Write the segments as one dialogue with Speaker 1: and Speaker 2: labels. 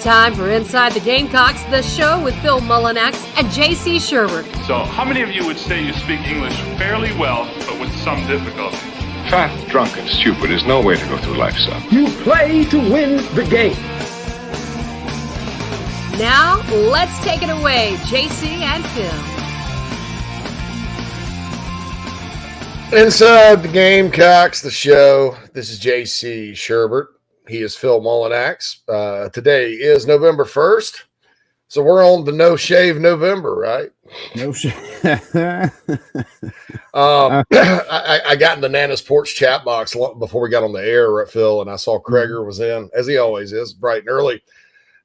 Speaker 1: time for Inside the Gamecocks, the show with Phil Mullinax and J.C. Sherbert.
Speaker 2: So, how many of you would say you speak English fairly well, but with some difficulty?
Speaker 3: Fat, drunk, and stupid is no way to go through life, son.
Speaker 4: You play to win the game.
Speaker 1: Now, let's take it away, J.C. and Phil.
Speaker 5: Inside the Gamecocks, the show. This is J.C. Sherbert. He is Phil Mullinax. Today is November 1st, so we're on the No Shave November, right?
Speaker 6: No shave.
Speaker 5: I got in the Nana's Porch chat box before we got on the air, Phil, and I saw Kreger was in, as he always is, bright and early,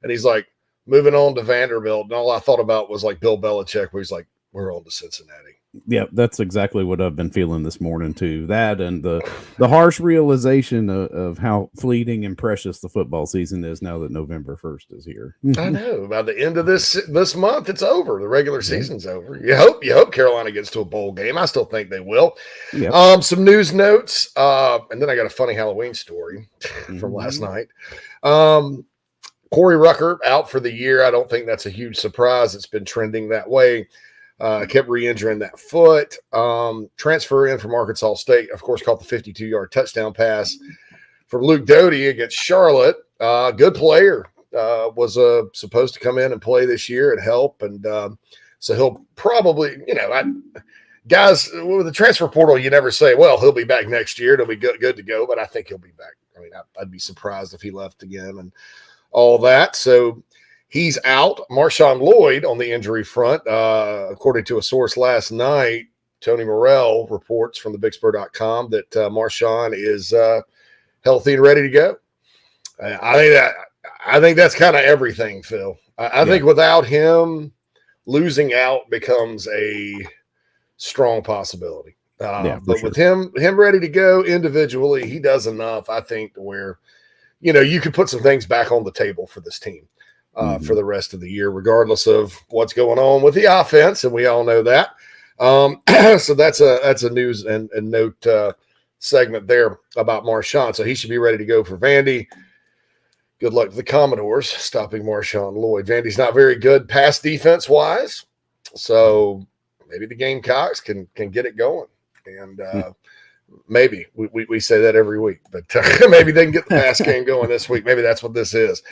Speaker 5: and he's like, moving on to Vanderbilt, and all I thought about was like Bill Belichick, where he's like, we're on to Cincinnati.
Speaker 6: Yeah, that's exactly what I've been feeling this morning too. That and the harsh realization of how fleeting and precious the football season is now that November 1st is here.
Speaker 5: I know. By the end of this month, it's over. The regular season's over. You hope Carolina gets to a bowl game. I still think they will. Yep. Some news notes, and then I got a funny Halloween story from last night. Corey Rucker out for the year. I don't think that's a huge surprise. It's been trending that way. Kept re-injuring that foot. Transfer in from Arkansas State, of course, caught the 52-yard touchdown pass from Luke Doty against Charlotte. Good player. Was supposed to come in and play this year and help. And so he'll probably, guys, with the transfer portal, you never say, well, he'll be back next year. It'll be good to go. But I think he'll be back. I mean, I'd be surprised if he left again and all that. So he's out. Marshawn Lloyd on the injury front. According to a source last night, Tony Morrell reports from thebigspur.com that Marshawn is healthy and ready to go. I think that's kind of everything, Phil. I think without him, losing out becomes a strong possibility. But sure, with him ready to go individually, he does enough, I think, to where, you could put some things back on the table for this team. For the rest of the year, regardless of what's going on with the offense, and we all know that. So that's a news and note segment there about Marshawn. So he should be ready to go for Vandy. Good luck to the Commodores stopping Marshawn Lloyd. Vandy's not very good pass defense wise, so maybe the Gamecocks can get it going. And maybe we say that every week, but maybe they can get the pass game going this week. Maybe that's what this is.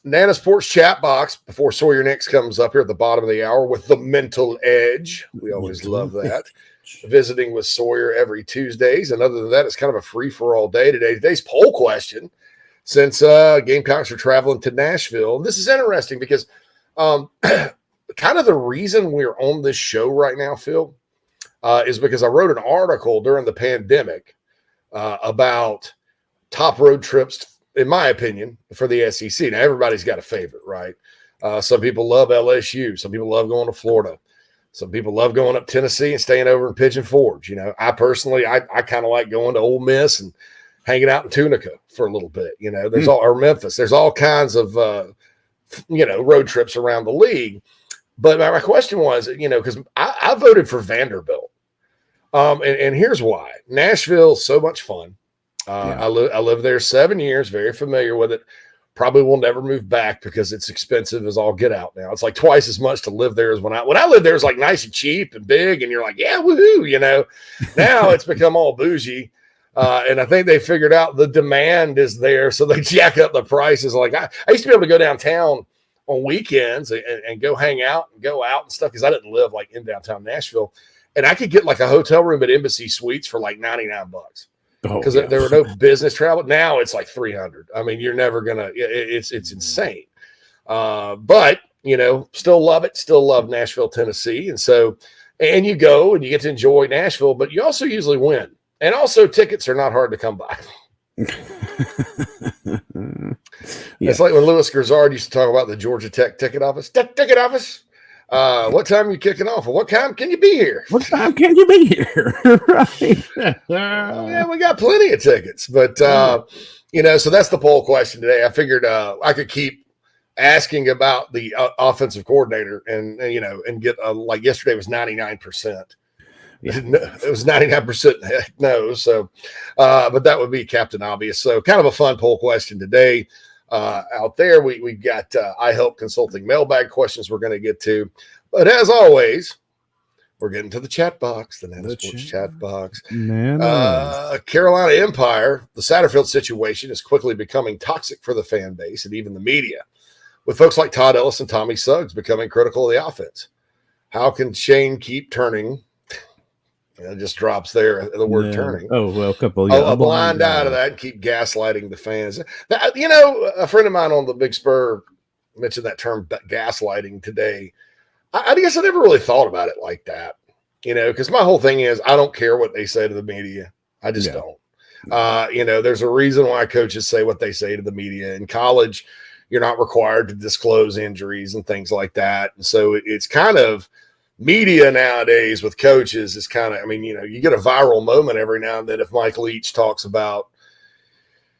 Speaker 5: Nana's Porch chat box before Sawyer Nix comes up here at the bottom of the hour with the mental edge. We always love that. Visiting with Sawyer every Tuesdays. And other than that, it's kind of a free-for-all day today. Today's poll question, since Gamecocks are traveling to Nashville. This is interesting because kind of the reason we're on this show right now, Phil, is because I wrote an article during the pandemic about top road trips, in my opinion, for the SEC. Now, everybody's got a favorite, right? Some people love LSU. Some people love going to Florida. Some people love going up Tennessee and staying over in Pigeon Forge. I personally, I kind of like going to Ole Miss and hanging out in Tunica for a little bit. There's or Memphis. There's all kinds of, road trips around the league. But my question was, because I voted for Vanderbilt. And here's why. Nashville's so much fun. I lived there 7 years, very familiar with it. Probably will never move back because it's expensive as all get out now. It's like twice as much to live there as when I lived there. It's like nice and cheap and big, and you're like, yeah, woohoo, Now it's become all bougie, and I think they figured out the demand is there, so they jack up the prices. Like I used to be able to go downtown on weekends and go hang out and go out and stuff because I didn't live like in downtown Nashville, and I could get like a hotel room at Embassy Suites for like $99. Because there were no business travel. Now it's like $300. I mean, you're never gonna. It's insane. But still love it. Still love Nashville, Tennessee, and you go and you get to enjoy Nashville. But you also usually win, and also tickets are not hard to come by. It's like when Louis Grizzard used to talk about the Georgia Tech ticket office. Ticket office. What time are you kicking off? What time can you be here?
Speaker 6: What time can you be here? Right.
Speaker 5: Yeah, we got plenty of tickets, but so that's the poll question today. I figured I could keep asking about the offensive coordinator and get like yesterday was 99%. It was 99% heck no. So, but that would be Captain Obvious. So kind of a fun poll question today. out there. We've got I Help Consulting mailbag questions we're going to get to. But as always, we're getting to the chat box, the Nana Sports chat box. Carolina Empire, the Satterfield situation is quickly becoming toxic for the fan base and even the media, with folks like Todd Ellis and Tommy Suggs becoming critical of the offense. How can Shane keep turning? It just drops there, the word turning.
Speaker 6: Oh, well,
Speaker 5: a blind eye to that and keep gaslighting the fans. A friend of mine on the Big Spur mentioned that term gaslighting today. I guess I never really thought about it like that, because my whole thing is I don't care what they say to the media. I just don't. There's a reason why coaches say what they say to the media. In college, you're not required to disclose injuries and things like that. And so it's kind of media nowadays with coaches is kind of, you get a viral moment every now and then if Mike Leach talks about,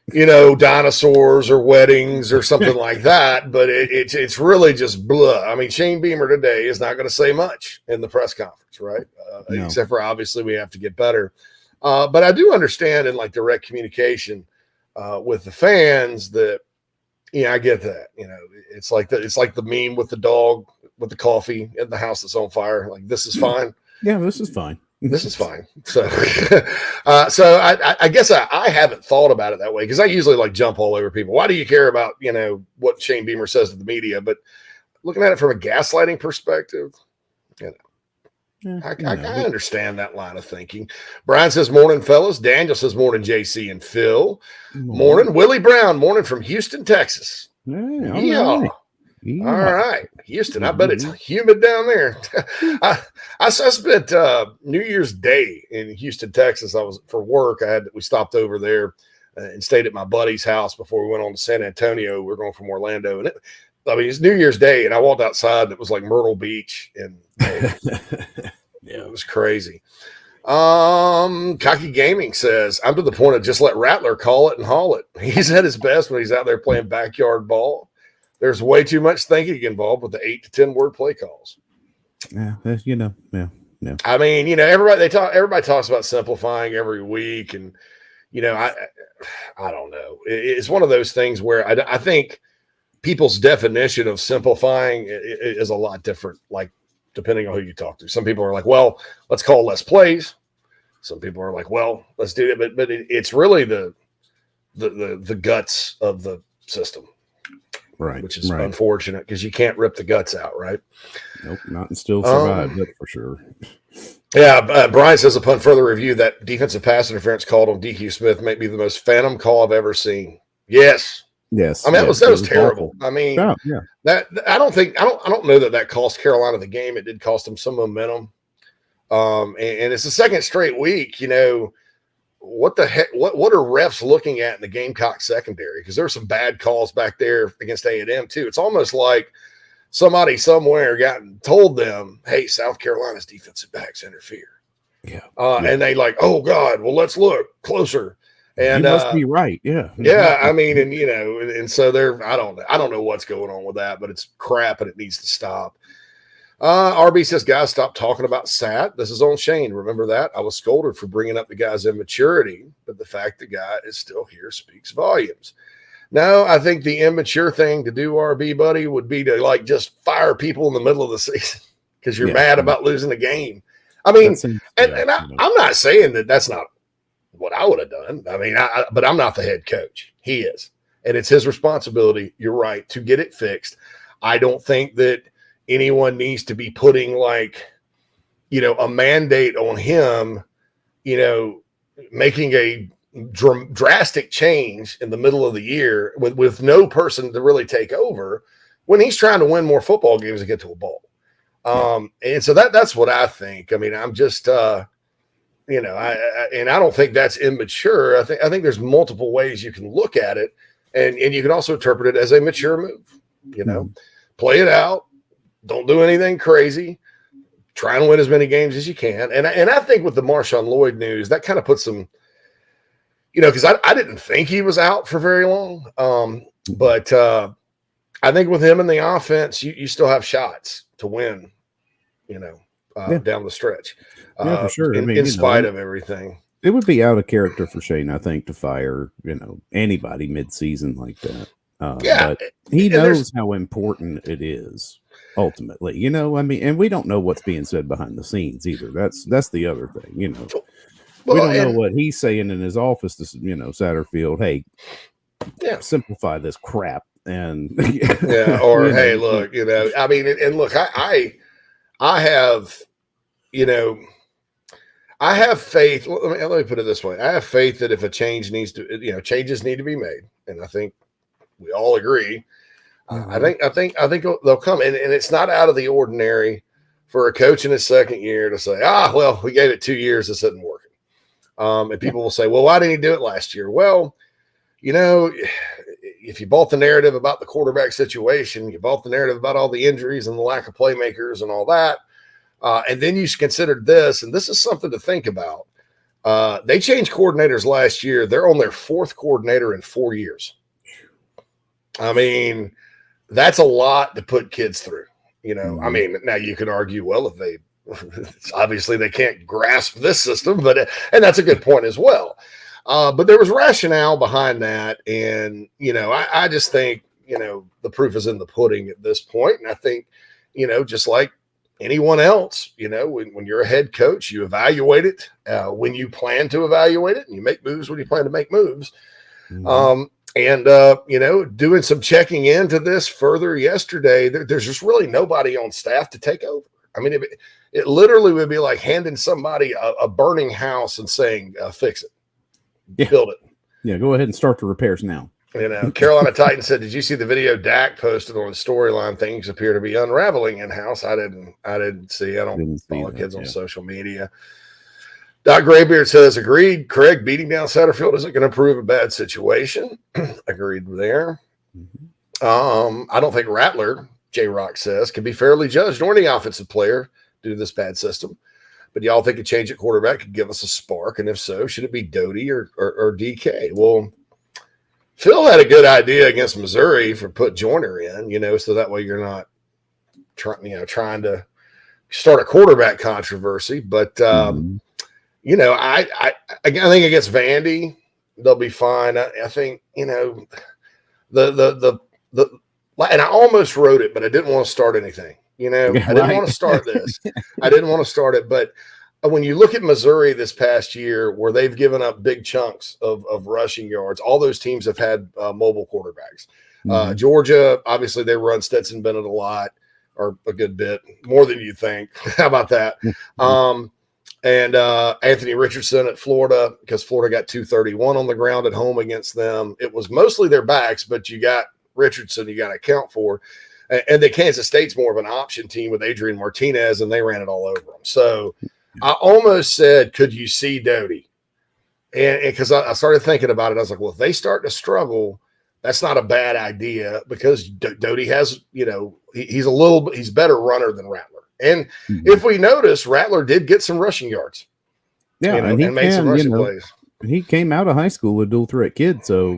Speaker 5: dinosaurs or weddings or something like that, but it's really just blah. Shane Beamer today is not going to say much in the press conference, right? No. Except for obviously we have to get better. But I do understand in like direct communication with the fans that, I get that, it's like the meme with the dog with the coffee in the house that's on fire. Like, this is fine.
Speaker 6: Yeah, this is fine.
Speaker 5: This is fine. So, I guess I haven't thought about it that way because I usually like jump all over people. Why do you care about, what Shane Beamer says to the media? But looking at it from a gaslighting perspective, I understand that line of thinking. Brian says, morning, fellas. Daniel says, morning, JC and Phil. Morning. Willie Brown, morning from Houston, Texas. All right. Houston, I bet it's humid down there. I spent New Year's Day in Houston, Texas. I was for work. We stopped over there and stayed at my buddy's house before we went on to San Antonio. We were going from Orlando. And it's New Year's Day, and I walked outside, and it was like Myrtle Beach. And it was crazy. Cocky Gaming says, I'm to the point of just let Rattler call it and haul it. He's at his best when he's out there playing backyard ball. There's way too much thinking involved with the 8 to 10 word play calls.
Speaker 6: Yeah.
Speaker 5: Everybody talks about simplifying every week, and I don't know. It's one of those things where I think people's definition of simplifying is a lot different. Like, depending on who you talk to, some people are like, "Well, let's call less plays." Some people are like, "Well, let's do it," but it's really the guts of the system.
Speaker 6: Right.
Speaker 5: Which is unfortunate because you can't rip the guts out, right?
Speaker 6: Nope, not and still survive, that's for sure.
Speaker 5: Yeah, Brian says upon further review, that defensive pass interference called on DQ Smith may be the most phantom call I've ever seen. Yes.
Speaker 6: That
Speaker 5: was terrible.
Speaker 6: Awful.
Speaker 5: That I don't know that cost Carolina the game. It did cost them some momentum. And it's the second straight week, what the heck? What are refs looking at in the Gamecock secondary? Because there's some bad calls back there against A&M too. It's almost like somebody somewhere told them, "Hey, South Carolina's defensive backs interfere."
Speaker 6: Yeah.
Speaker 5: And they like, "Oh God, well let's look closer." And
Speaker 6: you must be right. Yeah.
Speaker 5: Yeah. And so I don't know what's going on with that, but it's crap and it needs to stop. RB says, guys, stop talking about Sat. This is on Shane. Remember that? I was scolded for bringing up the guy's immaturity, but the fact the guy is still here speaks volumes. No, I think the immature thing to do, RB, buddy, would be to just fire people in the middle of the season because you're mad about losing a game. I'm not saying that that's not what I would have done. But I'm not the head coach. He is. And it's his responsibility, you're right, to get it fixed. I don't think that anyone needs to be putting a mandate on him, making a drastic change in the middle of the year with no person to really take over when he's trying to win more football games and get to a bowl. And so that's what I think. I'm just, I don't think that's immature. I think there's multiple ways you can look at it, and you can also interpret it as a mature move, play it out. Don't do anything crazy. Try and win as many games as you can. And I think with the Marshawn Lloyd news, that kind of puts some, because I didn't think he was out for very long. But I think with him in the offense, you still have shots to win, down the stretch.
Speaker 6: For sure.
Speaker 5: In spite of everything.
Speaker 6: It would be out of character for Shane, I think, to fire, anybody mid-season like that. But he knows how important it is ultimately, and we don't know what's being said behind the scenes either. That's the other thing, we don't know what he's saying in his office to, Satterfield, hey, simplify this crap. And
Speaker 5: or hey, look, I mean, and look, I have, I have faith. Let me put it this way. I have faith that if a change changes need to be made. And I think we all agree. I think they'll come, and it's not out of the ordinary for a coach in his second year to say, well, we gave it 2 years. This isn't working. And people will say, well, why didn't he do it last year? Well, if you bought the narrative about the quarterback situation, you bought the narrative about all the injuries and the lack of playmakers and all that. And then you considered this, and this is something to think about. They changed coordinators last year. They're on their fourth coordinator in 4 years. I mean, that's a lot to put kids through, I mean, now you can argue, well, if obviously they can't grasp this system, and that's a good point as well. But there was rationale behind that. And, I just think, the proof is in the pudding at this point. And I think, just like anyone else, when you're a head coach, you evaluate it when you plan to evaluate it, and you make moves when you plan to make moves. Doing some checking into this further yesterday, there's just really nobody on staff to take over. I mean, it literally would be like handing somebody a burning house and saying, fix it, build it.
Speaker 6: Yeah, go ahead and start the repairs now.
Speaker 5: Carolina Titan said, did you see the video Dak posted on the storyline? Things appear to be unraveling in-house. I didn't see. I don't follow kids on social media. Doc Graybeard says, agreed. Craig, beating down Satterfield isn't going to prove a bad situation. Agreed there. I don't think Rattler, J-Rock says, can be fairly judged or any offensive player due to this bad system. But y'all think a change at quarterback could give us a spark? And if so, should it be Doty or DK? Well, Phil had a good idea against Missouri for put Joyner in, so that way you're not trying to start a quarterback controversy. But I think against Vandy, they'll be fine. I think, and I almost wrote it, but I didn't want to start anything. I didn't want to start this. I didn't want to start it. But when you look at Missouri this past year, where they've given up big chunks of rushing yards, all those teams have had mobile quarterbacks. Georgia, obviously, they run Stetson Bennett a lot, or a good bit, more than you think. How about that? And Anthony Richardson at Florida, because Florida got 231 on the ground at home against them. It was mostly their backs, but you got Richardson you got to account for. And the Kansas State's more of an option team with Adrian Martinez, and they ran it all over them. So I almost said, could you see Doty? And because I started thinking about it, I was like, well, if they start to struggle, that's not a bad idea, because Doty has, he's better runner than Rattler. And if we notice, Rattler did get some rushing yards. Yeah, and made some rushing plays.
Speaker 6: He came out of high school a dual threat kid, so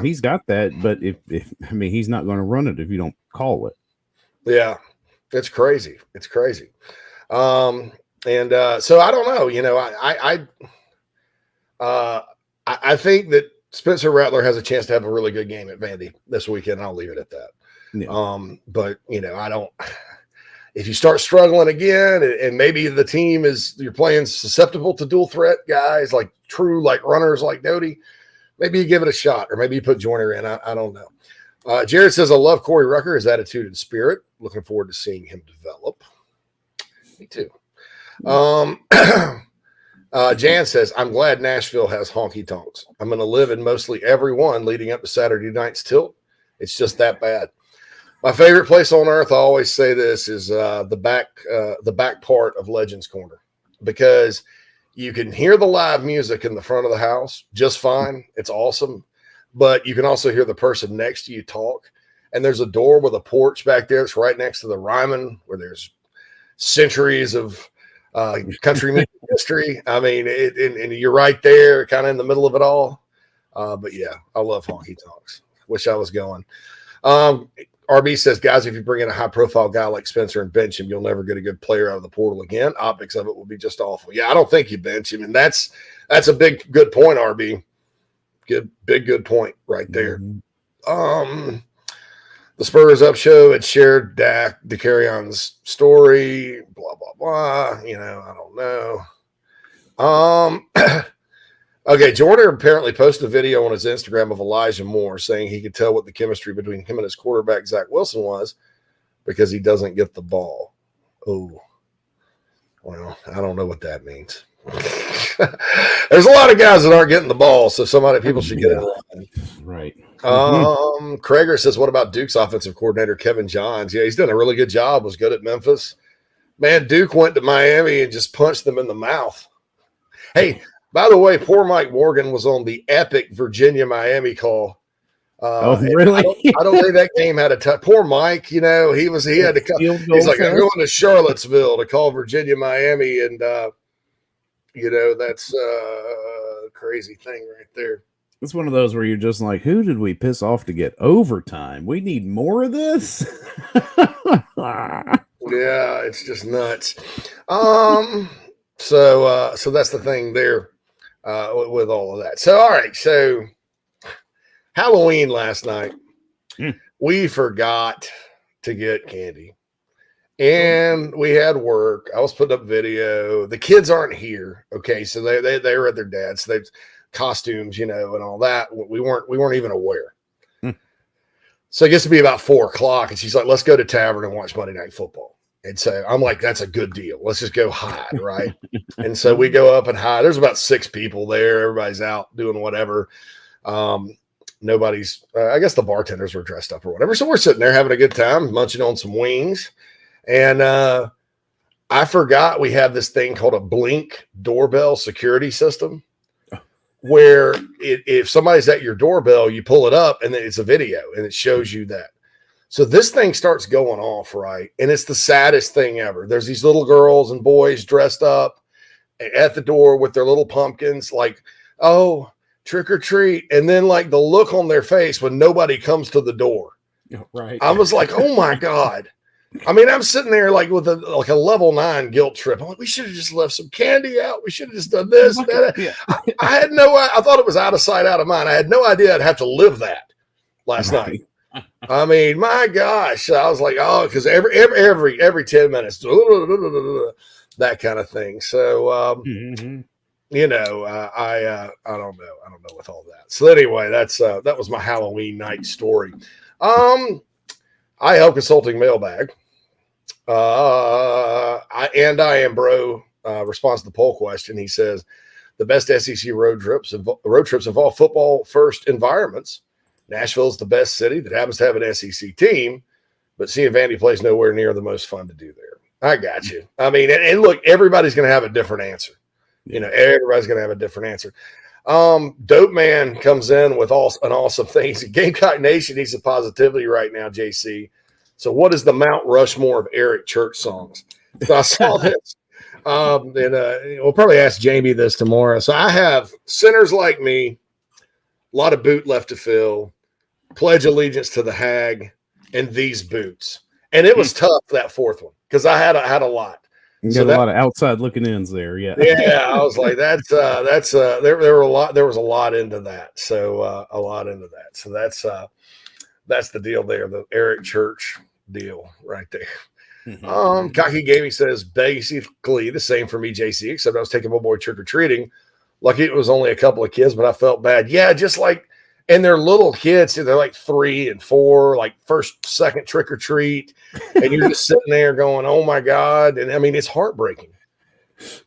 Speaker 6: he's got that. But if he's not going to run it if you don't call it.
Speaker 5: Yeah, it's crazy. It's crazy. So I don't know. I think that Spencer Rattler has a chance to have a really good game at Vandy this weekend. I'll leave it at that. Yeah. But I don't. If you start struggling again, and maybe the team you're playing susceptible to dual threat guys, like true runners like Doty, maybe you give it a shot, or maybe you put Joyner in. I don't know. Jared says, I love Corey Rucker, his attitude and spirit. Looking forward to seeing him develop. Me too. Jan says, I'm glad Nashville has honky tonks. I'm going to live in mostly every one leading up to Saturday night's tilt. It's just that bad. My favorite place on earth, I always say this, is the back part of Legends Corner, because you can hear the live music in the front of the house just fine. It's awesome. But you can also hear the person next to you talk. And there's a door with a porch back there. It's right next to the Ryman, where there's centuries of country music history. I mean, and you're right there, kind of in the middle of it all. But yeah, I love honky tonks. Wish I was going. RB says, guys, if you bring in a high-profile guy like Spencer and bench him, you'll never get a good player out of the portal again. Optics of it will be just awful. Yeah, I don't think you bench him, and that's a good point, RB. Good point right there. The Spurs Up show had shared Dak DeCarrion's story, blah, blah, blah. I don't know. Okay, Jordan apparently posted a video on his Instagram of Elijah Moore saying he could tell what the chemistry between him and his quarterback, Zach Wilson, was because he doesn't get the ball. Oh, well, I don't know what that means. There's a lot of guys that aren't getting the ball, so people should get it.
Speaker 6: Right.
Speaker 5: Krager says, what about Duke's offensive coordinator, Kevin Johns? Yeah, he's done a really good job, was good at Memphis. Man, Duke went to Miami and just punched them in the mouth. Hey, by the way, poor Mike Morgan was on the epic Virginia-Miami call.
Speaker 6: Really?
Speaker 5: I don't think that game had a touch. Poor Mike, he had to come. He's like, I'm going to Charlottesville to call Virginia-Miami, and that's a crazy thing right there.
Speaker 6: It's one of those where you're just like, who did we piss off to get overtime? We need more of this.
Speaker 5: Yeah, it's just nuts. So that's the thing there with all of that. So, all right. So Halloween last night, we forgot to get candy. And we had work. I was putting up video. The kids aren't here. Okay. So they were at their dad's. So they've costumes, and all that. We weren't even aware. So it gets to be about 4:00, and she's like, let's go to Tavern and watch Monday Night Football. And so I'm like, that's a good deal. Let's just go hide, right? And so we go up and hide. There's about 6 people there. Everybody's out doing whatever. Nobody's, I guess the bartenders were dressed up or whatever. So we're sitting there having a good time, munching on some wings. And I forgot we have this thing called a Blink doorbell security system, where if somebody's at your doorbell, you pull it up and then it's a video and it shows you that. So this thing starts going off, right? And it's the saddest thing ever. There's these little girls and boys dressed up at the door with their little pumpkins, like, oh, trick or treat. And then like the look on their face when nobody comes to the door.
Speaker 6: Right.
Speaker 5: I was like, oh my God. I mean, I'm sitting there like with a level 9 guilt trip. I'm like, we should have just left some candy out. We should have just done this.
Speaker 6: Yeah.
Speaker 5: I had I thought it was out of sight, out of mind. I had no idea I'd have to live that last night. I mean, my gosh. I was like, oh, because every 10 minutes, that kind of thing. So, I don't know. I don't know with all that. So anyway, that was my Halloween night story. I help consulting mailbag. I am bro. Response to the poll question. He says the best SEC road trips involve football first environments. Nashville is the best city that happens to have an SEC team, but seeing Vandy plays nowhere near the most fun to do there. I got you. I mean, and look, everybody's going to have a different answer. Everybody's going to have a different answer. Dope Man comes in with an awesome thing. He's a Gamecock Nation. He's a positivity right now, JC. So what is the Mount Rushmore of Eric Church songs? So I saw this. And we'll probably ask Jamie this tomorrow. So I have Sinners Like Me, a lot of boot left to fill, Pledge Allegiance to the Hag, and These Boots. And it was tough, that fourth one, because I had a lot.
Speaker 6: You got a lot of outside looking ins there, yeah.
Speaker 5: Yeah, I was like, there was a lot into that. So a lot into that. So that's the deal there, the Eric Church deal right there. Cocky Gaming says basically the same for me, JC, except I was taking my boy trick-or-treating. Lucky it was only a couple of kids, but I felt bad. Yeah, just like, and they're little kids. They're like 3 and 4, like first, second trick-or-treat. And you're just sitting there going, oh my God. And I mean, it's heartbreaking.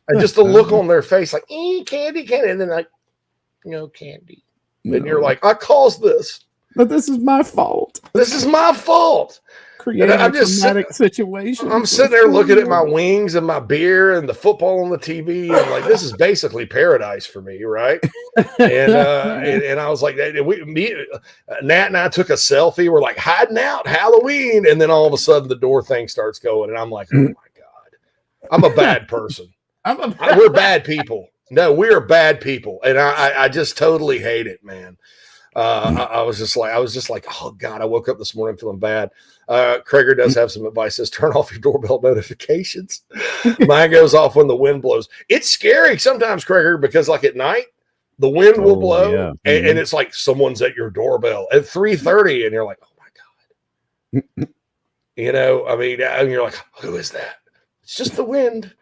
Speaker 5: And just the look on their face, like, candy. And then like, no candy. No. And you're like, I caused this.
Speaker 6: But this is my fault.
Speaker 5: This is my fault.
Speaker 6: Creating a traumatic situation.
Speaker 5: I'm sitting there looking at my wings and my beer and the football on the TV. And like, this is basically paradise for me, right? And I was like, Nat and I took a selfie. We're like hiding out, Halloween. And then all of a sudden the door thing starts going. And I'm like, oh my God, I'm a bad person. We're bad people. No, we are bad people. And I just totally hate it, man. I was just like, oh God, I woke up this morning feeling bad. Krager does have some advice. Says turn off your doorbell notifications. Mine goes off when the wind blows. It's scary sometimes, Krager, because like at night, The wind will blow,
Speaker 6: yeah.
Speaker 5: and it's like someone's at your doorbell at 3:30, and you're like, oh my God. You know, I mean, and you're like, who is that? It's just the wind.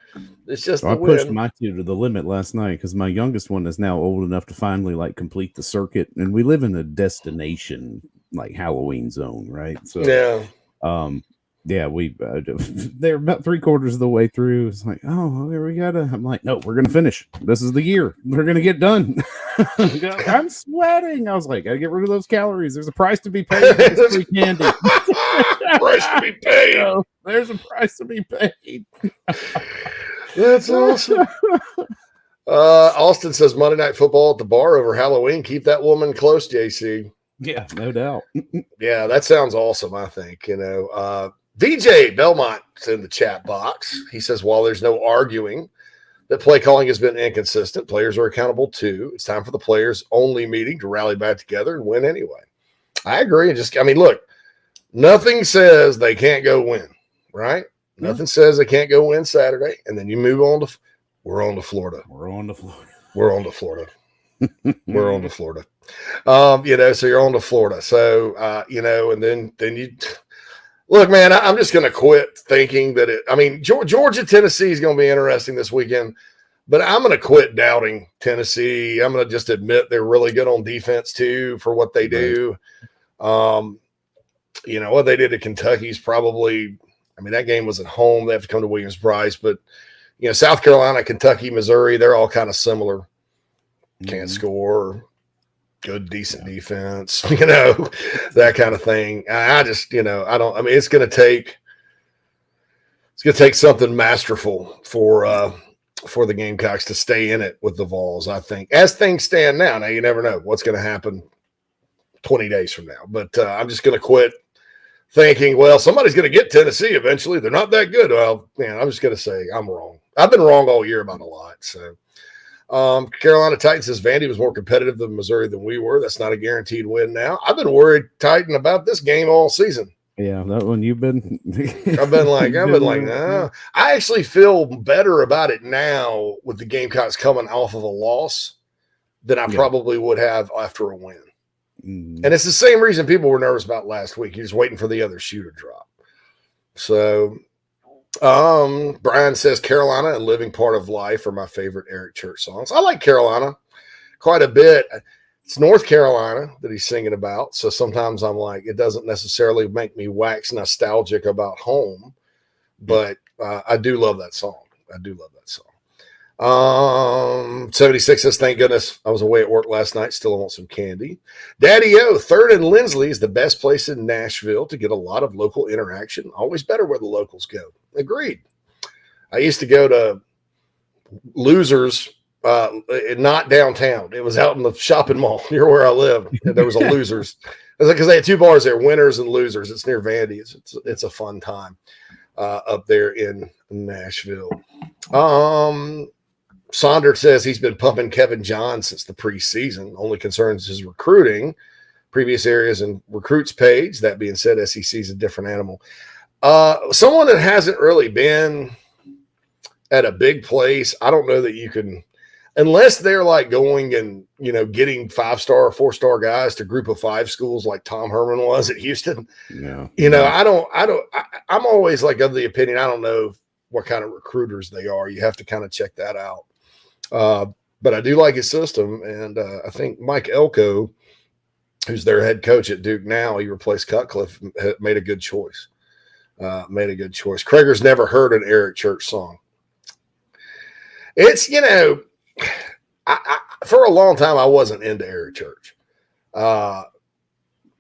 Speaker 5: It's just the wind.
Speaker 6: I pushed my two to the limit last night because my youngest one is now old enough to finally like complete the circuit, and we live in a destination like Halloween zone, right? So yeah, we they're about 3/4 of the way through. It's like, oh, there we gotta. I'm like, no, we're gonna finish. This is the year. We're gonna get done. I'm sweating. I was like, gotta get rid of those calories. There's a price to be paid for this free candy.
Speaker 5: Price to be paid.
Speaker 6: So, there's a price to be paid.
Speaker 5: That's awesome. Austin says Monday Night Football at the bar over Halloween. Keep that woman close, JC.
Speaker 6: Yeah, no doubt.
Speaker 5: Yeah, that sounds awesome. I think, you know, VJ Belmont's in the chat box. He says, while there's no arguing that play calling has been inconsistent, players are accountable too. It's time for the players only meeting to rally back together and win anyway. I agree. Look, nothing says they can't go win, right? Yeah. Nothing says they can't go win Saturday. And then you move on to, we're on to Florida.
Speaker 6: We're on to Florida.
Speaker 5: You know, so you're on to Florida. So, you know, and then you look, man, I'm just going to quit thinking that Georgia, Tennessee is going to be interesting this weekend, but I'm going to quit doubting Tennessee. I'm going to just admit they're really good on defense too for what they do. You know, what they did to Kentucky's probably, that game was at home. They have to come to Williams-Brice, but you know, South Carolina, Kentucky, Missouri, they're all kind of similar. Can't score, good, decent defense, you know, that kind of thing. I just, you know, it's going to take something masterful for the Gamecocks to stay in it with the Vols, I think. As things stand now, you never know what's going to happen 20 days from now. But I'm just going to quit thinking, well, somebody's going to get Tennessee eventually. They're not that good. Well, man, I'm just going to say I'm wrong. I've been wrong all year about a lot. So Carolina Titan says Vandy was more competitive than Missouri than we were. That's not a guaranteed win now. I've been worried, Titan, about this game all season.
Speaker 6: Yeah, that one you've been.
Speaker 5: I've been like, nah. I actually feel better about it now with the Gamecocks coming off of a loss than I probably would have after a win. And it's the same reason people were nervous about last week. You're just waiting for the other shoe to drop. So Brian says Carolina and Living Part of Life are my favorite Eric Church songs. I like Carolina quite a bit. It's North Carolina that he's singing about. So sometimes I'm like, it doesn't necessarily make me wax nostalgic about home, but I do love that song. 76 says, thank goodness I was away at work last night. Still want some candy. Daddy O, 3rd and Lindsley is the best place in Nashville to get a lot of local interaction. Always better where the locals go. Agreed. I used to go to Losers, not downtown. It was out in the shopping mall near where I live. And there was a Losers. Because they had two bars there, Winners and Losers. It's near Vandy. It's a fun time up there in Nashville. Saunders says he's been pumping Kevin John since the preseason. Only concerns his recruiting, previous areas and recruits page. That being said, SEC is a different animal. Someone that hasn't really been at a big place, I don't know that you can, unless they're like going and, you know, getting 5-star or 4-star guys to group of 5 schools like Tom Herman was at Houston.
Speaker 6: Yeah.
Speaker 5: You know, I'm always like of the opinion, I don't know what kind of recruiters they are. You have to kind of check that out. But I do like his system. And I think Mike Elko, who's their head coach at Duke now, he replaced Cutcliffe, made a good choice. Krager's never heard an Eric Church song. It's, you know, I for a long time, I wasn't into Eric Church. And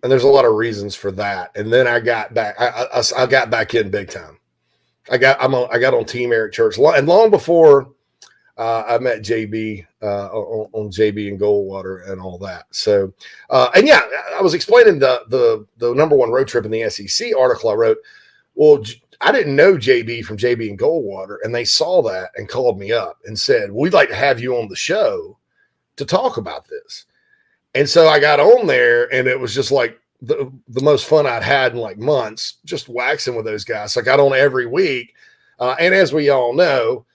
Speaker 5: there's a lot of reasons for that. And then I got back, I got back in big time. I got on Team Eric Church. And long before I met JB on JB and Goldwater and all that. So, and yeah, I was explaining the number 1 road trip in the SEC article I wrote. Well, I didn't know JB from JB and Goldwater, and they saw that and called me up and said, we'd like to have you on the show to talk about this. And so I got on there, and it was just like the most fun I'd had in like months, just waxing with those guys. So I got on every week. And as we all know,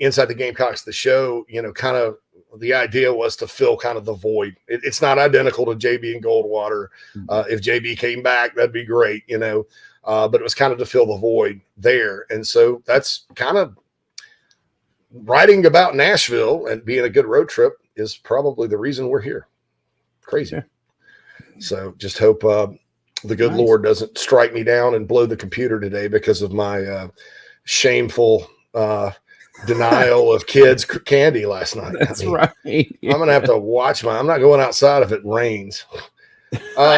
Speaker 5: Inside the Gamecocks, the show, you know, kind of the idea was to fill kind of the void. It's not identical to JB and Goldwater. If JB came back, that'd be great, but it was kind of to fill the void there. And so that's kind of writing about Nashville and being a good road trip is probably the reason we're here. Crazy. Yeah. So just hope the good Lord doesn't strike me down and blow the computer today because of my shameful denial of kids' candy last night.
Speaker 6: That's right.
Speaker 5: Yeah. I'm going to have to watch I'm not going outside if it rains.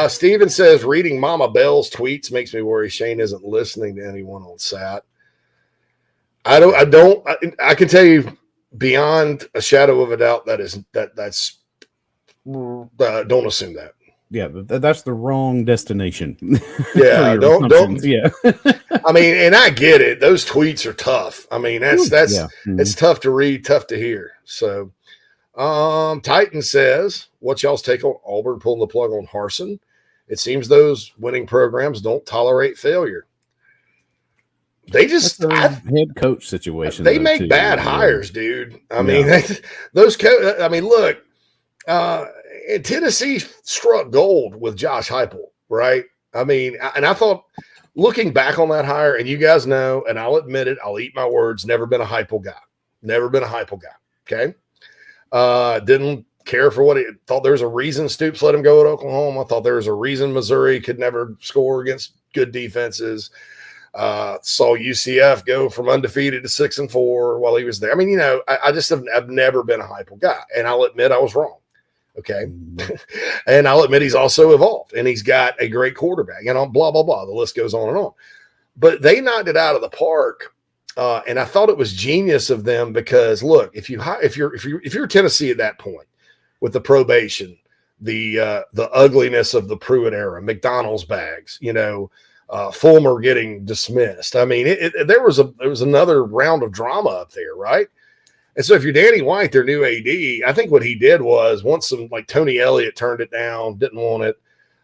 Speaker 5: Steven says, reading Mama Bell's tweets makes me worry Shane isn't listening to anyone on SAT. I can tell you beyond a shadow of a doubt that's don't assume that.
Speaker 6: Yeah, that's the wrong destination.
Speaker 5: Yeah, don't. Yeah, I mean, and I get it. Those tweets are tough. I mean, it's tough to read, tough to hear. So, Titan says, "What's y'all's take on Auburn pulling the plug on Harsin? It seems those winning programs don't tolerate failure. They just
Speaker 6: head coach situation.
Speaker 5: They make bad hires, dude. I mean, I mean, look." And Tennessee struck gold with Josh Heupel, right? I mean, and I thought, looking back on that hire, and you guys know, and I'll admit it, I'll eat my words, never been a Heupel guy, okay? Didn't care for what he thought. There was a reason Stoops let him go at Oklahoma. I thought there was a reason Missouri could never score against good defenses. Saw UCF go from undefeated to 6-4 while he was there. I mean, I've never been a Heupel guy, and I'll admit I was wrong. Okay. And I'll admit he's also evolved and he's got a great quarterback, blah, blah, blah. The list goes on and on. But they knocked it out of the park. And I thought it was genius of them because look, if you're Tennessee at that point with the probation, the ugliness of the Pruitt era, McDonald's bags, Fulmer getting dismissed. I mean, there was another round of drama up there, right? And so if you're Danny White, their new AD, I think what he did was once Tony Elliott turned it down, didn't want it.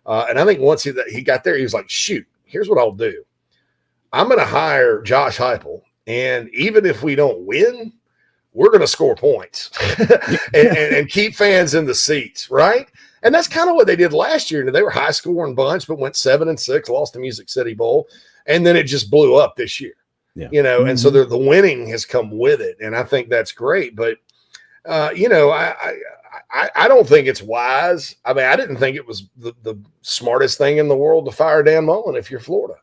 Speaker 5: And I think once he got there, he was like, shoot, here's what I'll do. I'm going to hire Josh Heupel. And even if we don't win, we're going to score points and keep fans in the seats, right? And that's kind of what they did last year. They were high scoring bunch, but went 7-6, lost the Music City Bowl. And then it just blew up this year. Yeah. And so the winning has come with it. And I think that's great. But, I don't think it's wise. I mean, I didn't think it was the smartest thing in the world to fire Dan Mullen if you're Florida.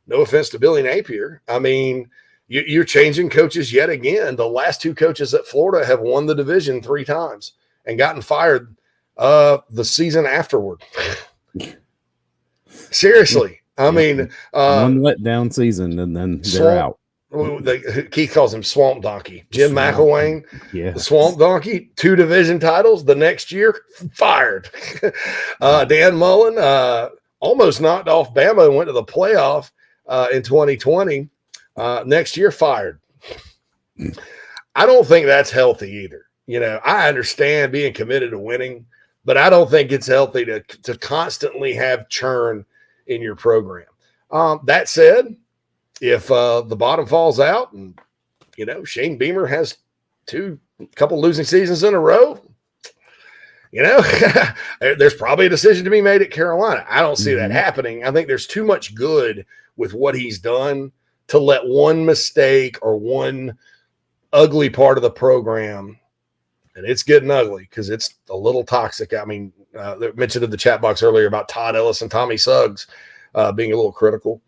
Speaker 5: No offense to Billy Napier. I mean, you're changing coaches yet again. The last two coaches at Florida have won the division 3 times and gotten fired the season afterward. Seriously. I mean,
Speaker 6: one letdown season and then they're out.
Speaker 5: Keith calls him Swamp Donkey. Jim McElwain, the Swamp Donkey, 2 division titles. The next year, fired. Dan Mullen almost knocked off Bama and went to the playoff in 2020. Next year, fired. I don't think that's healthy either. I understand being committed to winning, but I don't think it's healthy to constantly have churn in your program. That said, if the bottom falls out and, Shane Beamer has couple losing seasons in a row, there's probably a decision to be made at Carolina. I don't see that happening. I think there's too much good with what he's done to let one mistake or one ugly part of the program, and it's getting ugly because it's a little toxic. I mean, they mentioned in the chat box earlier about Todd Ellis and Tommy Suggs being a little critical.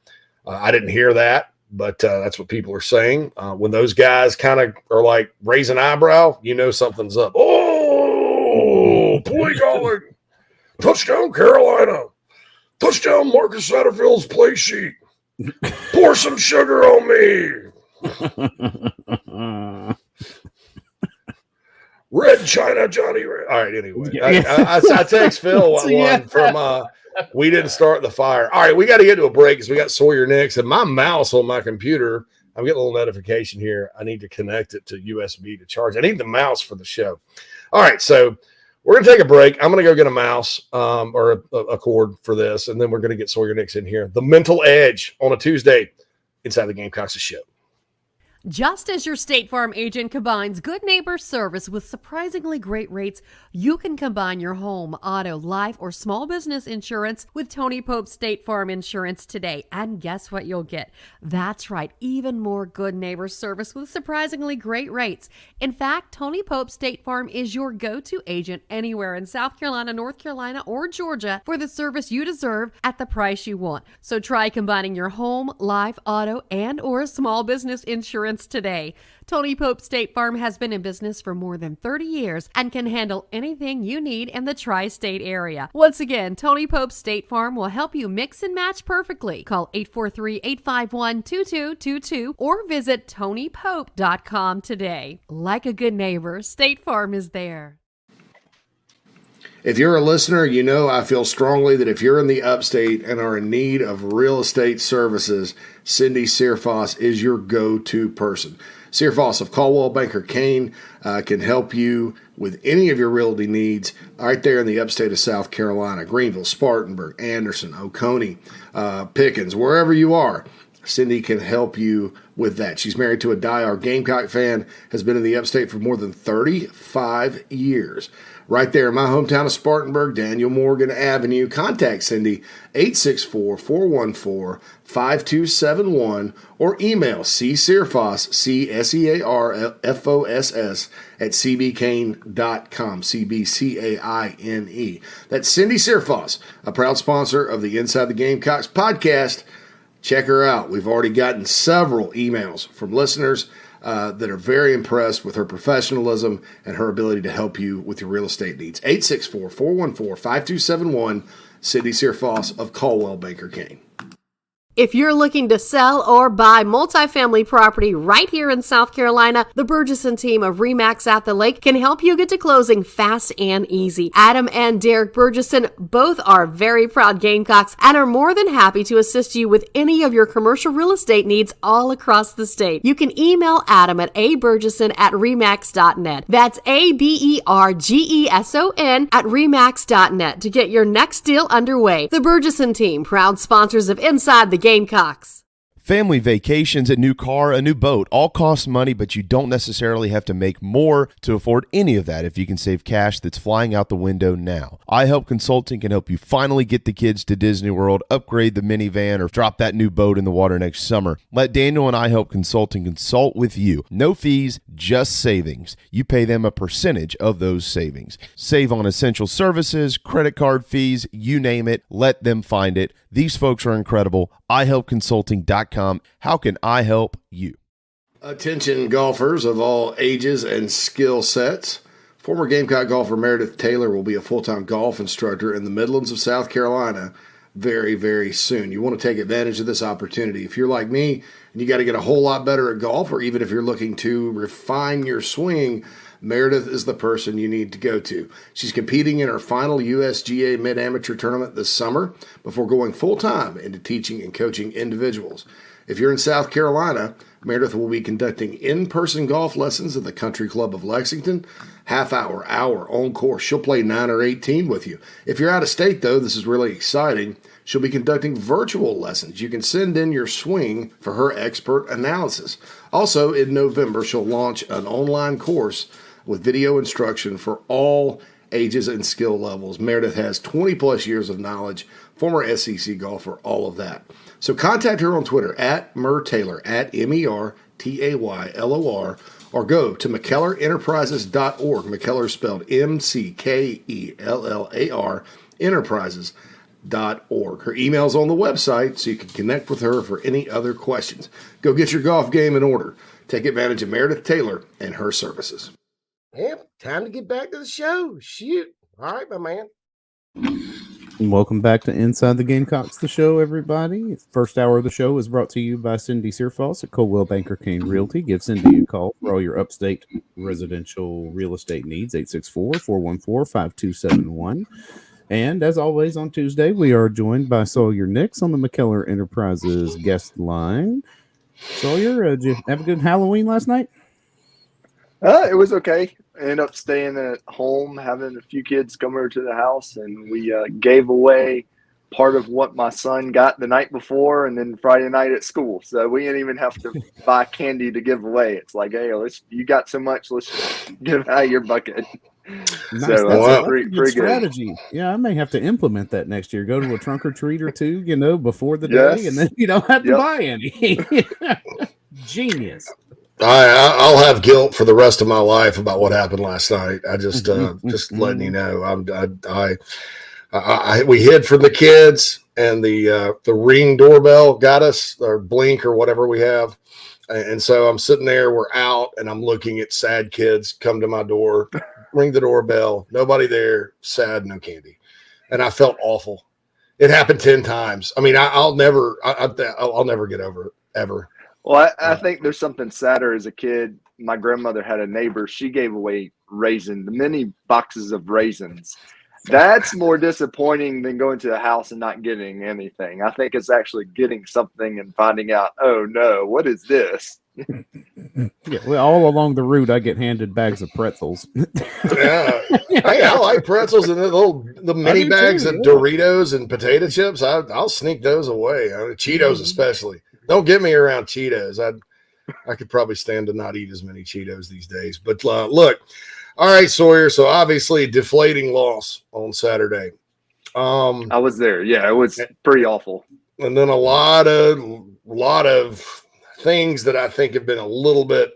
Speaker 5: I didn't hear that, but that's what people are saying. When those guys kind of are like raise an eyebrow, something's up. Oh, play calling. Touchdown, Carolina. Touchdown, Marcus Satterfield's play sheet. Pour some sugar on me. Red China Johnny Red. All right, anyway. I text Phil one from we didn't start the fire. All right, we got to get to a break because we got Sawyer Nix and my mouse on my computer. I'm getting a little notification here. I need to connect it to USB to charge. I need the mouse for the show. All right, so we're going to take a break. I'm going to go get a mouse or a cord for this, and then we're going to get Sawyer Nix in here. The Mental Edge on a Tuesday inside the Gamecocks show.
Speaker 1: Just as your State Farm agent combines good neighbor service with surprisingly great rates, you can combine your home, auto, life, or small business insurance with Tony Pope State Farm Insurance today. And guess what you'll get? That's right, even more good neighbor service with surprisingly great rates. In fact, Tony Pope State Farm is your go-to agent anywhere in South Carolina, North Carolina, or Georgia for the service you deserve at the price you want. So try combining your home, life, auto, and or small business insurance today. Tony Pope State Farm has been in business for more than 30 years and can handle anything you need in the tri-state area. Once again, Tony Pope State Farm will help you mix and match perfectly. Call 843-851-2222 or visit TonyPope.com today. Like a good neighbor, State Farm is there.
Speaker 5: If you're a listener, you know I feel strongly that if you're in the upstate and are in need of real estate services, Cindy Searfoss is your go-to person. Searfoss of Caldwell Banker Kane can help you with any of your realty needs right there in the upstate of South Carolina, Greenville, Spartanburg, Anderson, Oconee, Pickens, wherever you are. Cindy can help you with that. She's married to a diehard Gamecock fan, has been in the upstate for more than 35 years. Right there in my hometown of Spartanburg, Daniel Morgan Avenue. Contact Cindy, 864-414-5271, or email csearfoss, CSEARFOSS, at cbcaine.com, CBCAINE. That's Cindy Searfoss, a proud sponsor of the Inside the Gamecocks podcast. Check her out. We've already gotten several emails from listeners that are very impressed with her professionalism and her ability to help you with your real estate needs. 864-414-5271, Cindy Searfoss of Caldwell Banker Kane.
Speaker 1: If you're looking to sell or buy multifamily property right here in South Carolina, the Burgesson team of RE/MAX at the Lake can help you get to closing fast and easy. Adam and Derek Burgesson both are very proud Gamecocks and are more than happy to assist you with any of your commercial real estate needs all across the state. You can email Adam at aburgesson@remax.net. That's ABERGESON at remax.net to get your next deal underway. The Burgesson team, proud sponsors of Inside the Gamecocks.
Speaker 7: Family vacations, a new car, a new boat, all cost money, but you don't necessarily have to make more to afford any of that if you can save cash that's flying out the window now. iHelp Consulting can help you finally get the kids to Disney World, upgrade the minivan, or drop that new boat in the water next summer. Let Daniel and iHelp Consulting consult with you. No fees, just savings. You pay them a percentage of those savings. Save on essential services, credit card fees, you name it. Let them find it. These folks are incredible. iHelpConsulting.com. How can I help you?
Speaker 5: Attention golfers of all ages and skill sets. Former Gamecock golfer Meredith Taylor will be a full-time golf instructor in the Midlands of South Carolina very, very soon. You want to take advantage of this opportunity. If you're like me and you got to get a whole lot better at golf, or even if you're looking to refine your swing, Meredith is the person you need to go to. She's competing in her final USGA Mid-Amateur Tournament this summer before going full-time into teaching and coaching individuals. If you're in South Carolina, Meredith will be conducting in-person golf lessons at the Country Club of Lexington, half-hour, hour, on course. She'll play 9 or 18 with you. If you're out of state, though, this is really exciting. She'll be conducting virtual lessons. You can send in your swing for her expert analysis. Also, in November, she'll launch an online course with video instruction for all ages and skill levels. Meredith has 20-plus years of knowledge, former SEC golfer, all of that. So contact her on Twitter, @MErTaylor, @MERTAYLOR, or go to McKellarEnterprises.org. McKellar spelled MCKELLAR, Enterprises.org. Her email's on the website, so you can connect with her for any other questions. Go get your golf game in order. Take advantage of Meredith Taylor and her services.
Speaker 4: Yep, time to get back to the show. Shoot. All right, my man.
Speaker 6: And welcome back to Inside the Gamecocks, the show, everybody. First hour of the show is brought to you by Cindy Searfoss at Coldwell Banker Kane Realty. Give Cindy a call for all your upstate residential real estate needs, 864-414-5271. And as always on Tuesday, we are joined by Sawyer Nix on the McKellar Enterprises guest line. Sawyer, did you have a good Halloween last night?
Speaker 8: It was okay. I ended up staying at home, having a few kids come over to the house, and we gave away part of what my son got the night before and then Friday night at school. So we didn't even have to buy candy to give away. It's like, hey, you got so much, let's give out your bucket.
Speaker 6: Nice.
Speaker 8: So
Speaker 6: That's a
Speaker 8: pretty
Speaker 6: good strategy.
Speaker 8: good.
Speaker 6: Yeah, I may have to implement that next year. Go to a trunk or treat or two, before the day, and then you don't have to buy any. Genius.
Speaker 5: I'll have guilt for the rest of my life about what happened last night. I just letting you know. We hid from the kids, and the Ring doorbell got us, or Blink or whatever we have. And so I'm sitting there, we're out, and I'm looking at sad kids come to my door, ring the doorbell, nobody there, sad, no candy. And I felt awful. It happened 10 times. I mean, I'll never get over it, ever.
Speaker 8: Well, I think there's something sadder as a kid. My grandmother had a neighbor. She gave away many boxes of raisins. That's more disappointing than going to a house and not getting anything. I think it's actually getting something and finding out, oh no, what is this?
Speaker 6: Yeah, well, all along the route, I get handed bags of pretzels.
Speaker 5: Yeah, I like pretzels and the mini bags of Doritos and potato chips. I'll sneak those away. Cheetos especially. Don't get me around Cheetos. I could probably stand to not eat as many Cheetos these days. But look. All right, Sawyer. So obviously, deflating loss on Saturday.
Speaker 8: I was there. Yeah, it was pretty awful.
Speaker 5: And then a lot of things that I think have been a little bit,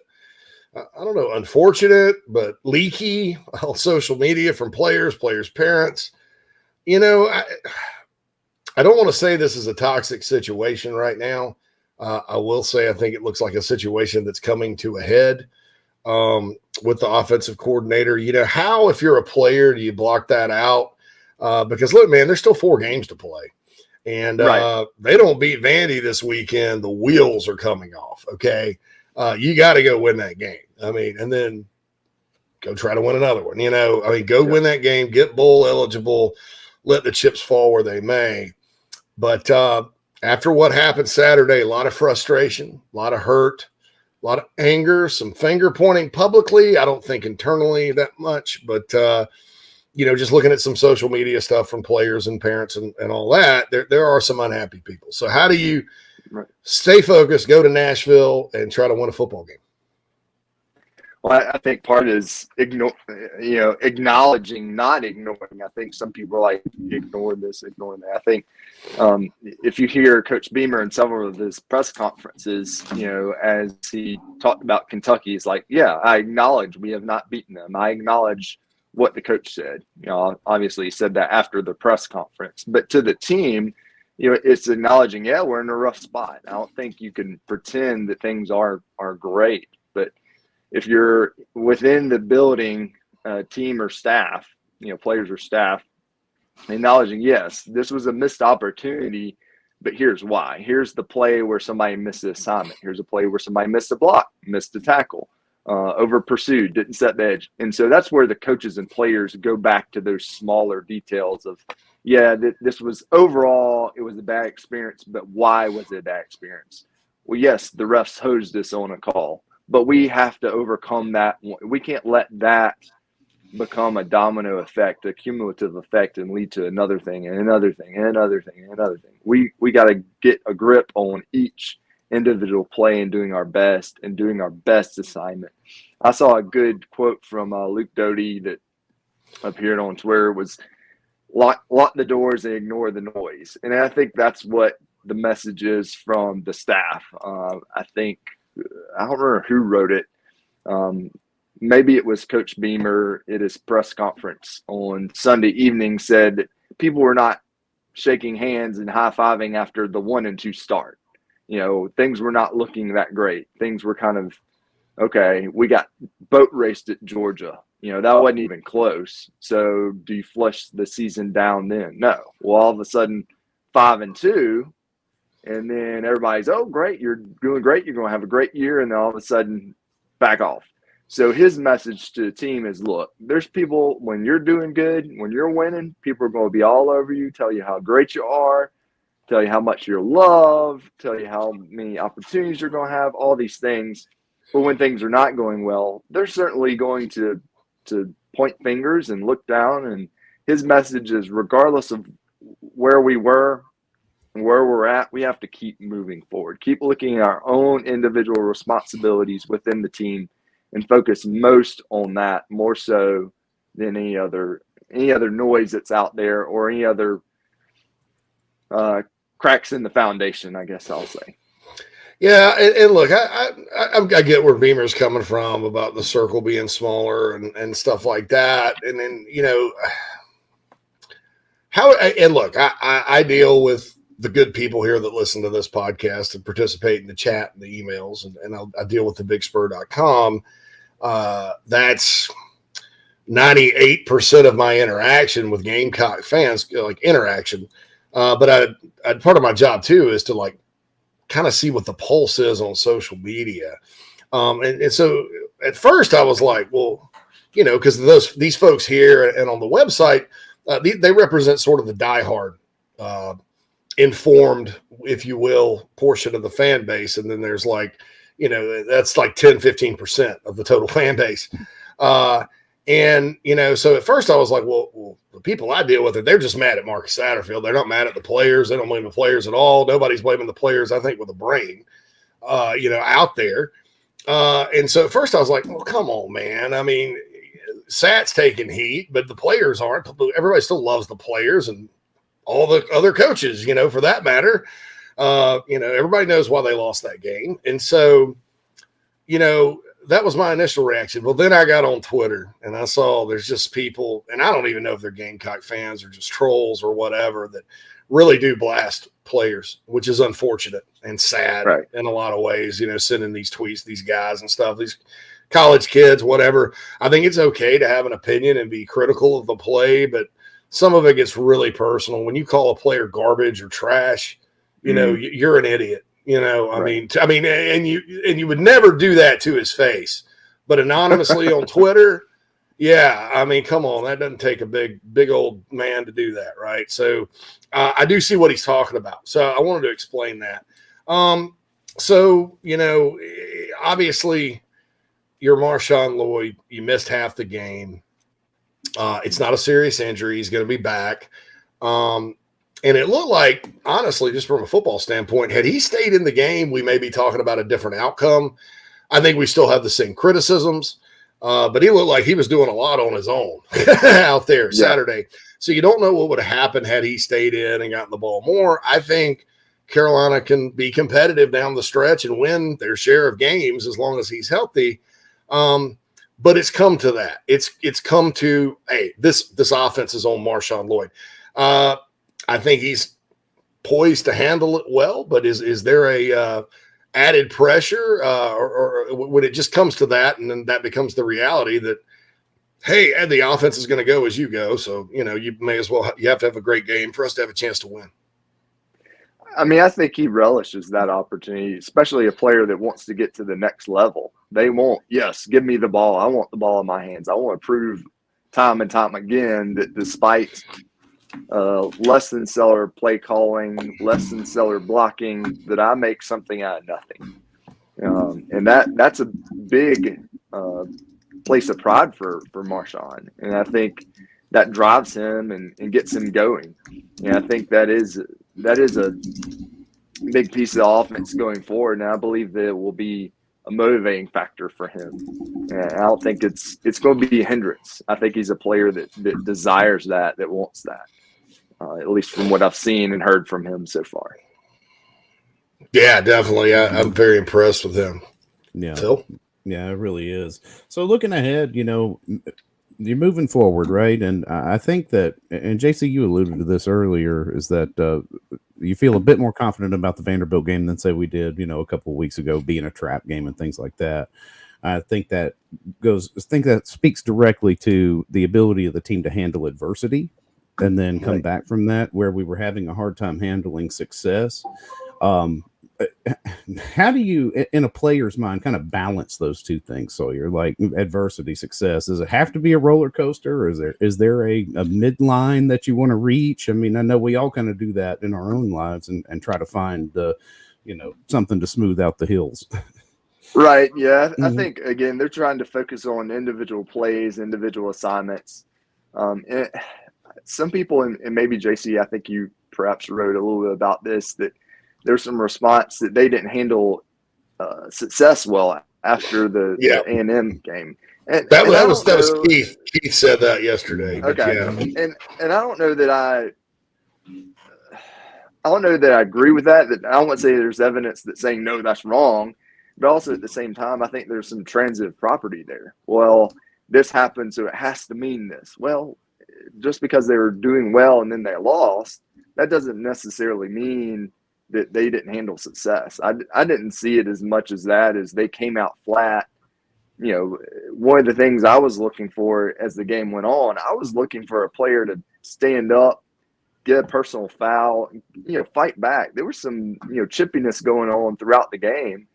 Speaker 5: I don't know, unfortunate, but leaky on social media from players, parents. I don't want to say this is a toxic situation right now. I will say I think it looks like a situation that's coming to a head. With the offensive coordinator, if you're a player, do you block that out? Because look, man, there's still 4 games to play, and they don't beat Vandy this weekend, the wheels are coming off. Okay, you got to go win that game. I mean, and then go try to win another one. Go win that game, get bowl eligible, let the chips fall where they may. But after what happened Saturday, a lot of frustration, a lot of hurt. A lot of anger, some finger pointing publicly. I don't think internally that much, but, just looking at some social media stuff from players and parents and all that, there are some unhappy people. So how do you stay focused, go to Nashville, and try to win a football game?
Speaker 8: Well, I think part is acknowledging, not ignoring. I think some people are like, ignore this, ignore that. I think if you hear Coach Beamer in several of his press conferences, as he talked about Kentucky, he's like, yeah, I acknowledge we have not beaten them. I acknowledge what the coach said. Obviously he said that after the press conference. But to the team, it's acknowledging, yeah, we're in a rough spot. I don't think you can pretend that things are great. But if you're within the building, team or staff, players or staff, acknowledging, yes, this was a missed opportunity, but here's why. Here's the play where somebody missed the assignment. Here's a play where somebody missed a block, missed a tackle, over pursued, didn't set the edge. And so that's where the coaches and players go back to those smaller details of, this was overall, it was a bad experience, but why was it a bad experience? Well, yes, the refs hosed us on a call, but we have to overcome that. We can't let that become a domino effect, a cumulative effect, and lead to another thing and another thing and another thing and another thing. We got to get a grip on each individual play and doing our best assignment. I saw a good quote from Luke Doty that appeared on Twitter was lock the doors and ignore the noise. And I think that's what the message is from the staff. I think, I don't remember who wrote it. Maybe it was Coach Beamer at his press conference on Sunday evening, said that people were not shaking hands and high-fiving after the 1-2 start. Things were not looking that great. Things were kind of, okay, we got boat raced at Georgia. That wasn't even close. So do you flush the season down then? No. Well, all of a sudden, 5-2, and then everybody's, oh, great, you're doing great. You're going to have a great year. And then all of a sudden, back off. So his message to the team is, look, there's people, when you're doing good, when you're winning, people are going to be all over you, tell you how great you are, tell you how much you're loved, tell you how many opportunities you're going to have, all these things. But when things are not going well, they're certainly going to point fingers and look down. And his message is, regardless of where we were and where we're at, we have to keep moving forward, keep looking at our own individual responsibilities within the team and focus most on that more so than any other noise that's out there or any other cracks in the foundation, I guess I'll say.
Speaker 5: Yeah, and look, I get where Beamer's coming from about the circle being smaller and stuff like that. And then, I deal with the good people here that listen to this podcast and participate in the chat and the emails, and I deal with thebigspur.com. That's 98% of my interaction with Gamecock fans, like interaction. But part of my job too is to kind of see what the pulse is on social media. And so at first I was like, well, because these folks here and on the website, they represent sort of the diehard, informed, if you will, portion of the fan base. And then there's that's like 10, 15% of the total fan base. So at first I was like, well, the people I deal with, they're just mad at Marcus Satterfield. They're not mad at the players. They don't blame the players at all. Nobody's blaming the players, I think, with a brain, out there. And so at first I was like, well, come on, man. I mean, Sat's taking heat, but the players aren't. Everybody still loves the players and all the other coaches, for that matter. Everybody knows why they lost that game. And so, that was my initial reaction. Well, then I got on Twitter and I saw there's just people, and I don't even know if they're Gamecock fans or just trolls or whatever, that really do blast players, which is unfortunate and sad in a lot of ways, sending these tweets, these guys and stuff, these college kids, whatever. I think it's okay to have an opinion and be critical of the play, but some of it gets really personal. When you call a player garbage or trash, you're an idiot. I mean, and you would never do that to his face, but anonymously on Twitter, yeah, I mean, come on, that doesn't take a big old man to do that, right? So I do see what he's talking about. So I wanted to explain that. Obviously, you're Marshawn Lloyd. You missed half the game. It's not a serious injury. He's going to be back. And it looked like, honestly, just from a football standpoint, had he stayed in the game, we may be talking about a different outcome. I think we still have the same criticisms, but he looked like he was doing a lot on his own out there Saturday. So you don't know what would have happened had he stayed in and gotten the ball more. I think Carolina can be competitive down the stretch and win their share of games as long as he's healthy. But it's come to that. It's come to, hey, this offense is on Marshawn Lloyd. I think he's poised to handle it well, but is there a added pressure or when it just comes to that, and then that becomes the reality that, hey, the offense is going to go as you go, so you may as well you have to have a great game for us to have a chance to win.
Speaker 8: I mean, I think he relishes that opportunity, especially a player that wants to get to the next level. They want, yes, give me the ball. I want the ball in my hands. I want to prove time and time again that despite less than stellar play calling, less than stellar blocking, that I make something out of nothing. And that's a big place of pride for Marshawn. And I think that drives him and gets him going. And I think that is a big piece of the offense going forward. And I believe that it will be a motivating factor for him. And I don't think it's going to be a hindrance. I think he's a player that desires that wants that. At least from what I've seen and heard from him so far.
Speaker 5: Yeah, definitely. I'm very impressed with him.
Speaker 6: Yeah.
Speaker 5: Phil?
Speaker 6: Yeah, it really is. So looking ahead, you're moving forward, right? And I think that, and JC, you alluded to this earlier, is that you feel a bit more confident about the Vanderbilt game than, say, we did, a couple of weeks ago, being a trap game and things like that. I think that speaks directly to the ability of the team to handle adversity and then come back from that, where we were having a hard time handling success. How do you, in a player's mind, kind of balance those two things, Sawyer? Like adversity, success. Does it have to be a roller coaster, or is there a midline that you want to reach? I mean, I know we all kind of do that in our own lives and try to find something to smooth out the hills.
Speaker 8: Right. Yeah. I think, again, they're trying to focus on individual plays, individual assignments. Some people, and maybe JC, I think you perhaps wrote a little bit about this, that there's some response that they didn't handle success well after the A&M game. And
Speaker 5: that was
Speaker 8: know,
Speaker 5: Keith. Keith said that yesterday.
Speaker 8: Okay,
Speaker 5: yeah.
Speaker 8: and I don't know that I agree with that. That I don't want to say there's evidence that's saying no, that's wrong, but also at the same time, I think there's some transitive property there. Well, this happened, so it has to mean this. Well, just because they were doing well and then they lost, that doesn't necessarily mean that they didn't handle success. I didn't see it as much as that, as they came out flat. You know, one of the things I was looking for as the game went on, I was looking for a player to stand up, get a personal foul, you know, fight back. There was some, you know, chippiness going on throughout the game,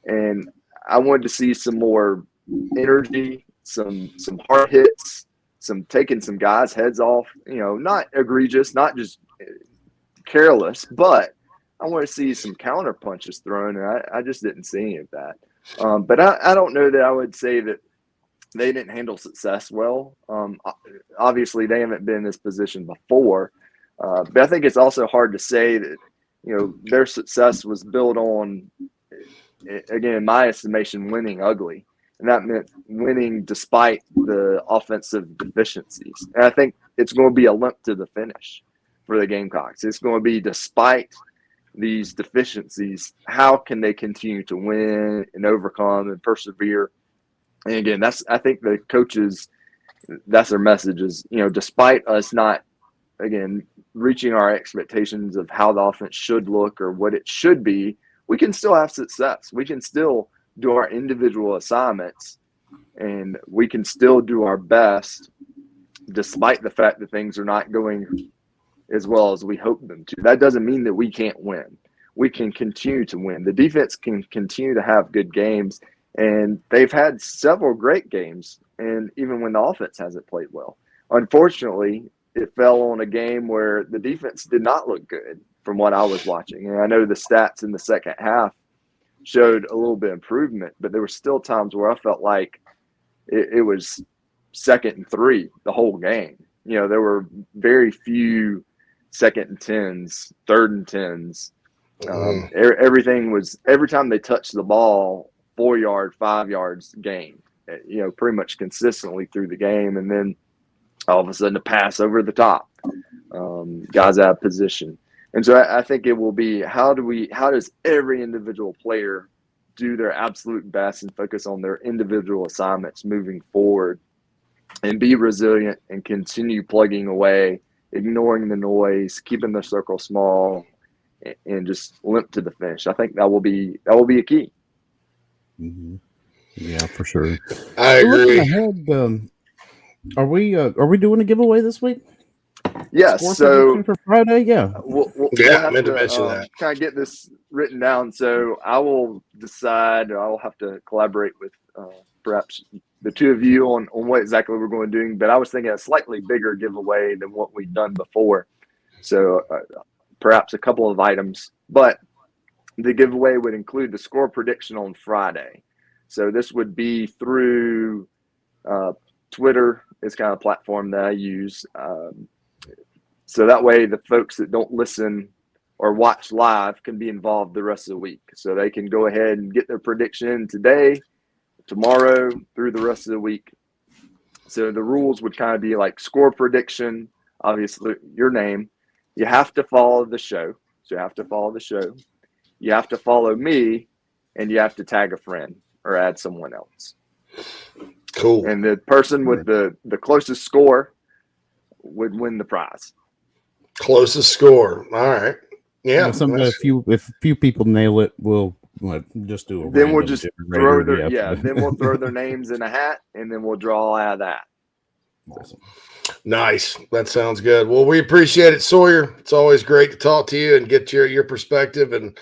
Speaker 8: and I wanted to see some more energy, some hard hits, some taking some guys' heads off. You know, not egregious, not just careless, but I want to see some counter punches thrown, and I just didn't see any of that. But I don't know that I would say that they didn't handle success well. Obviously, they haven't been in this position before. But I think it's also hard to say that, you know, their success was built on, again, in my estimation, winning ugly. And that meant winning despite the offensive deficiencies. And I think it's going to be a limp to the finish for the Gamecocks. It's going to be despite these deficiencies, how can they continue to win and overcome and persevere? And again, I think the coaches, that's their message is, you know, despite us not, again, reaching our expectations of how the offense should look or what it should be, we can still have success. We can still do our individual assignments, and we can still do our best despite the fact that things are not going as well as we hope them to. That doesn't mean that we can't win. We can continue to win. The defense can continue to have good games, and they've had several great games, and even when the offense hasn't played well. Unfortunately, it fell on a game where the defense did not look good from what I was watching. And I know the stats in the second half showed a little bit of improvement, but there were still times where I felt like it was 2nd and 3 the whole game. You know, there were very few 2nd and 10s, 3rd and 10s. Everything was, every time they touched the ball, 4 yards, 5 yards gained, you know, pretty much consistently through the game. And then all of a sudden a pass over the top, guys out of position. And so I think it will be, how does every individual player do their absolute best and focus on their individual assignments moving forward and be resilient and continue plugging away, ignoring the noise, keeping the circle small, and just limp to the finish. I think that will be a key.
Speaker 6: Mm-hmm. Yeah, for sure.
Speaker 5: I agree.
Speaker 6: Ahead, are we doing a giveaway this week?
Speaker 8: Yes.
Speaker 6: Score
Speaker 8: so
Speaker 6: for Friday, yeah.
Speaker 8: We'll
Speaker 5: I meant to mention that.
Speaker 8: Kind of get this written down. So I will decide. I'll have to collaborate with perhaps the two of you on what exactly we're going to do. But I was thinking a slightly bigger giveaway than what we've done before. So perhaps a couple of items. But the giveaway would include the score prediction on Friday. So this would be through Twitter. It's kind of a platform that I use. So that way the folks that don't listen or watch live can be involved the rest of the week. So they can go ahead and get their prediction today, tomorrow, through the rest of the week. So the rules would kind of be like score prediction, obviously your name. You have to follow the show. So you have to follow the show. You have to follow me, and you have to tag a friend or add someone else.
Speaker 5: Cool.
Speaker 8: And the person with the closest score would win the prize.
Speaker 5: Closest score. All right. Yeah.
Speaker 6: If few people nail it, we'll just do a.
Speaker 8: Then we'll just throw then we'll throw their names in a hat, and then we'll draw out of that.
Speaker 6: Awesome.
Speaker 5: Nice. That sounds good. Well, we appreciate it, Sawyer. It's always great to talk to you and get your perspective. And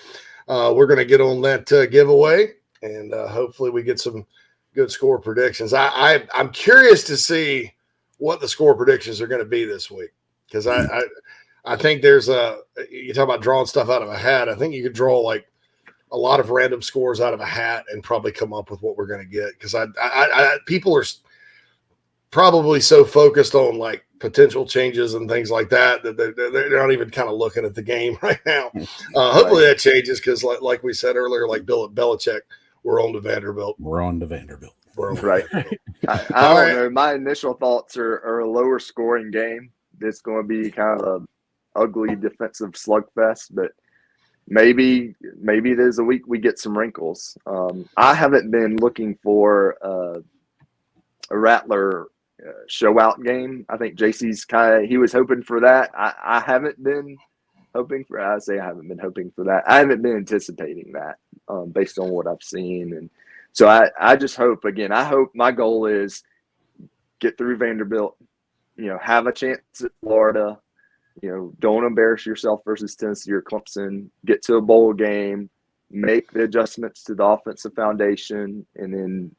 Speaker 5: we're going to get on that giveaway, and hopefully we get some good score predictions. I'm curious to see what the score predictions are going to be this week, because I think there's you talk about drawing stuff out of a hat. I think you could draw like a lot of random scores out of a hat and probably come up with what we're going to get, because people are probably so focused on like potential changes and things like that they're not even kind of looking at the game right now. Hopefully that changes because, like we said earlier, like Bill Belichick, we're on to Vanderbilt.
Speaker 6: We're on to Vanderbilt.
Speaker 8: Right. I don't know. My initial thoughts are a lower scoring game. It's going to be kind of an ugly defensive slugfest, but maybe there's a week we get some wrinkles. I haven't been looking for a Rattler show out game. I think JC's he was hoping for that. I haven't been hoping for. I haven't been hoping for that. I haven't been anticipating that based on what I've seen, and so I just hope again. I hope my goal is get through Vanderbilt. Have a chance at Florida. Don't embarrass yourself versus Tennessee or Clemson. Get to a bowl game, make the adjustments to the offensive foundation, and then,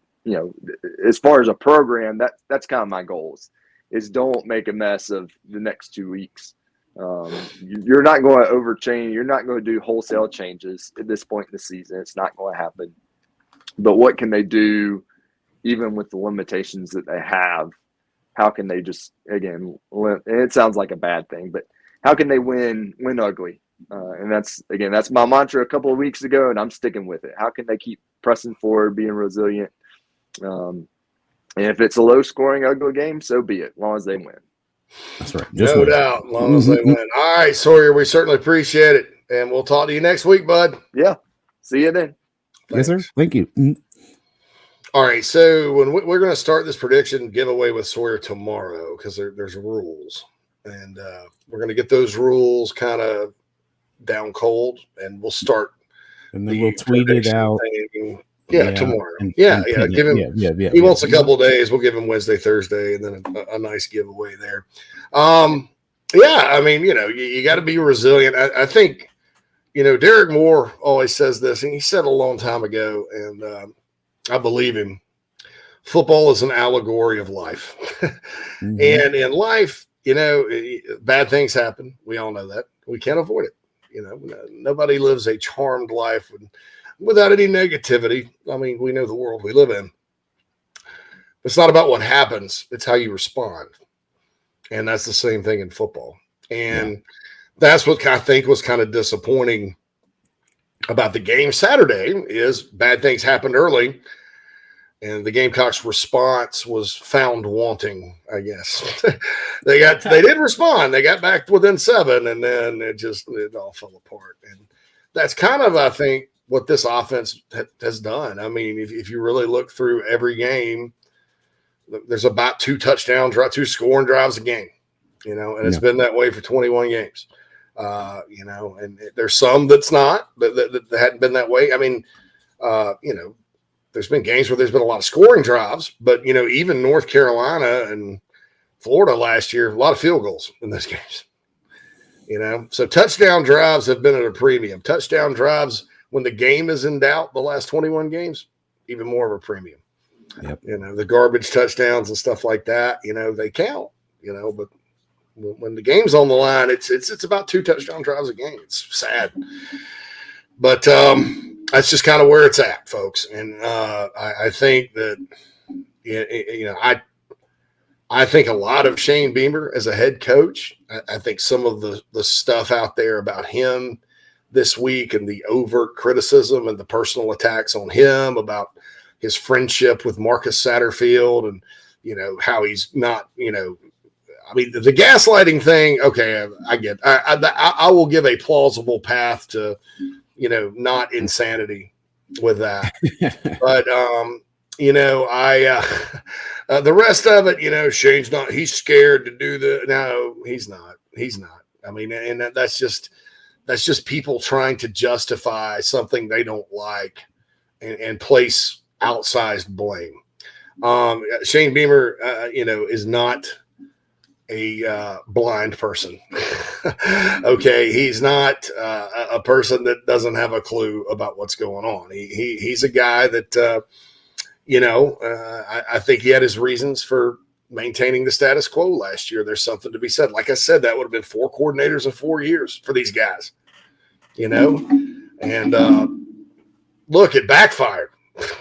Speaker 8: as far as a program, that's kind of my goals. Is don't make a mess of the next 2 weeks. You're not going to overchange. You're not going to do wholesale changes at this point in the season. It's not going to happen. But what can they do, even with the limitations that they have? How can they just, again, and it sounds like a bad thing, but how can they win ugly? And that's my mantra a couple of weeks ago, and I'm sticking with it. How can they keep pressing forward, being resilient? And if it's a low-scoring, ugly game, so be it, as long as they win.
Speaker 6: That's right.
Speaker 5: No doubt, as long as they win. All right, Sawyer, we certainly appreciate it, and we'll talk to you next week, bud.
Speaker 8: Yeah. See you then.
Speaker 6: Thanks. Yes, sir. Thank you.
Speaker 5: All right, so when we're going to start this prediction giveaway with Sawyer tomorrow because there's rules, and we're going to get those rules kind of down cold, and we'll start.
Speaker 6: And then we'll tweet it out.
Speaker 5: Tomorrow. Give him. He wants a couple of days. We'll give him Wednesday, Thursday, and then a nice giveaway there. I mean, you got to be resilient. I think, Derek Moore always says this, and he said a long time ago, and I believe him. Football is an allegory of life. Mm-hmm. And in life, bad things happen. We all know that. We can't avoid it. Nobody lives a charmed life without any negativity. I mean, we know the world we live in. It's not about what happens. It's how you respond. And that's the same thing in football. And that's what I think was kind of disappointing about the game Saturday is bad things happened early, and the Gamecocks' response was found wanting, I guess. They did respond. They got back within 7, and then it all fell apart. And that's kind of, I think, what this offense has done. I mean, if you really look through every game, there's about 2 scoring drives a game, and it's been that way for 21 games. And there's some that's not, that hadn't been that way. I mean, there's been games where there's been a lot of scoring drives, but, even North Carolina and Florida last year, a lot of field goals in those games, so touchdown drives have been at a premium. Touchdown drives when the game is in doubt, the last 21 games, even more of a premium.
Speaker 6: Yep.
Speaker 5: The garbage touchdowns and stuff like that, they count, but when the game's on the line, it's about 2 touchdown drives a game. It's sad, but that's just kind of where it's at, folks. And I think that I think a lot of Shane Beamer as a head coach. I think some of the stuff out there about him this week and the overt criticism and the personal attacks on him about his friendship with Marcus Satterfield and how he's not I mean, the gaslighting thing, okay, I get. I will give a plausible path to, not insanity with that. But, the rest of it, Shane's not. He's scared to do the. No, he's not. He's not. I mean, and that's just people trying to justify something they don't like and place outsized blame. Shane Beamer, is not a blind person. Okay, he's not a person that doesn't have a clue about what's going on. He's a guy that I think he had his reasons for maintaining the status quo last year. There's something to be said. Like I said, that would have been 4 coordinators in 4 years for these guys. And look, it backfired.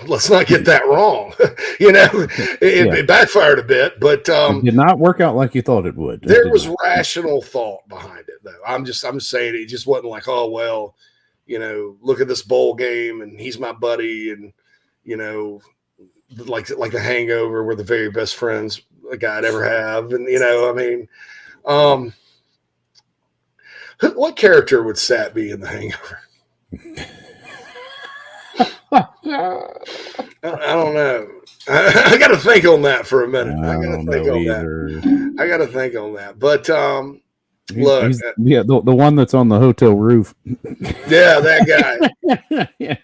Speaker 5: let's not get that wrong. It backfired a bit, but
Speaker 6: it did not work out like you thought it would.
Speaker 5: There was rational thought behind it, though. I'm saying it just wasn't like, oh well, look at this bowl game and he's my buddy, and like The Hangover, we're the very best friends a guy'd ever have, and what character would Sat be in The Hangover? I don't know. I got to think on that for a minute. I got to think on that. But look,
Speaker 6: the one that's on the hotel roof.
Speaker 5: Yeah, that guy. Yeah.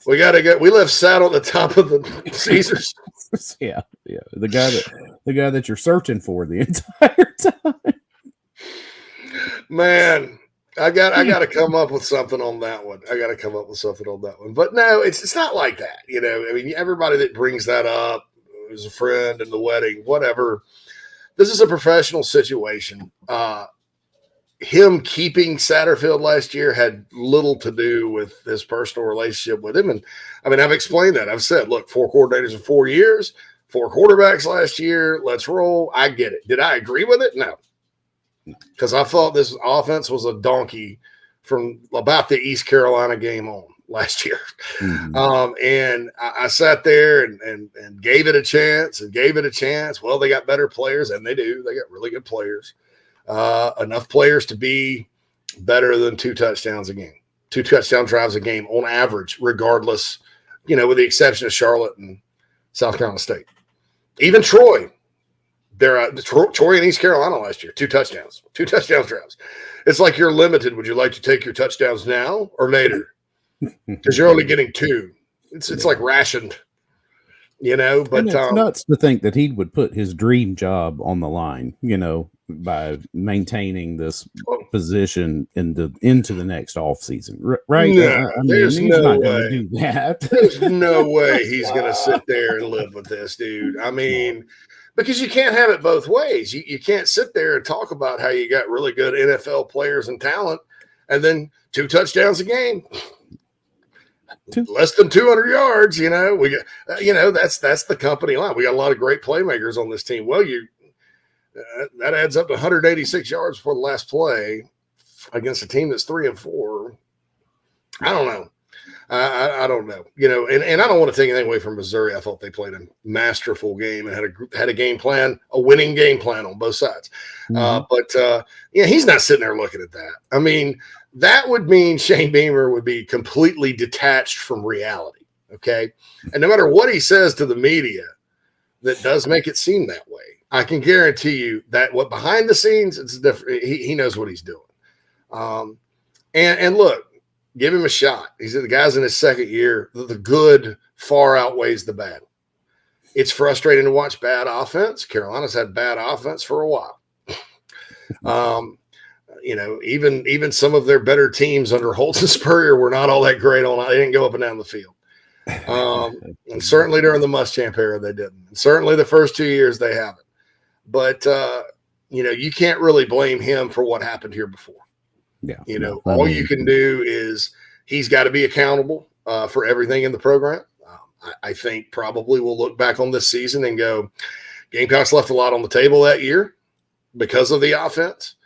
Speaker 5: We got to go. We left Sat on the top of the Caesars.
Speaker 6: Yeah. The guy that you're searching for the entire time.
Speaker 5: Man, I got to come up with something on that one. But no, it's not like that. Everybody that brings that up is a friend in the wedding, whatever. This is a professional situation. Him keeping Satterfield last year had little to do with his personal relationship with him. And I've explained that. I've said, look, 4 coordinators in 4 years, 4 quarterbacks last year. Let's roll. I get it. Did I agree with it? No. Because I thought this offense was a donkey from about the East Carolina game on last year. Mm-hmm. And I sat there and gave it a chance Well, they got better players, and they do. They got really good players. Enough players to be better than 2 touchdowns a game, 2 touchdown drives a game on average, regardless, with the exception of Charlotte and South Carolina State. Even Troy. Troy and East Carolina last year, 2 touchdowns drives. It's like you're limited. Would you like to take your touchdowns now or later? Because you're only getting 2. It's like rationed, But
Speaker 6: and it's nuts to think that he would put his dream job on the line, by maintaining this position into the next offseason, right?
Speaker 5: No, there's
Speaker 6: he's
Speaker 5: no
Speaker 6: not
Speaker 5: way.
Speaker 6: going to do that.
Speaker 5: There's no way he's going to sit there and live with this, dude. Because you can't have it both ways. You can't sit there and talk about how you got really good NFL players and talent, and then 2 touchdowns a game, less than 200 yards. We got, that's the company line. We got a lot of great playmakers on this team. Well, that adds up to 186 yards before the last play against a team that's 3-4. I don't know. I don't know, and I don't want to take anything away from Missouri. I thought they played a masterful game and had a game plan, a winning game plan on both sides. Mm-hmm. But he's not sitting there looking at that. That would mean Shane Beamer would be completely detached from reality. Okay. And no matter what he says to the media, that does make it seem that way. I can guarantee you that what behind the scenes, it's different. He knows what he's doing. And look, give him a shot. The guy's in his 2nd year. The good far outweighs the bad. It's frustrating to watch bad offense. Carolina's had bad offense for a while. Even some of their better teams under Holtz and Spurrier were not all that great on. They didn't go up and down the field. And certainly during the Muschamp era, they didn't. And certainly the first 2 years they haven't. But you can't really blame him for what happened here before. Yeah. All you can do is he's got to be accountable for everything in the program. I think probably we'll look back on this season and go, Gamecocks left a lot on the table that year because of the offense.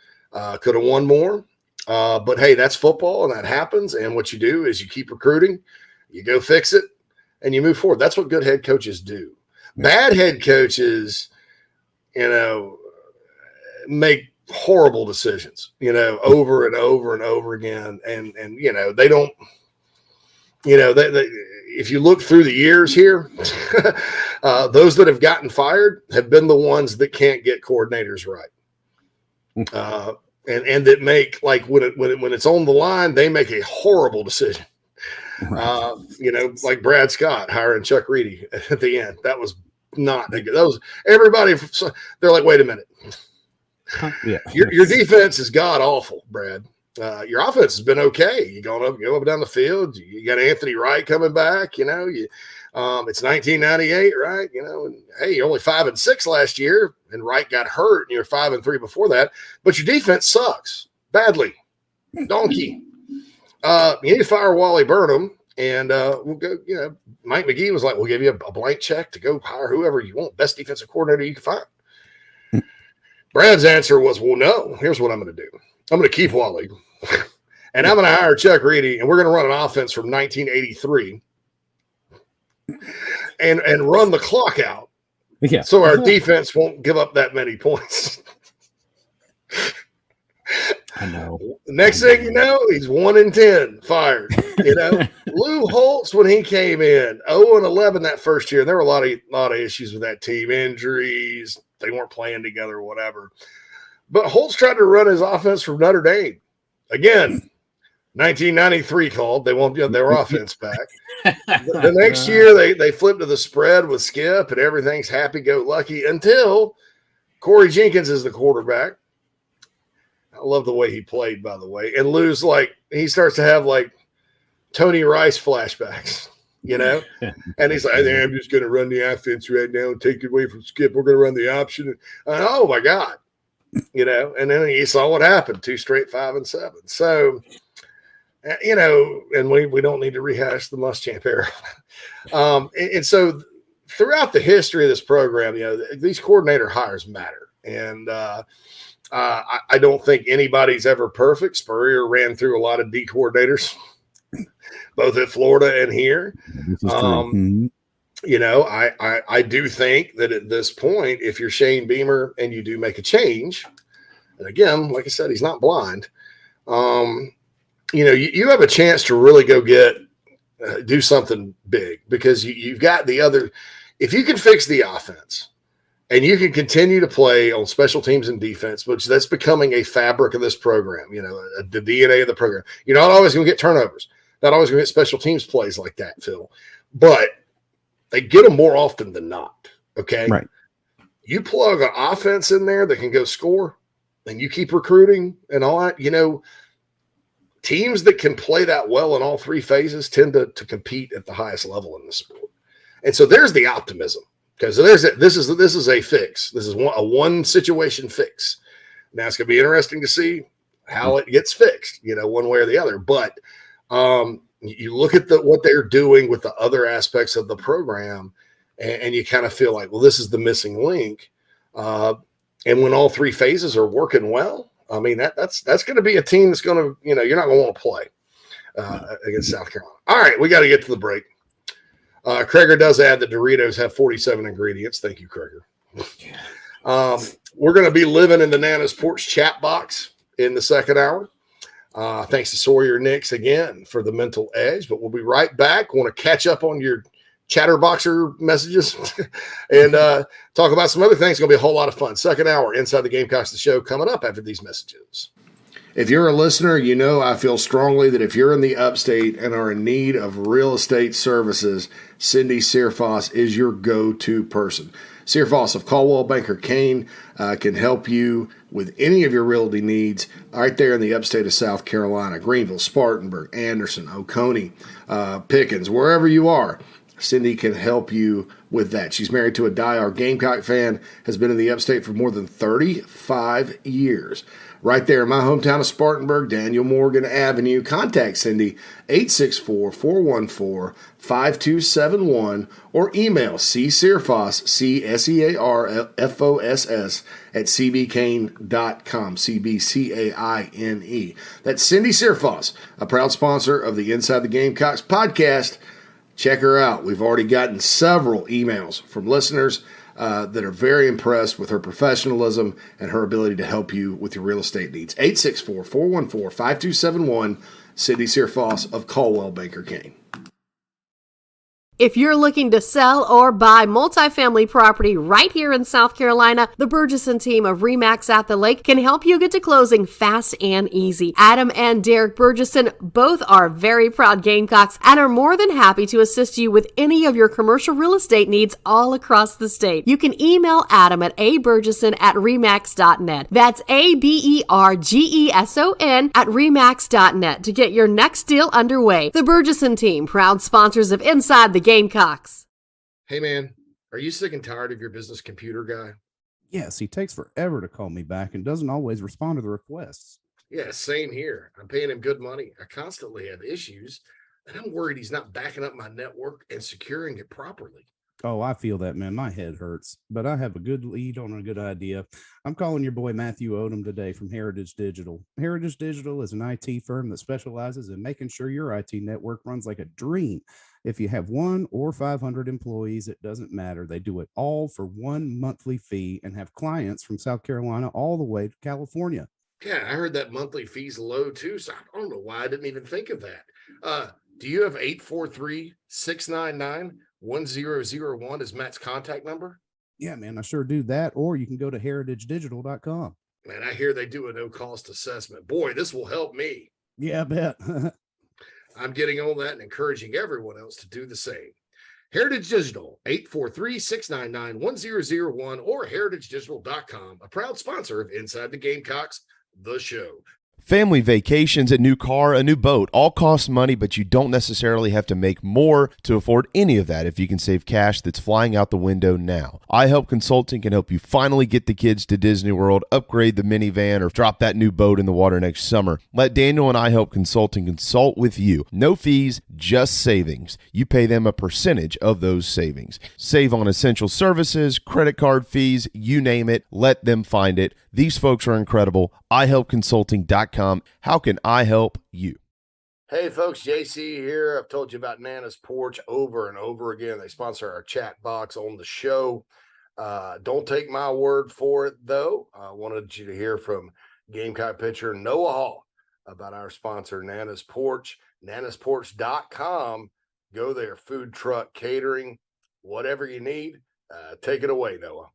Speaker 5: Could have won more. But hey, that's football and that happens. And what you do is you keep recruiting, you go fix it, and you move forward. That's what good head coaches do. Bad head coaches, make horrible decisions, over and over and over again. And they don't, they if you look through the years here, those that have gotten fired have been the ones that can't get coordinators right. And that make, like, when it's on the line, they make a horrible decision. Like Brad Scott hiring Chuck Reedy at the end. That was not good. That was everybody. They're like, wait a minute. Yeah. Your defense is god awful, Brad. Your offense has been okay. You go up and down the field. You got Anthony Wright coming back. It's 1998, right? And hey, you're only 5-6 last year, and Wright got hurt, and you're 5-3 before that. But your defense sucks badly. Donkey. You need to fire Wally Burnham And we'll go, Mike McGee was like, we'll give you a blank check to go hire whoever you want, best defensive coordinator you can find. Brad's answer was, well, no, here's what I'm going to do. I'm going to keep Wally. And I'm going to hire Chuck Reedy, and we're going to run an offense from 1983 and run the clock out.
Speaker 6: Yeah.
Speaker 5: So our defense won't give up that many points.
Speaker 6: I know.
Speaker 5: Next thing you know, he's 1-10 fired. Lou Holtz, when he came in, 0-11 that first year. There were a lot of issues with that team, injuries. They weren't playing together, whatever. But Holtz tried to run his offense from Notre Dame. Again, 1993 called. They won't get their offense back. The next year, they flipped to the spread with Skip, and everything's happy-go-lucky until Corey Jenkins is the quarterback. I love the way he played, by the way. And Lou's he starts to have Tony Rice flashbacks, And he's like, I'm just going to run the offense right now and take it away from Skip. We're going to run the option. And, oh, my God. And then you saw what happened, 2 straight 5-7. So, and we don't need to rehash the Muschamp era. And so throughout the history of this program, these coordinator hires matter. And I don't think anybody's ever perfect. Spurrier ran through a lot of D coordinators, both at Florida and here. I do think that at this point, if you're Shane Beamer and you do make a change, and again, like I said, he's not blind. You have a chance to really go do something big because you've got the other. If you can fix the offense and you can continue to play on special teams and defense, which that's becoming a fabric of this program, the DNA of the program. You're not always going to get turnovers, not always going to get special teams plays like that, Phil, but they get them more often than not. Okay.
Speaker 6: Right.
Speaker 5: You plug an offense in there that can go score and you keep recruiting and all that, teams that can play that well in all 3 phases tend to compete at the highest level in the sport. And so there's the optimism because this is a fix. This is a one situation fix. Now it's going to be interesting to see how it gets fixed, one way or the other. But you look at what they're doing with the other aspects of the program and you kind of feel like, well, this is the missing link. And when all 3 phases are working well, I mean, that's going to be a team that's going to, you're not going to want to play against South Carolina. All right, we got to get to the break. Krager does add that Doritos have 47 ingredients. Thank you, Krager. We're going to be living in the Nana's Porch chat box in the second hour. Thanks to Sawyer Nix again for the mental edge, but we'll be right back. Want to catch up on your chatterboxer messages and talk about some other things. It's going to be a whole lot of fun. Second hour, Inside the Gamecocks, the show coming up after these messages. If you're a listener, I feel strongly that if you're in the upstate and are in need of real estate services, Cindy Searfoss is your go-to person. Searfoss of Caldwell Banker Kane can help you with any of your realty needs right there in the upstate of South Carolina, Greenville, Spartanburg, Anderson, Oconee, Pickens, wherever you are. Cindy can help you with that. She's married to a diehard Gamecock fan, has been in the upstate for more than 35 years. Right there in my hometown of Spartanburg, Daniel Morgan Avenue. Contact Cindy, 864-414-5271, or email csearfoss, CSEARFOSS, at cbcaine.com, CBCAINE. That's Cindy Searfoss, a proud sponsor of the Inside the Gamecocks podcast. Check her out. We've already gotten several emails from listeners that are very impressed with her professionalism and her ability to help you with your real estate needs. 864-414-5271, Cindy Searfoss of Caldwell Banker Kane.
Speaker 1: If you're looking to sell or buy multifamily property right here in South Carolina, the Burgesson team of RE/MAX at the Lake can help you get to closing fast and easy. Adam and Derek Burgesson both are very proud Gamecocks and are more than happy to assist you with any of your commercial real estate needs all across the state. You can email Adam at aburgesson@remax.net. That's ABERGESON at remax.net to get your next deal underway. The Burgesson team, proud sponsors of Inside the Gamecocks.
Speaker 5: Hey man, are you sick and tired of your business computer guy?
Speaker 6: Yes, he takes forever to call me back and doesn't always respond to the requests.
Speaker 5: Yeah, same here. I'm paying him good money. I constantly have issues.
Speaker 4: and I'm worried he's not backing up my network and securing it properly.
Speaker 6: Oh, I feel that, man. My head hurts, but I have a good lead on a good idea. I'm calling your boy Matthew Odom today from Heritage Digital. Heritage Digital is an IT firm that specializes in making sure your IT network runs like a dream. If you have 1 or 500 employees, it doesn't matter. They do it all for one monthly fee and have clients from South Carolina all the way to California.
Speaker 4: Yeah, I heard that monthly fee's low too, so I don't know why I didn't even think of that. Do you have 843-699-1001 as Matt's contact number?
Speaker 6: Yeah, man, I sure do that. Or you can go to heritagedigital.com.
Speaker 4: Man, I hear they do a no-cost assessment. Boy, this will help me.
Speaker 6: Yeah, I bet.
Speaker 4: I'm getting on that and encouraging everyone else to do the same. Heritage Digital, 843-699-1001 or heritagedigital.com, a proud sponsor of Inside the Gamecocks, the show.
Speaker 7: Family vacations, a new car, a new boat, all cost money, but you don't necessarily have to make more to afford any of that if you can save cash that's flying out the window now. iHelp Consulting can help you finally get the kids to Disney World, upgrade the minivan, or drop that new boat in the water next summer. Let Daniel and iHelp Consulting consult with you. No fees, just savings. You pay them a percentage of those savings. Save on essential services, credit card fees, you name it. Let them find it. These folks are incredible. iHelpConsulting.com. How can I help you?
Speaker 4: Hey folks, JC here. I've told you about Nana's Porch over and over again. They sponsor our chat box on the show. Don't take my word for it, though. I wanted you to hear from Gamecock pitcher Noah Hall about our sponsor, Nana's Porch. Nana'sPorch.com. Go there, food truck, catering, whatever you need. Take it away, Noah.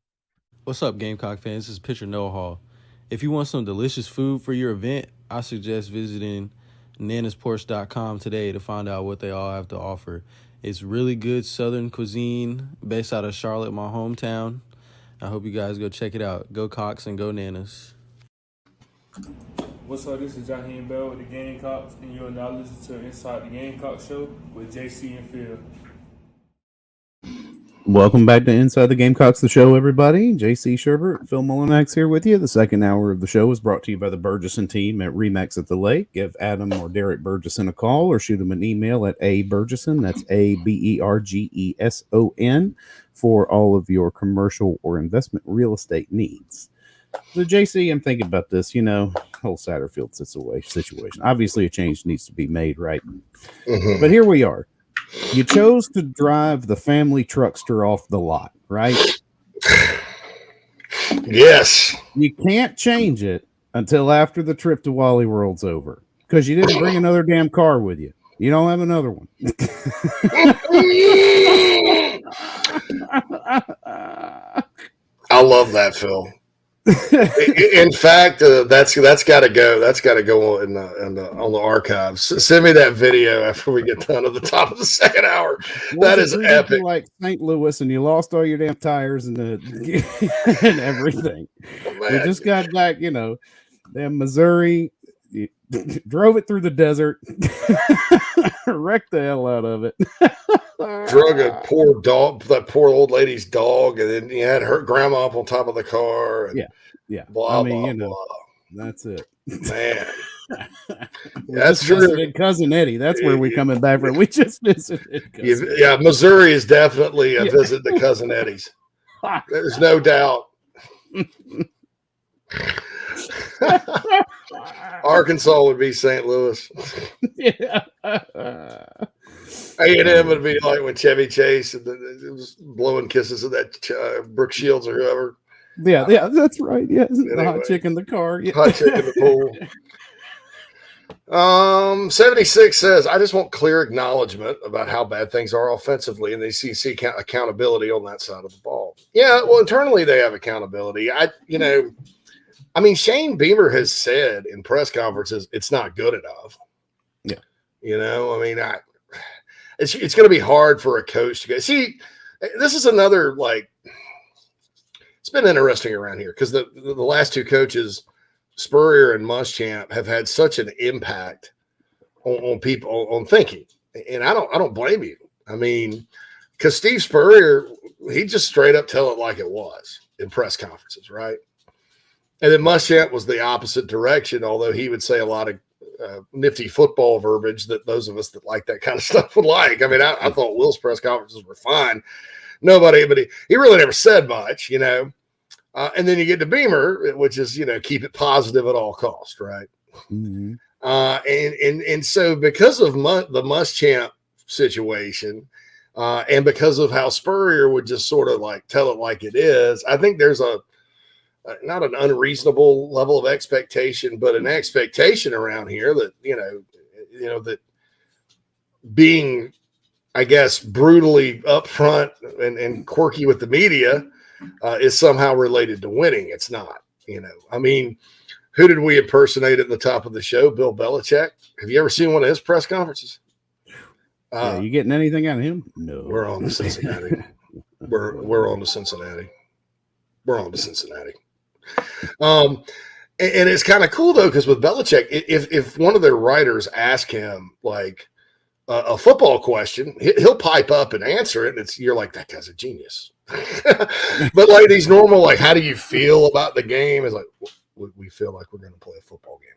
Speaker 9: What's up, Gamecock fans? This is pitcher Noah Hall. If you want some delicious food for your event, I suggest visiting nanasporch.com today to find out what they all have to offer. It's really good Southern cuisine based out of Charlotte, my hometown. I hope you guys go check it out. Go Cox and go Nanas.
Speaker 10: What's up? This is Jaheim Bell with the Gamecocks, and you're now listening to Inside the Gamecocks show with JC and Phil.
Speaker 6: Welcome back to Inside the Gamecocks, the show, everybody. JC Sherbert, Phil Mullinax here with you. The second hour of the show is brought to you by the Burgesson team at Remax at the Lake. Give Adam or Derek Burgesson a call or shoot them an email at aburgesson, that's ABERGESON, for all of your commercial or investment real estate needs. So, JC, I'm thinking about this, whole Satterfield situation. Obviously, a change needs to be made, right? Mm-hmm. But here we are. You chose to drive the family truckster off the lot, right?
Speaker 4: Yes.
Speaker 6: You can't change it until after the trip to Wally World's over because you didn't bring another damn car with you. You don't have another one.
Speaker 4: I love that, Phil. In fact, that's got to go. That's got to go on the archives. Send me that video after we get done at the top of the second hour. That is epic.
Speaker 6: Like St. Louis, and you lost all your damn tires and and everything. We just got back, damn Missouri. You drove it through the desert, wrecked the hell out of it.
Speaker 4: Drug a poor dog, that poor old lady's dog, and then you had her grandma up on top of the car. And
Speaker 6: yeah.
Speaker 4: Blah, blah.
Speaker 6: That's it,
Speaker 4: man. That's true.
Speaker 6: Cousin Eddie. That's where we're coming back from. We just visited.
Speaker 4: Yeah, Missouri is definitely a visit to Cousin Eddie's. There's no doubt. Arkansas would be St. Louis.
Speaker 6: Yeah.
Speaker 4: A&M would be like when Chevy Chase and it was blowing kisses at that Brooke Shields or whoever.
Speaker 6: Yeah, that's right. Yeah, anyway, the hot chick in the car. Yeah.
Speaker 4: Hot chick in the pool. 76 says, I just want clear acknowledgement about how bad things are offensively, and they see accountability on that side of the ball. Yeah, well, internally they have accountability. Shane Beamer has said in press conferences it's not good enough.
Speaker 6: Yeah.
Speaker 4: It's going to be hard for a coach to go. See, this is another, it's been interesting around here because the last two coaches, Spurrier and Muschamp, have had such an impact on people, on thinking. And I don't blame you. Because Steve Spurrier, he just straight up tell it like it was in press conferences, right? And then Muschamp was the opposite direction, although he would say a lot of
Speaker 5: nifty football verbiage that those of us that like that kind of stuff would like. I mean, I thought Will's press conferences were fine. Nobody, but he really never said much, you know. And then you get to Beamer, which is, you know, keep it positive at all costs, right?
Speaker 6: Mm-hmm.
Speaker 5: And so because of the Muschamp situation, and because of how Spurrier would just sort of like tell it like it is, I think there's not an unreasonable level of expectation, but an expectation around here that, you know, that being, I guess, brutally upfront and quirky with the media is somehow related to winning. It's not, you know. I mean, who did we impersonate at the top of the show? Bill Belichick. Have you ever seen one of his press conferences?
Speaker 6: Yeah, you getting anything out of him? No.
Speaker 5: We're on to Cincinnati. we're on to Cincinnati. We're on to Cincinnati. And it's kind of cool though, because with Belichick, if one of their writers ask him like a football question, he'll pipe up and answer it, and you're like, that guy's a genius. But like these normal, like, how do you feel about the game? Is like, we feel like we're going to play a football game.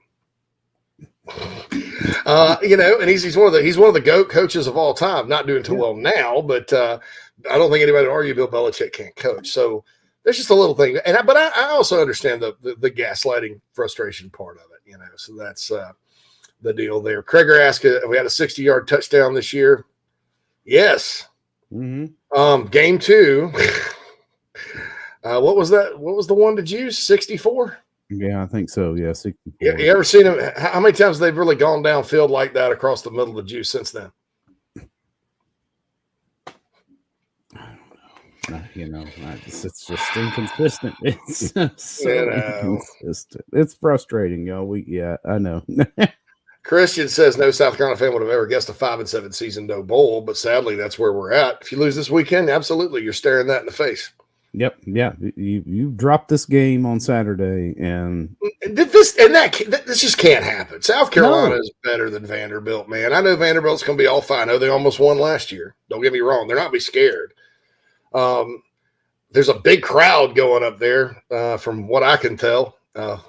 Speaker 5: You know, and he's one of the GOAT coaches of all time. Not doing too well now, but I don't think anybody would argue Bill Belichick can't coach. So there's just a little thing, but I also understand the gaslighting frustration part of it. You know, so that's the deal there. Kreger asked, we had a 60-yard touchdown this year. Yes. Mm-hmm. Game 2. What was that? What was the one to juice? 64.
Speaker 6: Yeah, I think so. Yeah, 64.
Speaker 5: You ever seen him? How many times they've really gone downfield like that across the middle of the juice since then?
Speaker 6: You know, it's just inconsistent. It's so inconsistent. It's frustrating, y'all. I know.
Speaker 5: Christian says no South Carolina fan would have ever guessed a 5-7 season, no bowl, but sadly that's where we're at. If you lose this weekend, absolutely, you're staring that in the face.
Speaker 6: Yep. Yeah. You dropped this game on Saturday, and
Speaker 5: this just can't happen. South Carolina is better than Vanderbilt, man. I know Vanderbilt's going to be all fine. I know they almost won last year. Don't get me wrong; they're not be scared. There's a big crowd going up there, from what I can tell.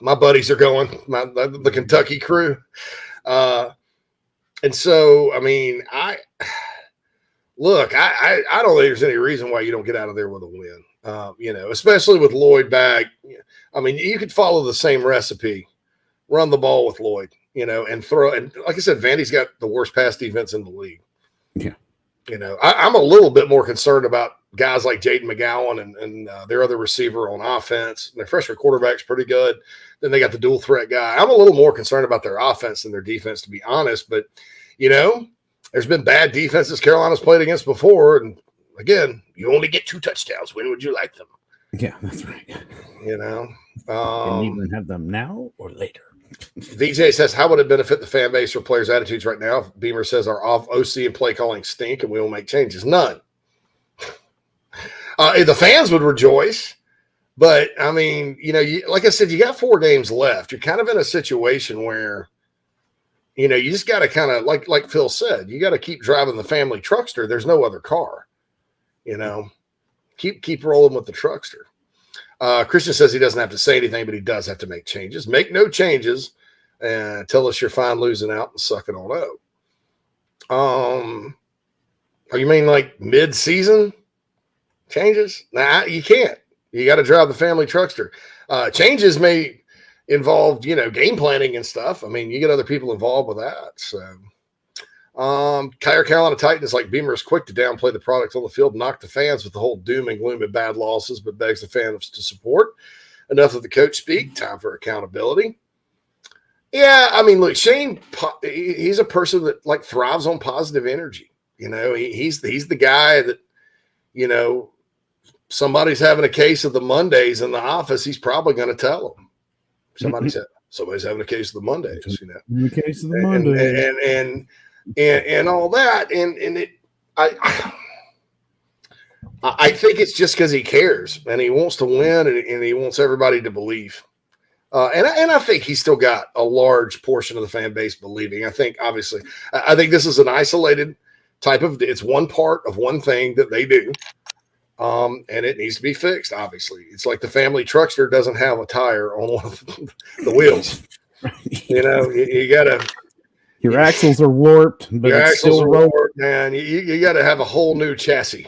Speaker 5: My buddies are going, the Kentucky crew, and so I mean, I don't think there's any reason why you don't get out of there with a win. You know, especially with Lloyd back. I mean, you could follow the same recipe, run the ball with Lloyd, you know, and throw. And like I said, Vandy's got the worst pass defense in the league.
Speaker 6: Yeah.
Speaker 5: You know, I'm a little bit more concerned about guys like Jaden McGowan and their other receiver on offense. Their freshman quarterback's pretty good. Then they got the dual threat guy. I'm a little more concerned about their offense than their defense, to be honest. But, you know, there's been bad defenses Carolina's played against before, and again, you only get 2 touchdowns. When would you like them?
Speaker 6: Yeah, that's right.
Speaker 5: You know,
Speaker 6: can you even have them now or later?
Speaker 5: VJ says, how would it benefit the fan base or players' attitudes right now? Beamer says our OC and play calling stink and we will make changes. None. The fans would rejoice, but I mean, you know, like I said, you got 4 games left. You're kind of in a situation where, you know, you just got to kind of, like Phil said, you got to keep driving the family truckster. There's no other car. You know, keep rolling with the truckster. Christian says he doesn't have to say anything, but he does have to make changes. Make no changes and tell us you're fine losing out and suck it on out. You mean like mid-season changes? Nah, you can't. You got to drive the family truckster. Changes may involve, you know, game planning and stuff. I mean, you get other people involved with that. So Carolina Titans, like Beamer, is quick to downplay the product on the field, knock the fans with the whole doom and gloom and bad losses, but begs the fans to support. Enough of the coach speak. Time for accountability. Yeah, I mean, look, Shane, he's a person that like thrives on positive energy. You know, he's the guy that, you know, somebody's having a case of the Mondays in the office. He's probably going to tell them. Somebody's having a case of the Mondays. You know,
Speaker 6: the case of the Mondays,
Speaker 5: and all that, I think it's just because he cares and he wants to win and he wants everybody to believe. And I think he's still got a large portion of the fan base believing. I think, obviously, I think this is an isolated type of, it's one part of one thing that they do. And it needs to be fixed, obviously. It's like the family truckster doesn't have a tire on one of the wheels. You know, you gotta,
Speaker 6: Your axles are warped, but
Speaker 5: your
Speaker 6: it's
Speaker 5: axles
Speaker 6: still
Speaker 5: are
Speaker 6: rolling.
Speaker 5: warped, man. You got to have a whole new chassis.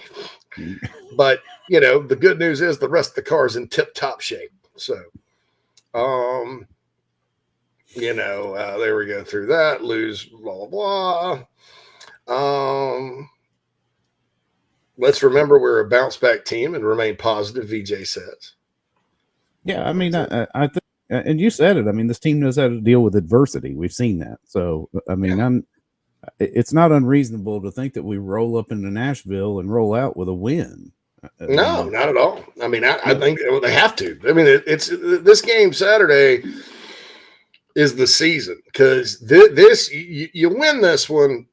Speaker 5: But the good news is the rest of the car is in tip-top shape. So, there we go through that. Lose blah blah blah. Let's remember we're a bounce back team and remain positive. VJ says.
Speaker 6: Yeah, I mean, I think, and you said it. I mean, this team knows how to deal with adversity. We've seen that. So, I mean, it's not unreasonable to think that we roll up into Nashville and roll out with a win.
Speaker 5: No, not at all. I mean, I think they have to. I mean, it's this game Saturday is the season because you win this one,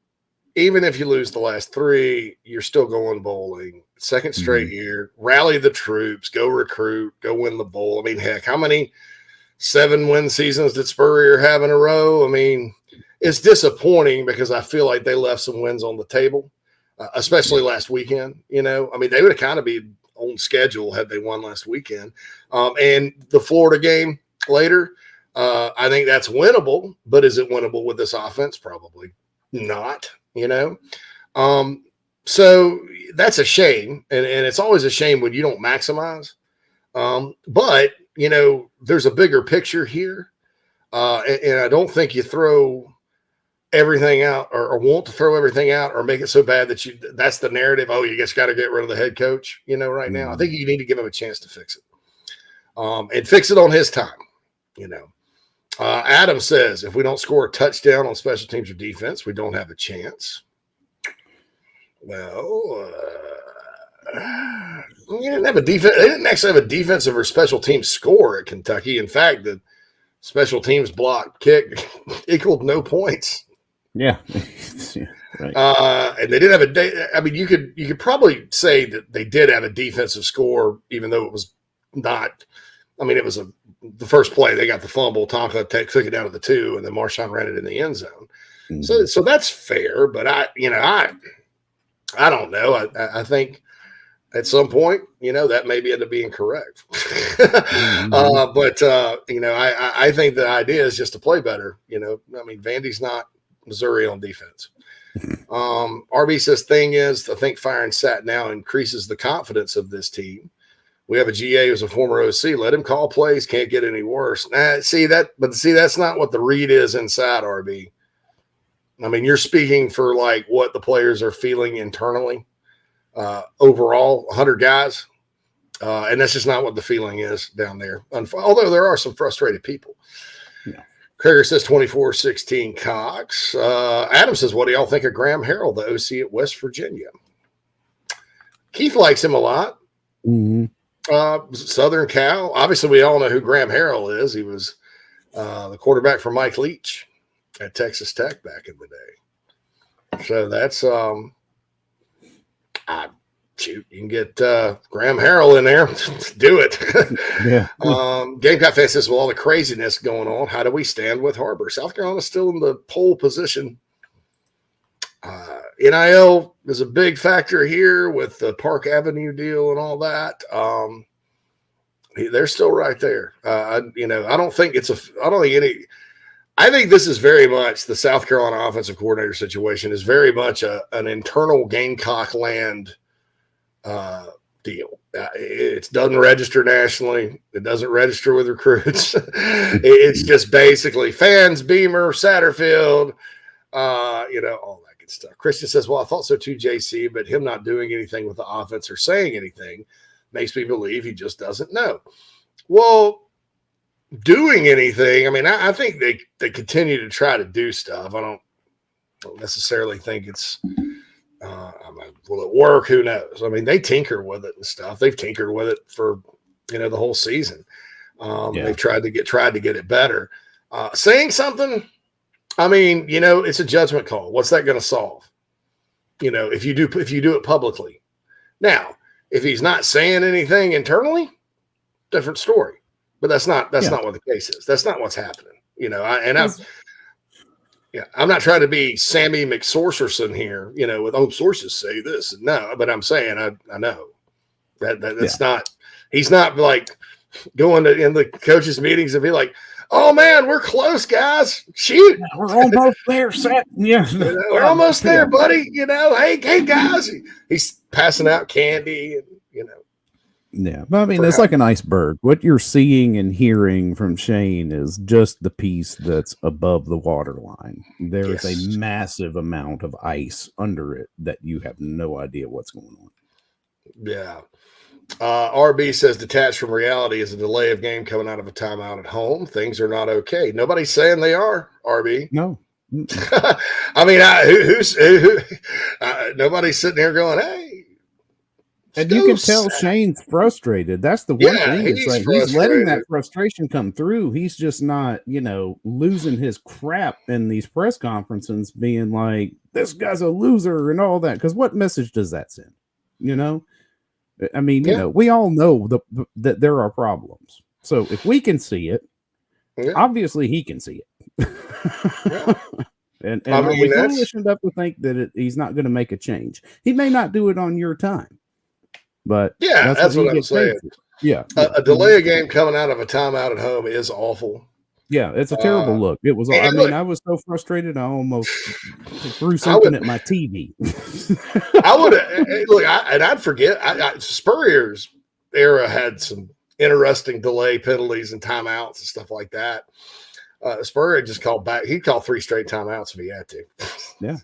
Speaker 5: even if you lose the last three, you're still going bowling. Second straight year, rally the troops, go recruit, go win the bowl. I mean, heck, how many 7-win seasons did Spurrier have in a row? I mean, it's disappointing because I feel like they left some wins on the table, especially last weekend. I mean, they would have kind of been on schedule had they won last weekend. And the Florida game later, I think that's winnable, but is it winnable with this offense? Probably not, So that's a shame. And it's always a shame when you don't maximize. But, there's a bigger picture here. And I don't think you throw everything out or want to throw everything out or make it so bad that that's the narrative. Oh, you just got to get rid of the head coach, right now. I think you need to give him a chance to fix it. And fix it on his time, Adam says, if we don't score a touchdown on special teams or defense, we don't have a chance. Well, you didn't have a defense. They didn't actually have a defensive or special teams score at Kentucky. In fact, the special teams block kick equaled no points.
Speaker 6: Yeah. Right.
Speaker 5: And they didn't have I mean, you could probably say that they did have a defensive score, even though it was not. I mean, it was the first play. They got the fumble. Tonka took it down to the 2, and then Marshawn ran it in the end zone. Mm-hmm. So that's fair. But I don't know. I think at some point, that maybe ended up being correct. But I think the idea is just to play better. I mean, Vandy's not Missouri on defense. RB says, I think firing Sat now increases the confidence of this team. We have a GA who's a former OC. Let him call plays. Can't get any worse. That's not what the read is inside, RB. I mean, you're speaking for like what the players are feeling internally. Overall, 100 guys. And that's just not what the feeling is down there. Although there are some frustrated people. Yeah. Krager says 24-16 Cox. Adam says, what do y'all think of Graham Harrell, the OC at West Virginia? Keith likes him a lot.
Speaker 6: Mm-hmm.
Speaker 5: Southern Cal. Obviously, we all know who Graham Harrell is. He was the quarterback for Mike Leach at Texas Tech back in the day. So that's you can get Graham Harrell in there. Do it.
Speaker 6: Yeah.
Speaker 5: Gamecock fan says, with all the craziness going on, how do we stand with Harbor? South Carolina's still in the pole position. NIL is a big factor here with the Park Avenue deal and all that. They're still right there. I don't think I think this is very much the South Carolina offensive coordinator situation is very much an internal Gamecock land deal. It doesn't register nationally. It doesn't register with recruits. It's just basically fans, Beamer, Satterfield, all that good stuff. Christian says, well, I thought so too, JC, but him not doing anything with the offense or saying anything makes me believe he just doesn't know. Well, doing anything, I mean, I think they continue to try to do stuff. I don't necessarily think it's will it work? Who knows? I mean, they tinker with it and stuff. They've tinkered with it for the whole season. They've tried to get it better. Saying something, I mean, it's a judgment call. What's that going to solve? If you do it publicly. Now, if he's not saying anything internally, different story. But that's not what the case is. That's not what's happening. I'm not trying to be Sammy McSorcerson here, with sources say this. No, but I'm saying I know that's not. He's not like going in the coaches' meetings and be like, oh man, we're close, guys. Shoot,
Speaker 6: we're almost there, Seth. Yeah,
Speaker 5: we're almost there, buddy. Hey guys. He's passing out candy, and
Speaker 6: Yeah, but I mean, it's like an iceberg. What you're seeing and hearing from Shane is just the piece that's above the waterline. There is a massive amount of ice under it that you have no idea what's going on.
Speaker 5: Yeah. RB says detached from reality is a delay of game coming out of a timeout at home. Things are not okay. Nobody's saying they are, RB.
Speaker 6: No.
Speaker 5: I mean, nobody's sitting here going, hey.
Speaker 6: And you can tell Shane's frustrated. That's the one thing. It's like he's letting that frustration come through. He's just not, losing his crap in these press conferences, being like, this guy's a loser and all that. Because what message does that send? I mean, we all know that there are problems. So if we can see it, obviously he can see it. And I mean, we foolish enough to think that he's not going to make a change. He may not do it on your time. But
Speaker 5: that's what I'm saying.
Speaker 6: Yeah.
Speaker 5: A delay of game coming out of a timeout at home is awful.
Speaker 6: Yeah, it's a terrible look. It was. I was so frustrated. I almost threw something at my TV.
Speaker 5: I would look, I'd forget. Spurrier's era had some interesting delay penalties and timeouts and stuff like that. Spurrier just called back. He'd call 3 straight timeouts if he had to.
Speaker 6: Yeah.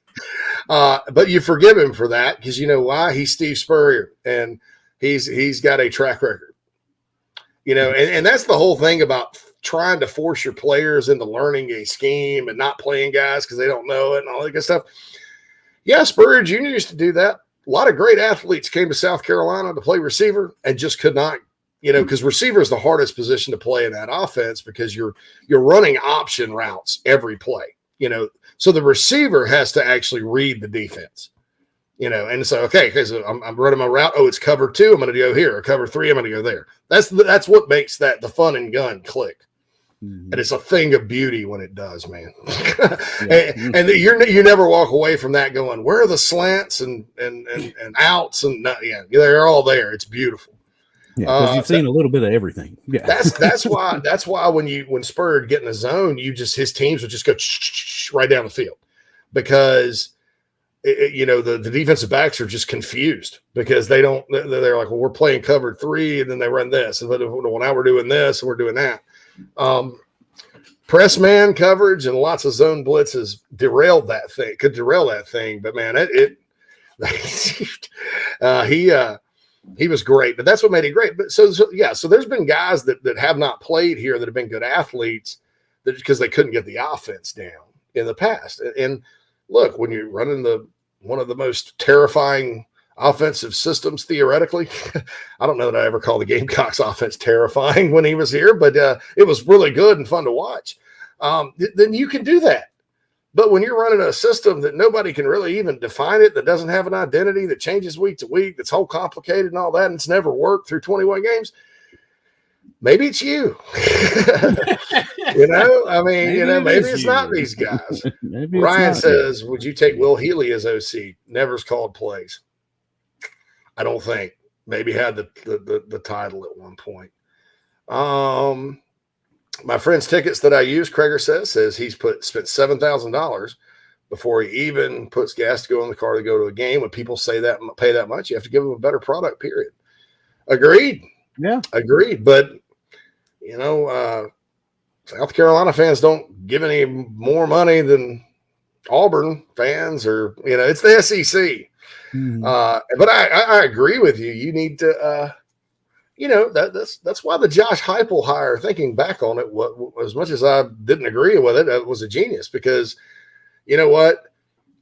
Speaker 5: But you forgive him for that because you know why? He's Steve Spurrier, and he's got a track record. And that's the whole thing about trying to force your players into learning a scheme and not playing guys because they don't know it and all that good stuff. Yeah, Spurrier Jr. used to do that. A lot of great athletes came to South Carolina to play receiver and just could not, because receiver is the hardest position to play in that offense because you're running option routes every play, so the receiver has to actually read the defense, and so, so I'm running my route. Oh, it's cover 2. I'm going to go here. Or cover 3. I'm going to go there. That's what makes the fun and gun click. And it's a thing of beauty when it does, man. and you never walk away from that going, where are the slants and outs? And they're all there. It's beautiful.
Speaker 6: Yeah, because you've seen a little bit of everything. Yeah,
Speaker 5: that's why when Spurrier get in the zone, his teams would just go right down the field because the defensive backs are just confused because they're like, well, we're playing cover 3 and then they run this and now we're doing this and we're doing that. Press man coverage and lots of zone blitzes could derail that thing. But man, he was great, but that's what made it great. But so there's been guys that have not played here that have been good athletes because they couldn't get the offense down in the past. And look, when you're running one of the most terrifying offensive systems theoretically, I don't know that I ever called the Gamecocks offense terrifying when he was here, but it was really good and fun to watch. Then you can do that. But when you're running a system that nobody can really even define it, that doesn't have an identity, that changes week to week, that's whole complicated and all that, and it's never worked through 21 games, maybe it's you. Maybe it's not these guys. Ryan says, would you take Will Healy as OC? Never's called plays. I don't think. Maybe had the title at one point. My friend's tickets that I use, Krager says he's spent $7,000 before he even puts gas to go in the car to go to a game. When people pay that much, you have to give them a better product, period. Agreed.
Speaker 6: Yeah.
Speaker 5: Agreed. But, South Carolina fans don't give any more money than Auburn fans or, it's the SEC. Mm-hmm. But I agree with you. You need to, that's why the Josh Heupel hire, thinking back on it, as much as I didn't agree with it, it was a genius because you know what?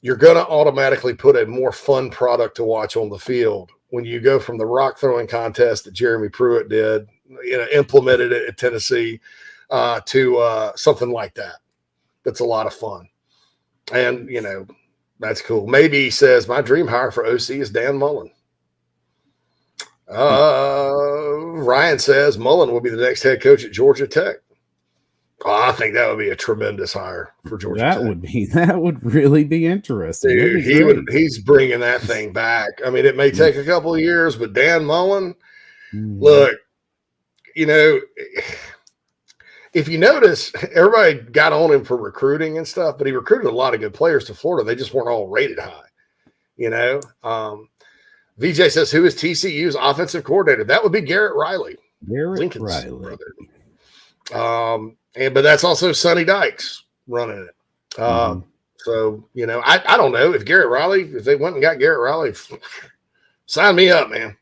Speaker 5: You're going to automatically put a more fun product to watch on the field when you go from the rock throwing contest that Jeremy Pruitt did, implemented it at Tennessee, to something like that. That's a lot of fun. And, that's cool. Maybe he says, my dream hire for OC is Dan Mullen. Ryan says Mullen will be the next head coach at Georgia Tech. Oh, I think that would be a tremendous hire for Georgia Tech.
Speaker 6: That would really be interesting.
Speaker 5: Dude, he's bringing that thing back. I mean, it may take a couple of years, but Dan Mullen, look, if you notice, everybody got on him for recruiting and stuff, but he recruited a lot of good players to Florida. They just weren't all rated high, VJ says, who is TCU's offensive coordinator? That would be Garrett Riley. Lincoln's brother. But that's also Sonny Dykes running it. So, I don't know if Garrett Riley, if they went and got Garrett Riley, sign me up, man.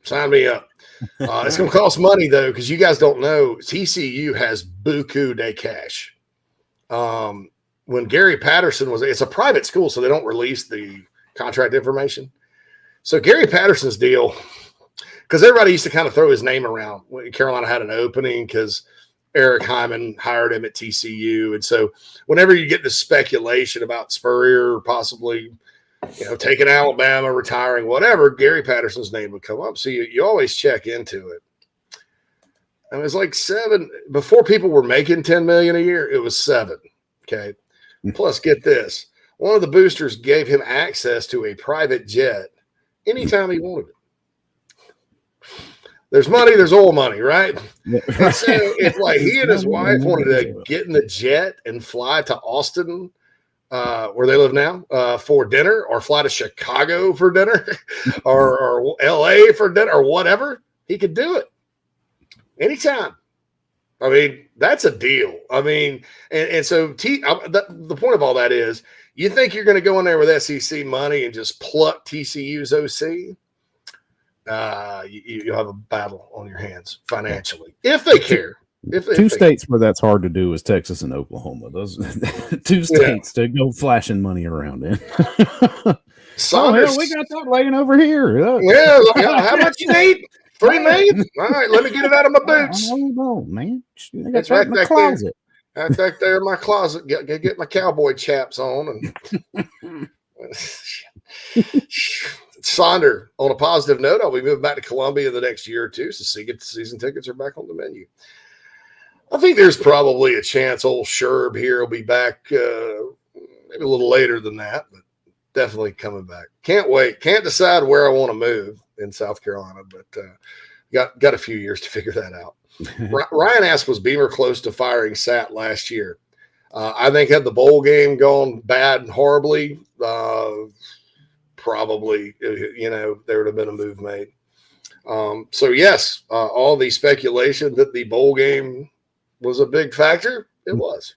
Speaker 5: Sign me up. It's going to cost money, though, because you guys don't know, TCU has buku de cash. When Gary Patterson it's a private school, so they don't release the contract information. So Gary Patterson's deal, because everybody used to kind of throw his name around when Carolina had an opening because Eric Hyman hired him at TCU. And so whenever you get this speculation about Spurrier possibly, taking Alabama, retiring, whatever, Gary Patterson's name would come up. So you always check into it. And it was like 7 before people were making $10 million a year. It was 7. Okay. Plus, get this: one of the boosters gave him access to a private jet anytime he wanted it. There's money, there's oil money, right? And so if like he and his wife wanted to get in the jet and fly to Austin, where they live now, for dinner, or fly to Chicago for dinner, or LA for dinner, or whatever, he could do it anytime. I mean, that's a deal. I mean, and so the point of all that is, you think you're going to go in there with SEC money and just pluck TCU's OC? You'll have a battle on your hands financially if they care.
Speaker 6: Two states where that's hard to do is Texas and Oklahoma. Those 2 states to go flashing money around in.
Speaker 5: Saunders,
Speaker 6: we got that laying over here.
Speaker 5: How much you need? $3 million? All right, let me get it out of my boots.
Speaker 6: Oh, man.
Speaker 5: It's right in my closet. That's back there in my closet. Get my cowboy chaps on. And Sonder, on a positive note, I'll be moving back to Columbia the next year or two, so season tickets are back on the menu. I think there's probably a chance old Sherb here will be back maybe a little later than that, but definitely coming back. Can't wait. Can't decide where I want to move in South Carolina, but got a few years to figure that out. Ryan asked, was Beamer close to firing Sat last year? I think had the bowl game gone bad and horribly, probably, there would have been a move made. So yes, all the speculation that the bowl game was a big factor, it was.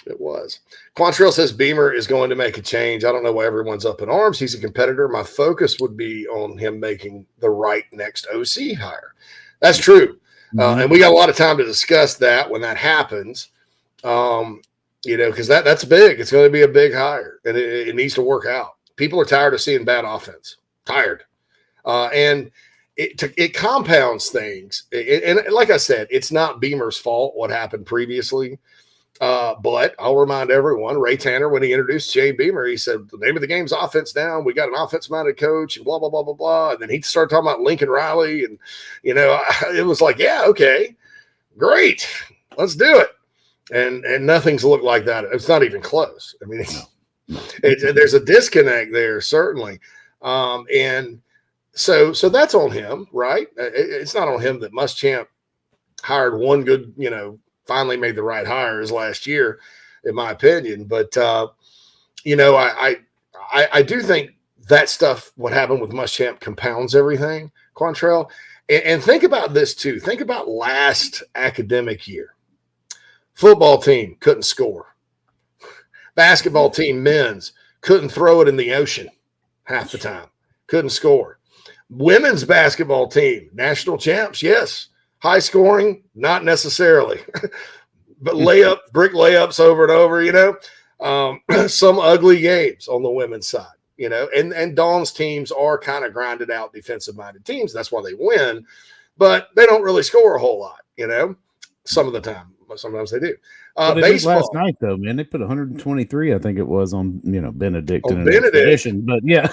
Speaker 5: It was. Quantrell says Beamer is going to make a change. I don't know why everyone's up in arms. He's a competitor. My focus would be on him making the right next OC hire. That's true. And we got a lot of time to discuss that when that happens, because that's big. It's going to be a big hire, and it needs to work out. People are tired of seeing bad offense. Tired. And it compounds things. And like I said, it's not Beamer's fault what happened previously. But I'll remind everyone, Ray Tanner, when he introduced Jay Beamer, he said, the name of the game's offense now. We got an offense-minded coach and blah, blah, blah, blah, blah. And then he started talking about Lincoln Riley. And, it was like, yeah, okay, great. Let's do it. And nothing's looked like that. It's not even close. I mean, there's a disconnect there, certainly. And so that's on him, right? It's not on him that Muschamp hired one good, finally made the right hires last year, in my opinion. But, I do think that stuff, what happened with Muschamp, compounds everything, Quantrell. And think about this, too. Think about last academic year. Football team couldn't score. Basketball team, men's, couldn't throw it in the ocean half the time. Couldn't score. Women's basketball team, national champs, yes. High scoring, not necessarily, but brick layups over and over, some ugly games on the women's side, and Dawn's teams are kind of grinded out defensive minded teams. That's why they win, but they don't really score a whole lot, some of the time. Sometimes they do. Baseball
Speaker 6: last night, though, man, they put 123, I think it was on, Benedict. Benedict. But yeah.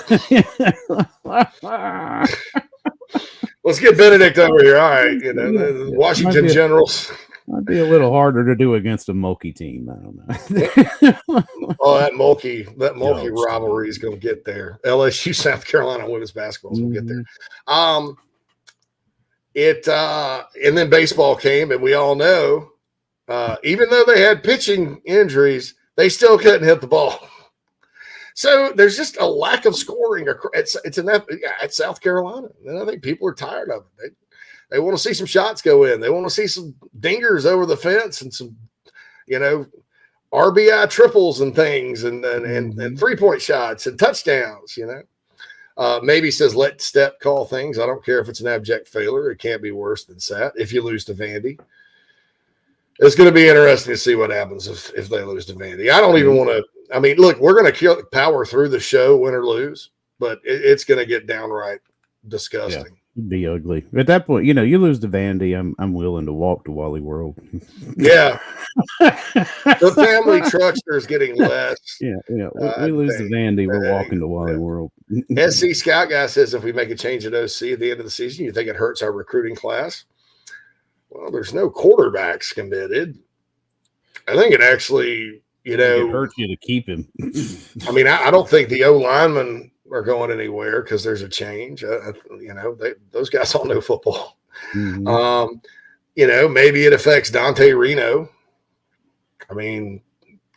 Speaker 5: Let's get Benedict over here. All right. Washington Generals.
Speaker 6: Might be a little harder to do against a Mulkey team. I don't know.
Speaker 5: That Mulkey rivalry is going to get there. LSU, South Carolina women's basketball is going to get there. And then baseball came, and we all know, even though they had pitching injuries, they still couldn't hit the ball. So there's just a lack of scoring. It's at South Carolina, and I think people are tired of it. They want to see some shots go in. They want to see some dingers over the fence and some, RBI triples and things, and 3-point shots and touchdowns. Maybe says let Step call things. I don't care if it's an abject failure. It can't be worse than that. If you lose to Vandy, it's going to be interesting to see what happens if they lose to Vandy. I don't even want to. I mean, look, we're going to power through the show, win or lose, but it's going to get downright disgusting.
Speaker 6: Yeah, it'd be ugly. At that point, you lose to Vandy, I'm willing to walk to Wally World.
Speaker 5: Yeah. The family truckster is getting less.
Speaker 6: Yeah. We lose to Vandy, we're walking to Wally World.
Speaker 5: SC Scout Guy says if we make a change at OC at the end of the season, you think it hurts our recruiting class? Well, there's no quarterbacks committed. I think it actually,
Speaker 6: it hurts you to keep him.
Speaker 5: I mean, I don't think the O linemen are going anywhere because there's a change. Those guys all know football. Mm-hmm. Maybe it affects Dante Reno. I mean,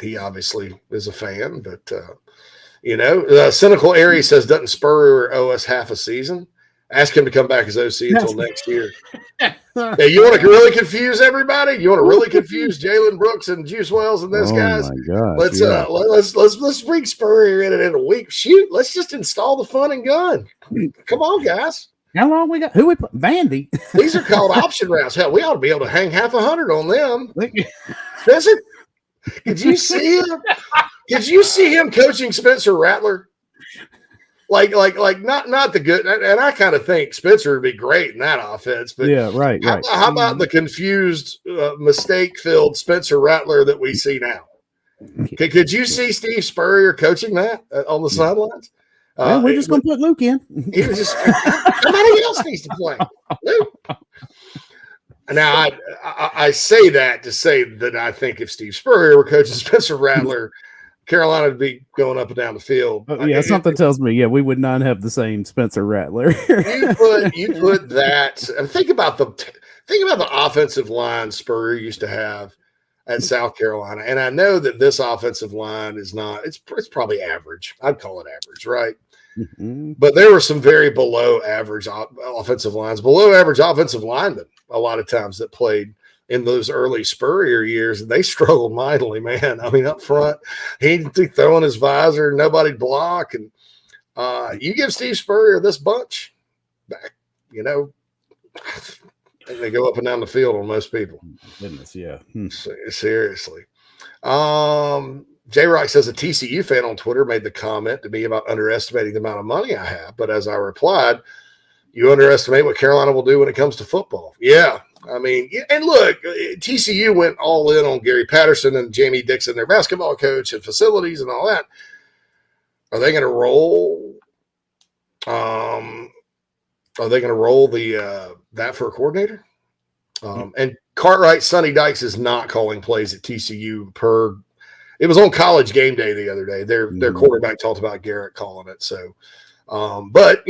Speaker 5: he obviously is a fan, but Cynical Aries says doesn't Spurrier owe us half a season? Ask him to come back as OC until next year. Hey, you want to really confuse everybody? You want to really confuse Jalen Brooks and Juice Wells and those guys?
Speaker 6: My gosh,
Speaker 5: let's bring Spurrier in a week. Shoot, let's just install the fun and gun. Come on, guys.
Speaker 6: How long we got? Who we put? Vandy.
Speaker 5: These are called option rounds. Hell, we ought to be able to hang half 100 on them. Spencer, did you see him? Did you see him coaching Spencer Rattler? Like not the good, and I kind of think Spencer would be great in that offense. But
Speaker 6: yeah, right.
Speaker 5: How about the confused, mistake-filled Spencer Rattler that we see now? Could you see Steve Spurrier coaching that on the sidelines?
Speaker 6: We're just going to put Luke in.
Speaker 5: He was just somebody else needs to play. Luke. Now I say that to say that I think if Steve Spurrier were coaching Spencer Rattler, Carolina would be going up and down the field.
Speaker 6: Something tells me, we would not have the same Spencer Rattler.
Speaker 5: you put that. And think about the offensive line Spurrier used to have at South Carolina, and I know that this offensive line is not. It's probably average. I'd call it average, right? Mm-hmm. But there were some very below average offensive lines, below average offensive linemen a lot of times that played in those early Spurrier years, and they struggled mightily, man. I mean, up front, he'd be throwing his visor, nobody'd block. And you give Steve Spurrier this bunch back, they go up and down the field on most people.
Speaker 6: Goodness, yeah.
Speaker 5: Seriously. J-Rock says a TCU fan on Twitter made the comment to me about underestimating the amount of money I have. But as I replied, you underestimate what Carolina will do when it comes to football. Yeah. I mean, and look, TCU went all in on Gary Patterson and Jamie Dixon, their basketball coach, and facilities and all that. Are they going to roll? Are they going to roll that for a coordinator? And Cartwright, Sonny Dykes is not calling plays at TCU it was on College Game Day the other day. Their quarterback talked about Garrett calling it. So, but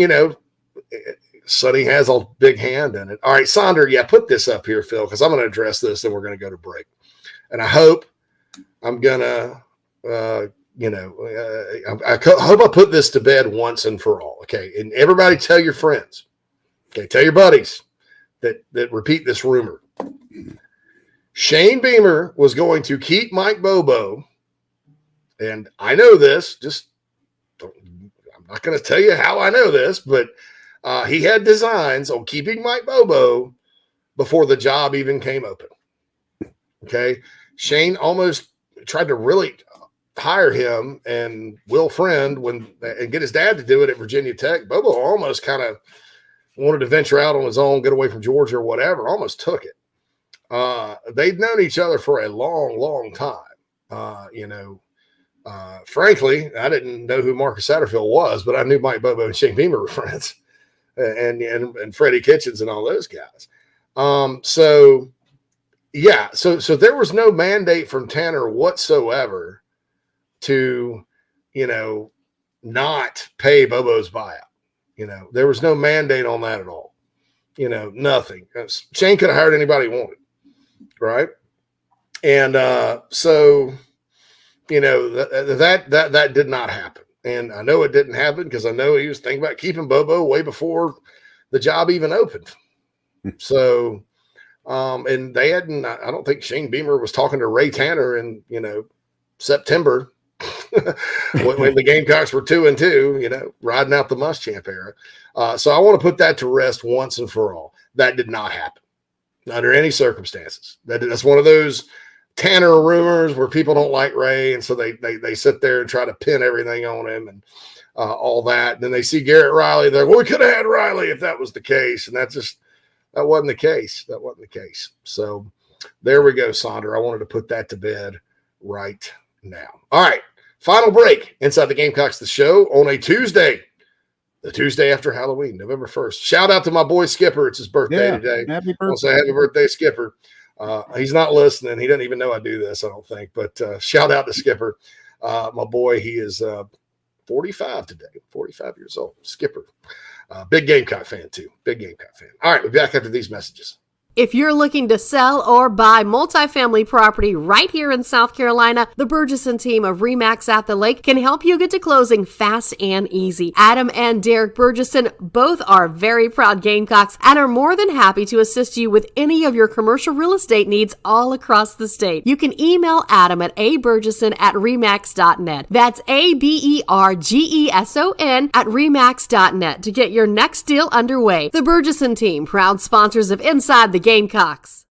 Speaker 5: Sonny has a big hand in it. All right, Sonder, put this up here, Phil, because I'm going to address this and we're going to go to break. And I hope I'm going to, I hope I put this to bed once and for all. Okay. And everybody tell your friends. Okay. Tell your buddies that repeat this rumor. Shane Beamer was going to keep Mike Bobo. And I know this, I'm not going to tell you how I know this, but he had designs on keeping Mike Bobo before the job even came open. Okay. Shane almost tried to really hire him and Will Friend and get his dad to do it at Virginia Tech. Bobo almost kind of wanted to venture out on his own, get away from Georgia or whatever, almost took it. They'd known each other for a long, long time. Frankly, I didn't know who Marcus Satterfield was, but I knew Mike Bobo and Shane Beamer were friends. And Freddie Kitchens and all those guys. So there was no mandate from Tanner whatsoever to, not pay Bobo's buyout. There was no mandate on that at all. Nothing. Shane could have hired anybody he wanted, right? And so, that did not happen. And I know it didn't happen because I know he was thinking about keeping Bobo way before the job even opened. So, and they hadn't, I don't think Shane Beamer was talking to Ray Tanner in, September when the Gamecocks were 2-2, riding out the Muschamp era. So I want to put that to rest once and for all. That did not happen under any circumstances. That's one of those Tanner rumors where people don't like Ray, and so they sit there and try to pin everything on him and all that. And then they see Garrett Riley. They're we could have had Riley if that was the case, and that wasn't the case. That wasn't the case. So there we go, Sonder. I wanted to put that to bed right now. All right, final break inside the Gamecocks, the show on a Tuesday. The Tuesday after Halloween, November 1st. Shout out to my boy Skipper. It's his birthday today.
Speaker 6: Happy birthday.
Speaker 5: I'll say happy birthday, Skipper. He's not listening. He doesn't even know I do this, I don't think. But shout out to Skipper. My boy, he is 45 today, 45 years old. Skipper. Big Gamecock fan, too. Big Gamecock fan. All right, we'll be back after these messages.
Speaker 1: If you're looking to sell or buy multifamily property right here in South Carolina, the Burgesson team of RE/MAX at the Lake can help you get to closing fast and easy. Adam and Derek Burgesson both are very proud Gamecocks and are more than happy to assist you with any of your commercial real estate needs all across the state. You can email Adam at aburgesson@remax.net. That's ABERGESON at remax.net to get your next deal underway. The Burgesson team, proud sponsors of Inside the Gamecocks.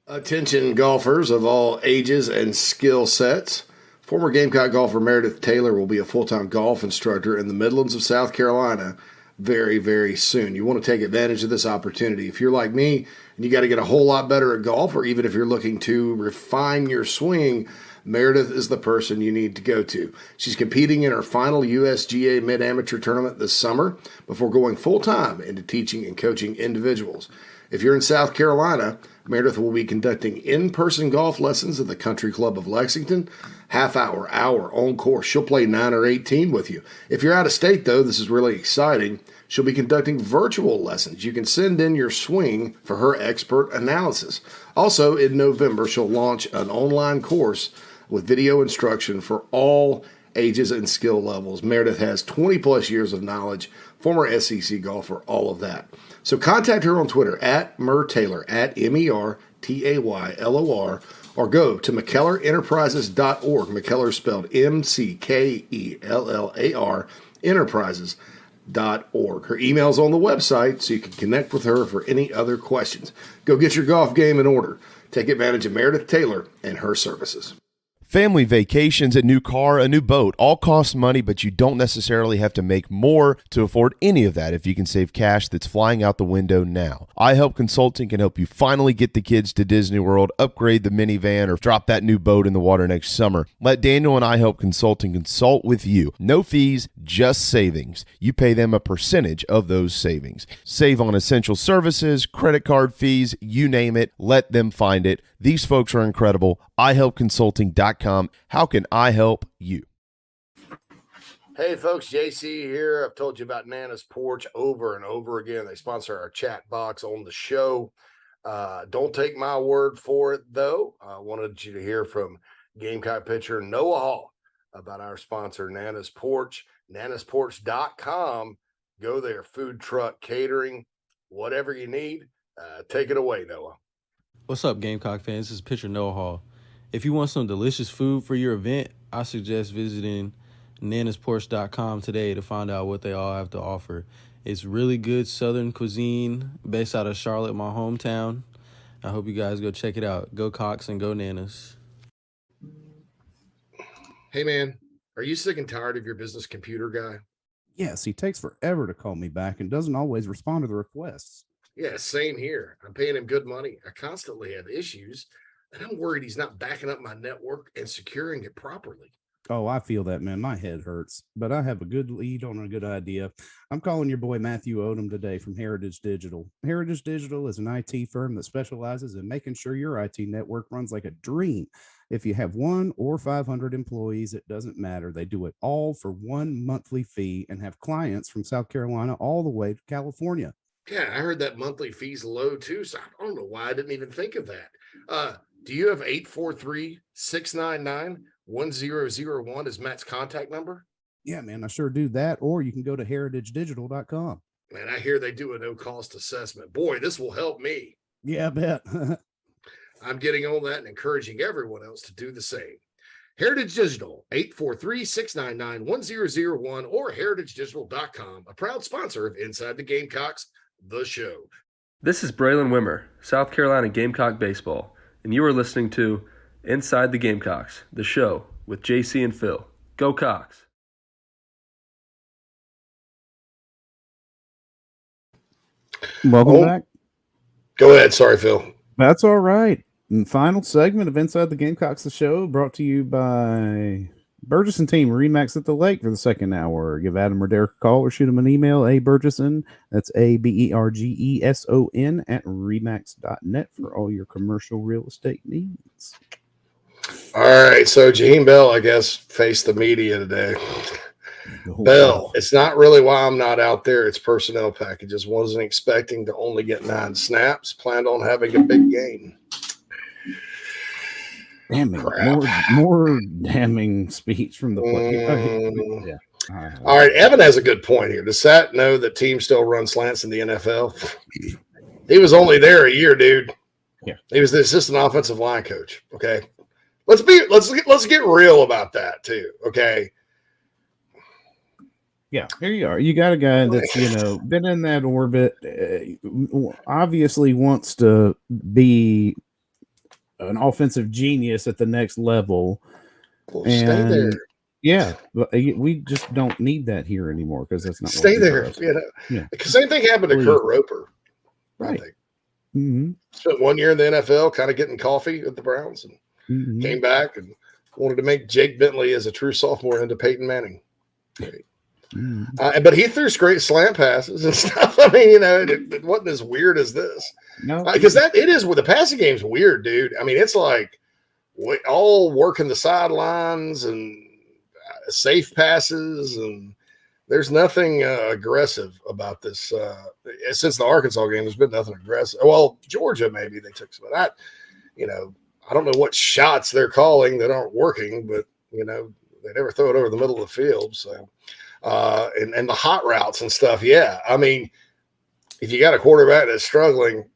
Speaker 5: Attention golfers of all ages and skill sets. Former Gamecock golfer Meredith Taylor will be a full-time golf instructor in the Midlands of South Carolina very, very soon. You want to take advantage of this opportunity. If you're like me and you got to get a whole lot better at golf, or even if you're looking to refine your swing, Meredith is the person you need to go to. She's competing in her final USGA Mid-Amateur Tournament this summer before going full-time into teaching and coaching individuals. If you're in South Carolina, Meredith will be conducting in-person golf lessons at the Country Club of Lexington, hour on course. She'll play 9 or 18 with you. If you're out of state, though, this is really exciting. She'll be conducting virtual lessons. You can send in your swing for her expert analysis. Also, in November, she'll launch an online course with video instruction for all ages and skill levels. Meredith has 20-plus years of knowledge, former SEC golfer, all of that. So contact her on Twitter at MerTaylor, at MERTAYLOR, or go to McKellarEnterprises.org. McKellar spelled MCKELLAR, Enterprises.org. Her email's on the website, so you can connect with her for any other questions. Go get your golf game in order. Take advantage of Meredith Taylor and her services.
Speaker 7: Family vacations, a new car, a new boat, all cost money, but you don't necessarily have to make more to afford any of that if you can save cash that's flying out the window now. iHelp Consulting can help you finally get the kids to Disney World, upgrade the minivan, or drop that new boat in the water next summer. Let Daniel and iHelp Consulting consult with you. No fees, just savings. You pay them a percentage of those savings. Save on essential services, credit card fees, you name it. Let them find it. These folks are incredible. iHelpConsulting.com. How can I help you?
Speaker 4: Hey folks, JC here. I've told you about Nana's Porch over and over again. They sponsor our chat box on the show. Don't take my word for it, though. I wanted you to hear from Gamecock pitcher Noah Hall about our sponsor, Nana's Porch. nanasporch.com. Go there. Food truck, catering, whatever you need. Take it away, Noah.
Speaker 9: What's up, Gamecock fans? This is pitcher Noah Hall. If you want some delicious food for your event, I suggest visiting nanasporch.com today to find out what they all have to offer. It's really good Southern cuisine based out of Charlotte, my hometown. I hope you guys go check it out. Go Cox and go Nanas.
Speaker 5: Hey, man, are you sick and tired of your business computer guy?
Speaker 6: Yes, he takes forever to call me back and doesn't always respond to the requests.
Speaker 5: Yeah, same here. I'm paying him good money. I constantly have issues, and I'm worried he's not backing up my network and securing it properly.
Speaker 6: Oh, I feel that, man. My head hurts, but I have a good lead on a good idea. I'm calling your boy Matthew Odom today from Heritage Digital. Heritage Digital is an IT firm that specializes in making sure your IT network runs like a dream. If you have 1 or 500 employees, it doesn't matter. They do it all for one monthly fee and have clients from South Carolina all the way to California.
Speaker 4: Yeah, I heard that monthly fee's low too. So I don't know why I didn't even think of that. Do you have 843-699-1001 as Matt's contact number?
Speaker 6: Yeah, man, I sure do that. Or you can go to heritagedigital.com.
Speaker 4: Man, I hear they do a no-cost assessment. Boy, this will help me.
Speaker 6: Yeah, I bet.
Speaker 4: I'm getting on that and encouraging everyone else to do the same. Heritage Digital, 843-699-1001 or heritagedigital.com, a proud sponsor of Inside the Gamecocks, the show.
Speaker 11: This is Braylon Wimmer, South Carolina Gamecock Baseball, and you are listening to Inside the Gamecocks, the show with JC and Phil. Go Cox!
Speaker 6: Welcome back.
Speaker 5: Go ahead. Sorry, Phil.
Speaker 6: That's all right. And final segment of Inside the Gamecocks, the show, brought to you by Burgesson Team, Remax at the Lake for the second hour. Give Adam or Derek a call or shoot him an email, Burgesson, that's ABERGESON at remax.net for all your commercial real estate needs.
Speaker 5: All right, so Jaheim Bell, I guess, faced the media today. Bell, it's not really why I'm not out there. It's personnel packages. Wasn't expecting to only get 9 snaps. Planned on having a big game.
Speaker 6: Damning, more damning speech from the play. Yeah.
Speaker 5: All right, Evan has a good point here. Does Sat know that teams still run slants in the NFL? He was only there a year, dude.
Speaker 6: Yeah,
Speaker 5: he was the assistant offensive line coach. Okay, let's get real about that too. Okay.
Speaker 6: Yeah, here you are. You got a guy that's, been in that orbit, obviously wants to be an offensive genius at the next level.
Speaker 5: Well, stay there.
Speaker 6: Yeah, but we just don't need that here anymore because that's not.
Speaker 5: Stay there. Yeah. Same thing happened to Kurt Roper.
Speaker 6: Right.
Speaker 5: I think. Mm-hmm. Spent 1 year in the NFL, kind of getting coffee with the Browns, and came back and wanted to make Jake Bentley as a true sophomore into Peyton Manning. Right. But he threw great slant passes and stuff. I mean, it wasn't as weird as this.
Speaker 6: No,
Speaker 5: because it is with the passing game's weird, dude. I mean, it's like all working the sidelines and safe passes, and there's nothing aggressive about this. Since the Arkansas game, there's been nothing aggressive. Well, Georgia, maybe they took some of that. I don't know what shots they're calling that aren't working, but they never throw it over the middle of the field. So. And the hot routes and stuff. Yeah. I mean, if you got a quarterback that's struggling,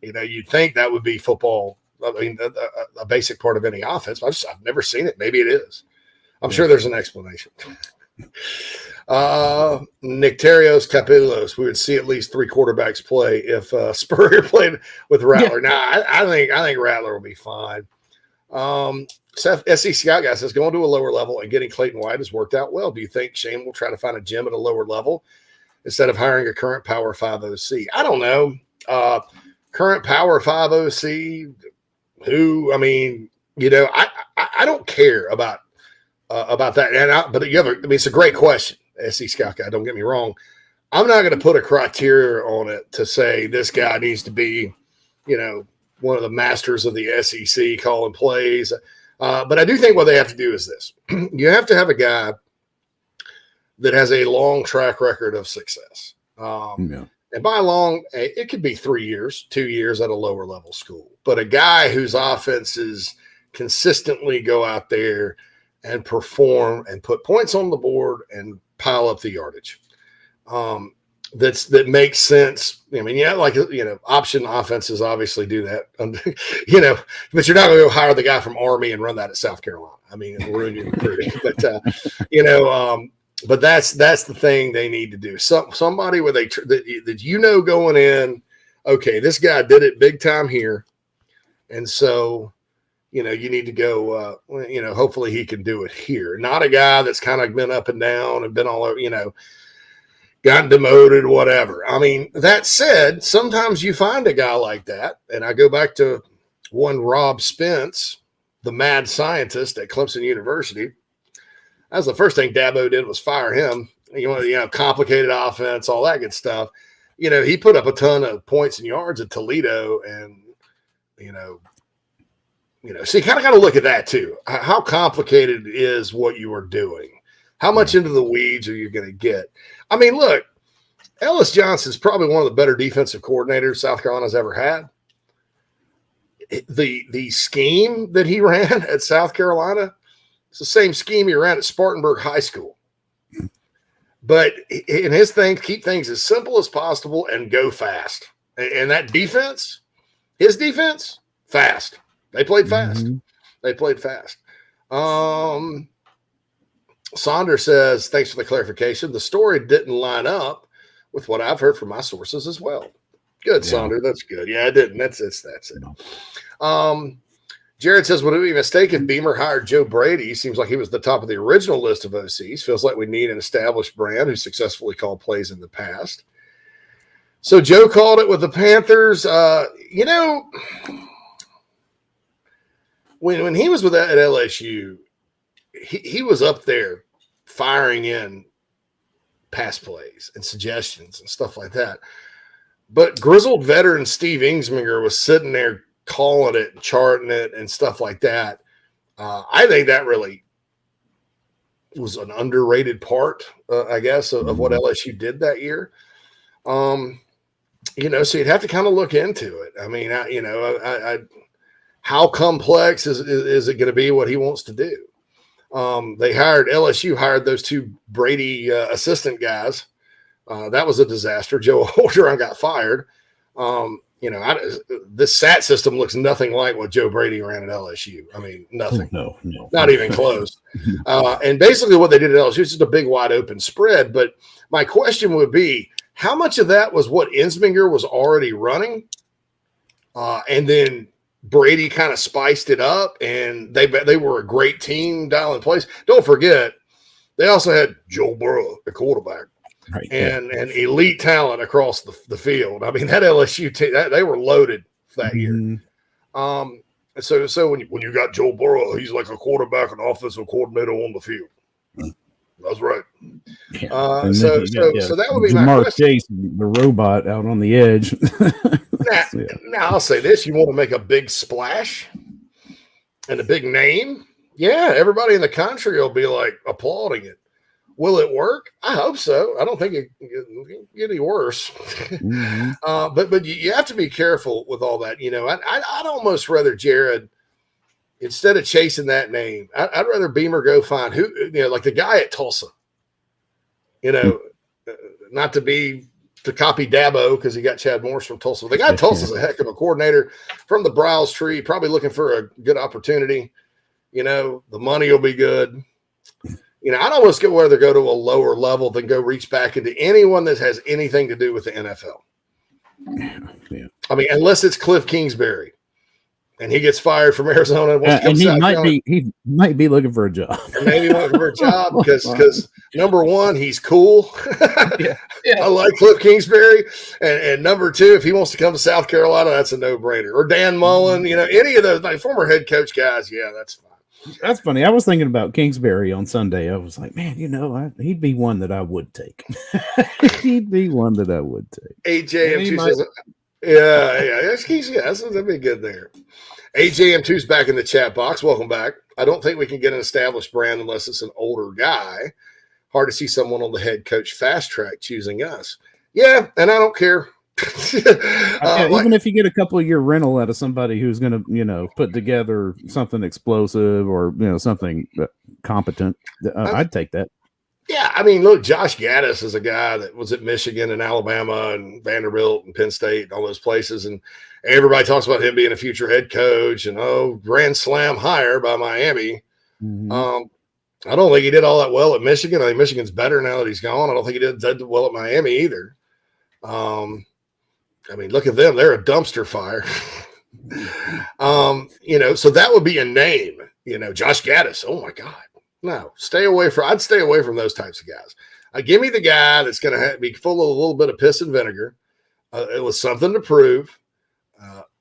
Speaker 5: you'd think that would be football. I mean, a basic part of any offense. I've never seen it. Maybe it is. I'm sure there's an explanation. Nectarios Capillos. We would see at least 3 quarterbacks play if Spurrier played with Rattler. Yeah. Now, I think Rattler will be fine. Seth SC Scout guy says going to a lower level and getting Clayton White has worked out well. Do you think Shane will try to find a gym at a lower level instead of hiring a current Power 5 OC? I don't know. Current Power 5 OC, who, I mean, I don't care about that. But it's a great question, SC Scout guy. Don't get me wrong. I'm not going to put a criteria on it to say this guy needs to be, one of the masters of the SEC calling plays. But I do think what they have to do is this. You have to have a guy that has a long track record of success. And by long, it could be 3 years, 2 years at a lower level school. But a guy whose offenses consistently go out there and perform and put points on the board and pile up the yardage. That makes sense. I mean, option offenses obviously do that, but you're not going to go hire the guy from Army and run that at South Carolina. I mean, it'll ruin your recruiting. But but that's the thing they need to do. Somebody with that going in. Okay, this guy did it big time here, and so you need to go. Hopefully he can do it here. Not a guy that's kind of been up and down and been all over. Gotten demoted, whatever. I mean, that said, sometimes you find a guy like that, and I go back to one Rob Spence, the mad scientist at Clemson University. That was the first thing Dabo did was fire him. Complicated offense, all that good stuff. He put up a ton of points and yards at Toledo, and so you kind of got to look at that too. How complicated is what you are doing? How much into the weeds are you going to get? I mean, look, Ellis Johnson's probably one of the better defensive coordinators South Carolina's ever had. The scheme that he ran at South Carolina, it's the same scheme he ran at Spartanburg High School. But in his thing, keep things as simple as possible and go fast. And that defense, his defense, fast. They played fast. Mm-hmm. They played fast. Saunders says, thanks for the clarification. The story didn't line up with what I've heard from my sources as well. Good, yeah. Saunders. That's good. Yeah, it didn't. That's it. Jared says, would it be a mistake if Beamer hired Joe Brady? Seems like he was the top of the original list of OCs. Feels like we need an established brand who successfully called plays in the past. So Joe called it with the Panthers. When he was with at LSU, he was up there firing in pass plays and suggestions and stuff like that. But grizzled veteran Steve Ingsminger was sitting there calling it and charting it and stuff like that. I think that really was an underrated part, I guess, of what LSU did that year. So you'd have to kind of look into it. I mean, how complex is it going to be what he wants to do? LSU hired those two Brady assistant guys. That was a disaster. Joe Orgeron got fired. This SAT system looks nothing like what Joe Brady ran at LSU. I mean, nothing. No. Not even close. And basically what they did at LSU is just a big wide open spread. But my question would be, how much of that was what Insminger was already running? And then Brady kind of spiced it up, and they were a great team dialing plays. Don't forget, they also had Joe Burrow, the quarterback, right, and elite talent across the field. I mean, that LSU team, they were loaded that year. So when you got Joe Burrow, he's like a quarterback and offensive coordinator on the field. That's right. Yeah. So that would be my question.
Speaker 6: Chase, the robot out on the edge.
Speaker 5: Now I'll say this: you want to make a big splash and a big name? Yeah, everybody in the country will be like applauding it. Will it work? I hope so. I don't think it can get any worse. Mm-hmm. But you have to be careful with all that. I'd almost rather Jared, instead of chasing that name, I'd rather Beamer go find like the guy at Tulsa. Not to copy Dabo because he got Chad Morris from Tulsa. The guy at Tulsa's a heck of a coordinator from the Browse tree, probably looking for a good opportunity. The money will be good. I'd almost rather go to a lower level than go reach back into anyone that has anything to do with the NFL. Yeah. I mean, unless it's Cliff Kingsbury. And he gets fired from Arizona.
Speaker 6: And he might be looking for a job.
Speaker 5: Maybe looking for a job because number one, he's cool. Yeah. I like Cliff Kingsbury. And number two, if he wants to come to South Carolina, that's a no-brainer. Or Dan Mullen, any of those former head coach guys, yeah, that's fine.
Speaker 6: That's funny. I was thinking about Kingsbury on Sunday. I was like, man, he'd be one that I would take. He'd be one that I would take.
Speaker 5: AJM2 says, that'd be good there. AJM2's back in the chat box. Welcome back. I don't think we can get an established brand unless it's an older guy. Hard to see someone on the head coach fast track choosing us. Yeah, and I don't care.
Speaker 6: Even if you get a couple of year rental out of somebody who's going to, put together something explosive or, something competent, I'd take that.
Speaker 5: Yeah, I mean, look, Josh Gaddis is a guy that was at Michigan and Alabama and Vanderbilt and Penn State and all those places, and everybody talks about him being a future head coach and grand slam hire by Miami. Mm-hmm. I don't think he did all that well at Michigan. I think Michigan's better now that he's gone. I don't think he did well at Miami either. I mean, look at them; they're a dumpster fire. So that would be a name. Josh Gaddis. Oh my God. No, I'd stay away from those types of guys. Give me the guy that's going to be full of a little bit of piss and vinegar. It was something to prove.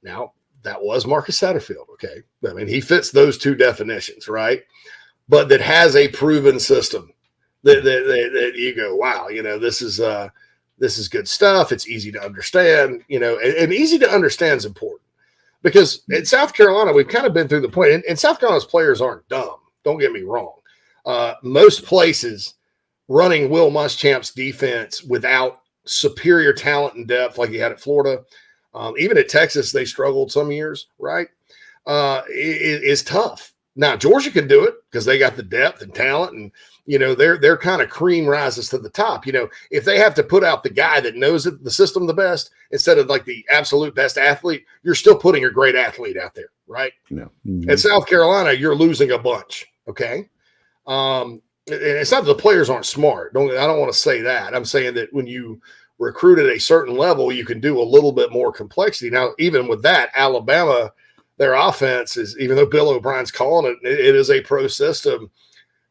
Speaker 5: Now, that was Marcus Satterfield, okay? I mean, he fits those two definitions, right? But that has a proven system that you go, wow, this is good stuff. It's easy to understand, and easy to understand is important because in South Carolina, we've kind of been through the point, and South Carolina's players aren't dumb. Don't get me wrong. Most places running Will Muschamp's defense without superior talent and depth like he had at Florida. Even at Texas, they struggled some years, right? Is tough. Now, Georgia can do it because they got the depth and talent, and, you know, their kind of cream rises to the top. You know, if they have to put out the guy that knows it, the system the best, instead of like the absolute best athlete, you're still putting a great athlete out there, right?
Speaker 6: Yeah. Mm-hmm.
Speaker 5: At South Carolina, you're losing a bunch, okay? And it's not that the players aren't smart. I don't want to say that. I'm saying that when you recruit at a certain level, you can do a little bit more complexity. Now, even with that, Alabama, their offense is, even though Bill O'Brien's calling it is a pro system.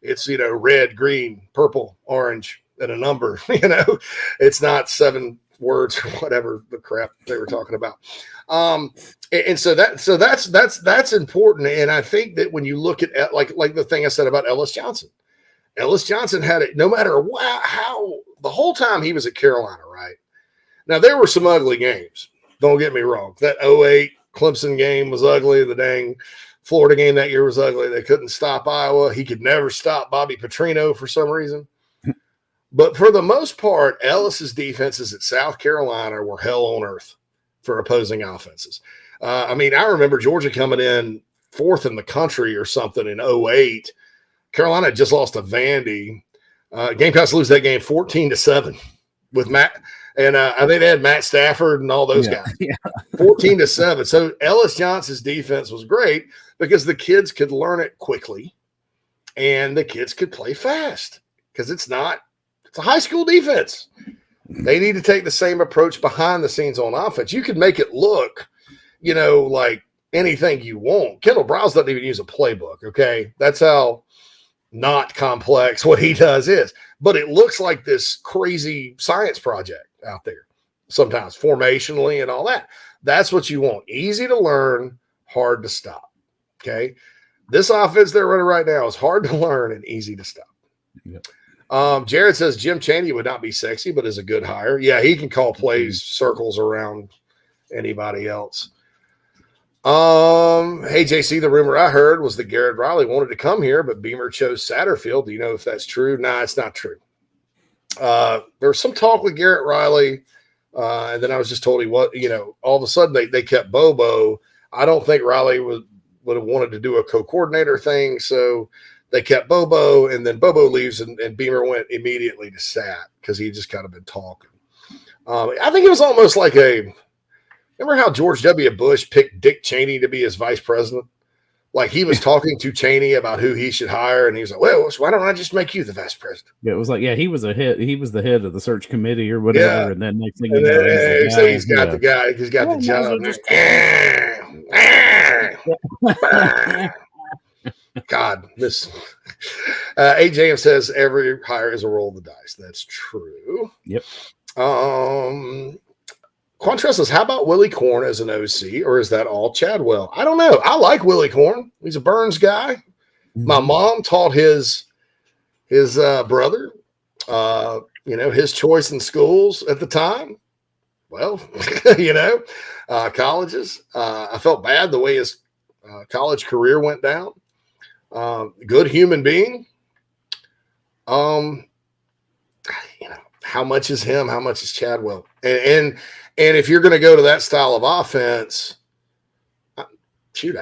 Speaker 5: It's, you know, red, green, purple, orange, and a number. You know, it's not 7 words or whatever the crap they were talking about. And so that's important. And I think that when you look at like the thing I said about Ellis Johnson had it no matter how the whole time he was at Carolina, right? Now there were some ugly games. Don't get me wrong. That 08 Clemson game was ugly. The dang Florida game that year was ugly. They couldn't stop Iowa. He could never stop Bobby Petrino for some reason. But for the most part, Ellis's defenses at South Carolina were hell on earth for opposing offenses. I mean, I remember Georgia coming in 4th in the country or something in 08. Carolina had just lost to Vandy. Gamecocks lose that game 14-7 with Matt. And I think they had Matt Stafford and all those guys. Yeah. 14-7. So Ellis Johnson's defense was great because the kids could learn it quickly and the kids could play fast because it's a high school defense. They need to take the same approach behind the scenes on offense. You can make it look, you know, like anything you want. Kendall Browse doesn't even use a playbook, okay? That's how not complex what he does is. But it looks like this crazy science project out there sometimes, formationally and all that. That's what you want. Easy to learn, hard to stop, okay? This offense they're running right now is hard to learn and easy to stop. Yep. Jared says Jim Chaney would not be sexy, but is a good hire. Yeah, he can call plays, circles around anybody else. Hey, JC, the rumor I heard was that Garrett Riley wanted to come here, but Beamer chose Satterfield. Do you know if that's true? Nah, it's not true. There was some talk with Garrett Riley, and then I was just told all of a sudden they kept Bobo. I don't think Riley would have wanted to do a co-coordinator thing, so they kept Bobo, and then Bobo leaves, and Beamer went immediately to Sat because he just kind of been talking. I think it was almost like remember how George W. Bush picked Dick Cheney to be his vice president? Like he was talking to Cheney about who he should hire, and he was like, "Well, so why don't I just make you the vice president?"
Speaker 6: Yeah, it was like, he was the head of the search committee or whatever,
Speaker 5: yeah.
Speaker 6: And then next thing you know,
Speaker 5: he's got the guy, he's got the job. God, this AJM says every hire is a roll of the dice. That's true.
Speaker 6: Yep.
Speaker 5: Quantrell says, how about Willie Corn as an OC, or is that all Chadwell? I don't know. I like Willie Corn. He's a Burns guy. Mm-hmm. My mom taught his brother, his choice in schools at the time. Well, colleges. I felt bad the way his college career went down. Good human being. How much is him? How much is Chadwell? And if you're going to go to that style of offense, I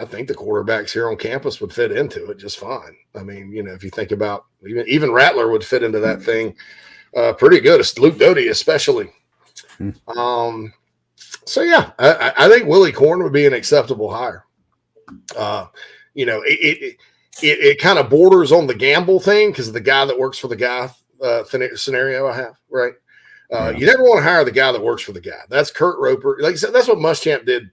Speaker 5: think the quarterbacks here on campus would fit into it just fine. I mean, if you think about even Rattler would fit into that thing pretty good. Luke Doty especially. So yeah, I think Willie Corn would be an acceptable hire. It kind of borders on the gamble thing because of the guy that works for the guy scenario I have, right? You never want to hire the guy that works for the guy. That's Kurt Roper. Like I said, that's what Muschamp did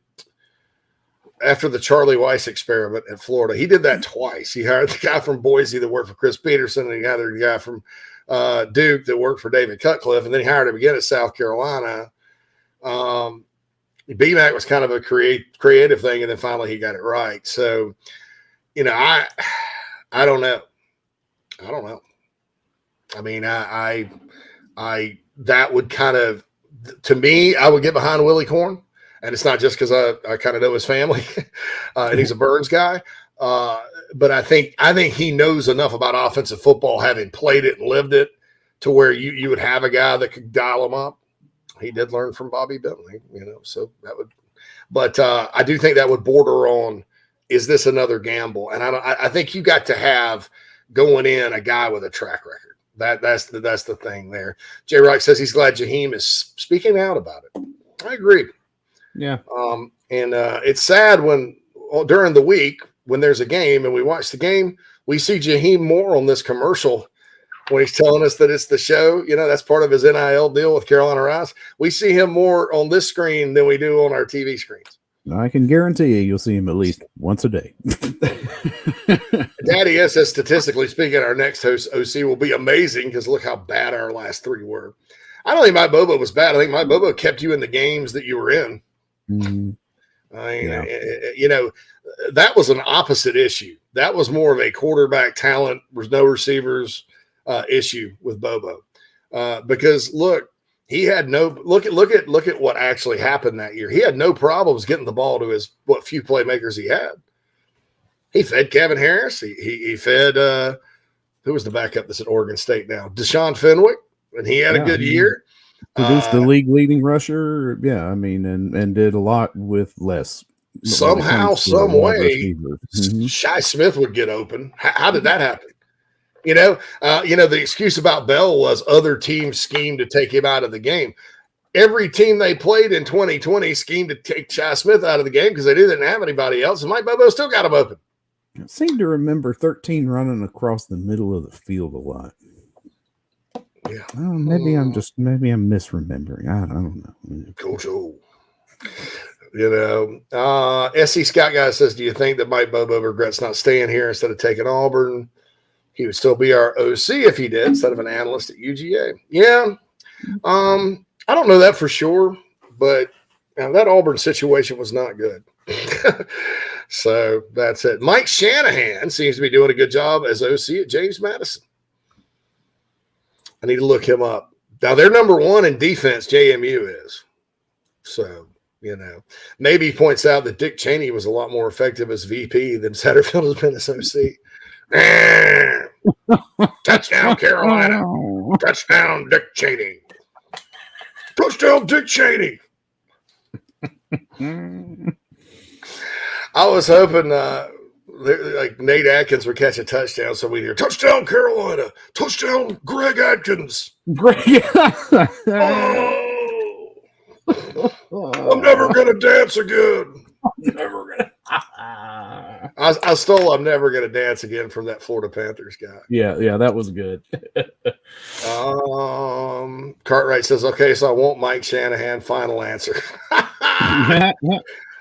Speaker 5: after the Charlie Weiss experiment at Florida. He did that twice. He hired the guy from Boise that worked for Chris Peterson, and he hired the guy from Duke that worked for David Cutcliffe, and then he hired him again at South Carolina. BMAC was kind of a creative thing, and then finally he got it right. So, I don't know. I mean, I that would kind of, to me, I would get behind Willie Corn, and it's not just because I kind of know his family, and he's a Burns guy. But I think he knows enough about offensive football, having played it and lived it, to where you would have a guy that could dial him up. he did learn from Bobby Bentley, so that would, but I do think that would border on, is this another gamble? And I think you got to have going in a guy with a track record. That's the thing there. Jay Wright says he's glad Jaheim is speaking out about it. I agree.
Speaker 6: Yeah.
Speaker 5: And it's sad when during the week when there's a game and we watch the game, we see Jaheim more on this commercial when he's telling us that it's the show. That's part of his NIL deal with Carolina Rice. We see him more on this screen than we do on our TV screens.
Speaker 6: I can guarantee you'll see him at least once a day.
Speaker 5: Daddy S says, statistically speaking, our next host OC will be amazing because look how bad our last 3 were. I don't think Mike Bobo was bad. I think Mike Bobo kept you in the games that you were in.
Speaker 6: Mm-hmm.
Speaker 5: That was an opposite issue. That was more of a quarterback talent, there's no receivers issue with Bobo. Because look, he had look at what actually happened that year. He had no problems getting the ball to what few playmakers he had. He fed Kevin Harris. He fed who was the backup that's at Oregon State now? Deshaun Fenwick, and he had a good year.
Speaker 6: Produced the league leading rusher. Yeah, I mean, and did a lot with less.
Speaker 5: Somehow, some way, Shi Smith would get open. How did that happen? The excuse about Bell was other teams schemed to take him out of the game. Every team they played in 2020 schemed to take Shi Smith out of the game because they didn't have anybody else, and Mike Bobo still got him open.
Speaker 6: I seem to remember 13 running across the middle of the field a lot.
Speaker 5: Yeah.
Speaker 6: Maybe I'm misremembering. I don't know.
Speaker 5: Coach O. SC Scott guy says, do you think that Mike Bobo regrets not staying here instead of taking Auburn? He would still be our OC if he did, instead of an analyst at UGA. Yeah. I don't know that for sure, but that Auburn situation was not good. So that's it. Mike Shanahan seems to be doing a good job as OC at James Madison. I need to look him up. Now, they're number 1 in defense, JMU is. So, maybe he points out that Dick Cheney was a lot more effective as VP than Satterfield has been as OC. Touchdown, Carolina. Touchdown, Dick Cheney. Touchdown, Dick Cheney. I was hoping like Nate Atkins would catch a touchdown, so we'd hear touchdown Carolina, touchdown Greg Atkins. I'm never gonna dance again. I stole I'm never gonna dance again from that Florida Panthers guy.
Speaker 6: Yeah, that was good.
Speaker 5: Cartwright says, okay, so I want Mike Shanahan. Final answer.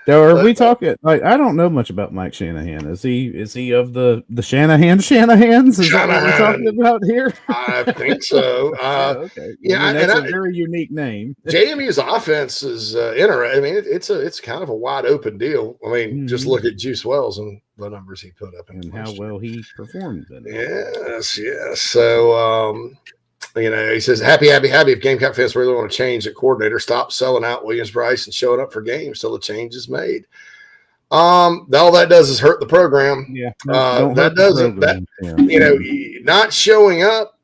Speaker 6: So are we talking? I don't know much about Mike Shanahan. Is he of the Shanahans? Is that what we're talking about here?
Speaker 5: I think so.
Speaker 6: Okay. Yeah, that's a very unique name.
Speaker 5: JMU's offense is interesting. I mean, it's kind of a wide open deal. I mean, just look at Juice Wells and the numbers he put up
Speaker 6: and how well he performed.
Speaker 5: Yes. So. He says, happy if Gamecock fans really want to change at coordinator, stop selling out Williams-Brice and showing up for games till the change is made. All that does is hurt the program.
Speaker 6: Yeah.
Speaker 5: Not showing up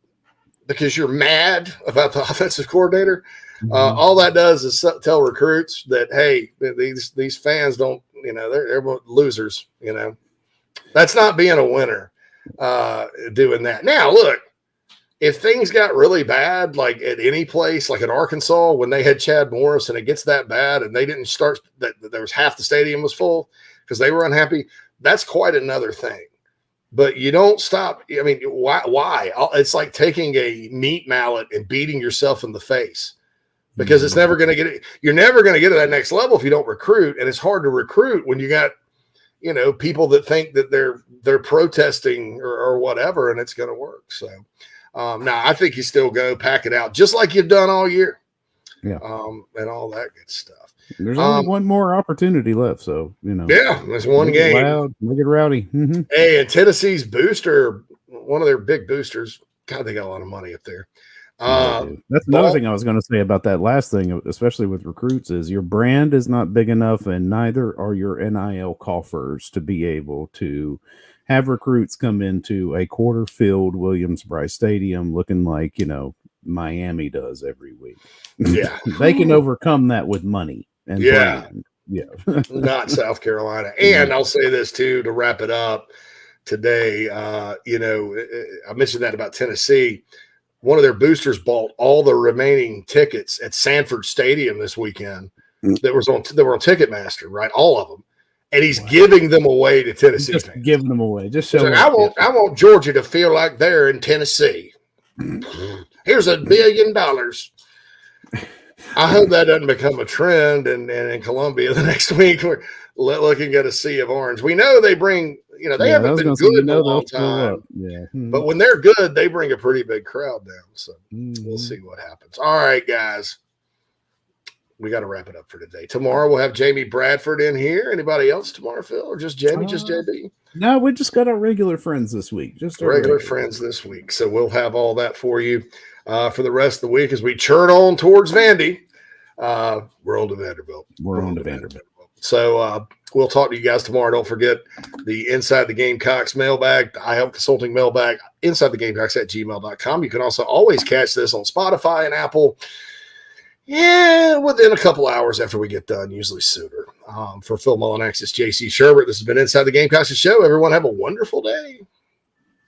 Speaker 5: because you're mad about the offensive coordinator. All that does is tell recruits that, hey, these fans don't, they're losers, That's not being a winner, doing that. Now, look, if things got really bad, like at any place, like in Arkansas, when they had Chad Morris and it gets that bad and they didn't start, that there was half the stadium was full because they were unhappy, that's quite another thing. But you don't stop. I mean, why? It's like taking a meat mallet and beating yourself in the face because it's never going to get it. You're never going to get to that next level if you don't recruit. And it's hard to recruit when you got, people that think that they're protesting or whatever, and it's going to work. So, now I think you still go pack it out just like you've done all year.
Speaker 6: Yeah.
Speaker 5: And all that good stuff.
Speaker 6: There's only one more opportunity left. So,
Speaker 5: Yeah, there's one game.
Speaker 6: Loud, make it rowdy. Mm-hmm.
Speaker 5: Hey, and Tennessee's booster, one of their big boosters, God, they got a lot of money up there.
Speaker 6: That's another thing I was going to say about that last thing, especially with recruits, is your brand is not big enough, and neither are your NIL coffers to be able to have recruits come into a quarter-filled Williams-Brice Stadium looking like, Miami does every week.
Speaker 5: Yeah.
Speaker 6: They can overcome that with money and brand. Yeah.
Speaker 5: Not South Carolina. And I'll say this too, to wrap it up today. I mentioned that about Tennessee. One of their boosters bought all the remaining tickets at Sanford Stadium this weekend that were on Ticketmaster, right? All of them. And he's giving them away to Tennessee
Speaker 6: just
Speaker 5: fans.
Speaker 6: Giving them away. Just so
Speaker 5: I want Georgia to feel like they're in Tennessee. Here's $1 billion. I hope that doesn't become a trend in Columbia the next week. We're looking at a sea of orange. We know they bring, they haven't been good in a long time.
Speaker 6: Yeah.
Speaker 5: But when they're good, they bring a pretty big crowd down. So we'll see what happens. All right, guys. We got to wrap it up for today. Tomorrow we'll have Jamie Bradford in here. Anybody else tomorrow, Phil, or just Jamie, just JB?
Speaker 6: No, we just got our regular friends this week. Just our
Speaker 5: regular friends this week. So we'll have all that for you for the rest of the week as we churn on towards Vandy. We're on to Vanderbilt.
Speaker 6: We're on to Vanderbilt.
Speaker 5: So we'll talk to you guys tomorrow. Don't forget the Inside the Gamecocks mailbag, the iHelp Consulting mailbag, InsideTheGamecocks@gmail.com. You can also always catch this on Spotify and Apple. Yeah, within a couple hours after we get done, usually sooner. For Phil Mullinax, it's JC Sherbert. This has been Inside the Gamecocks show. Everyone have a wonderful day.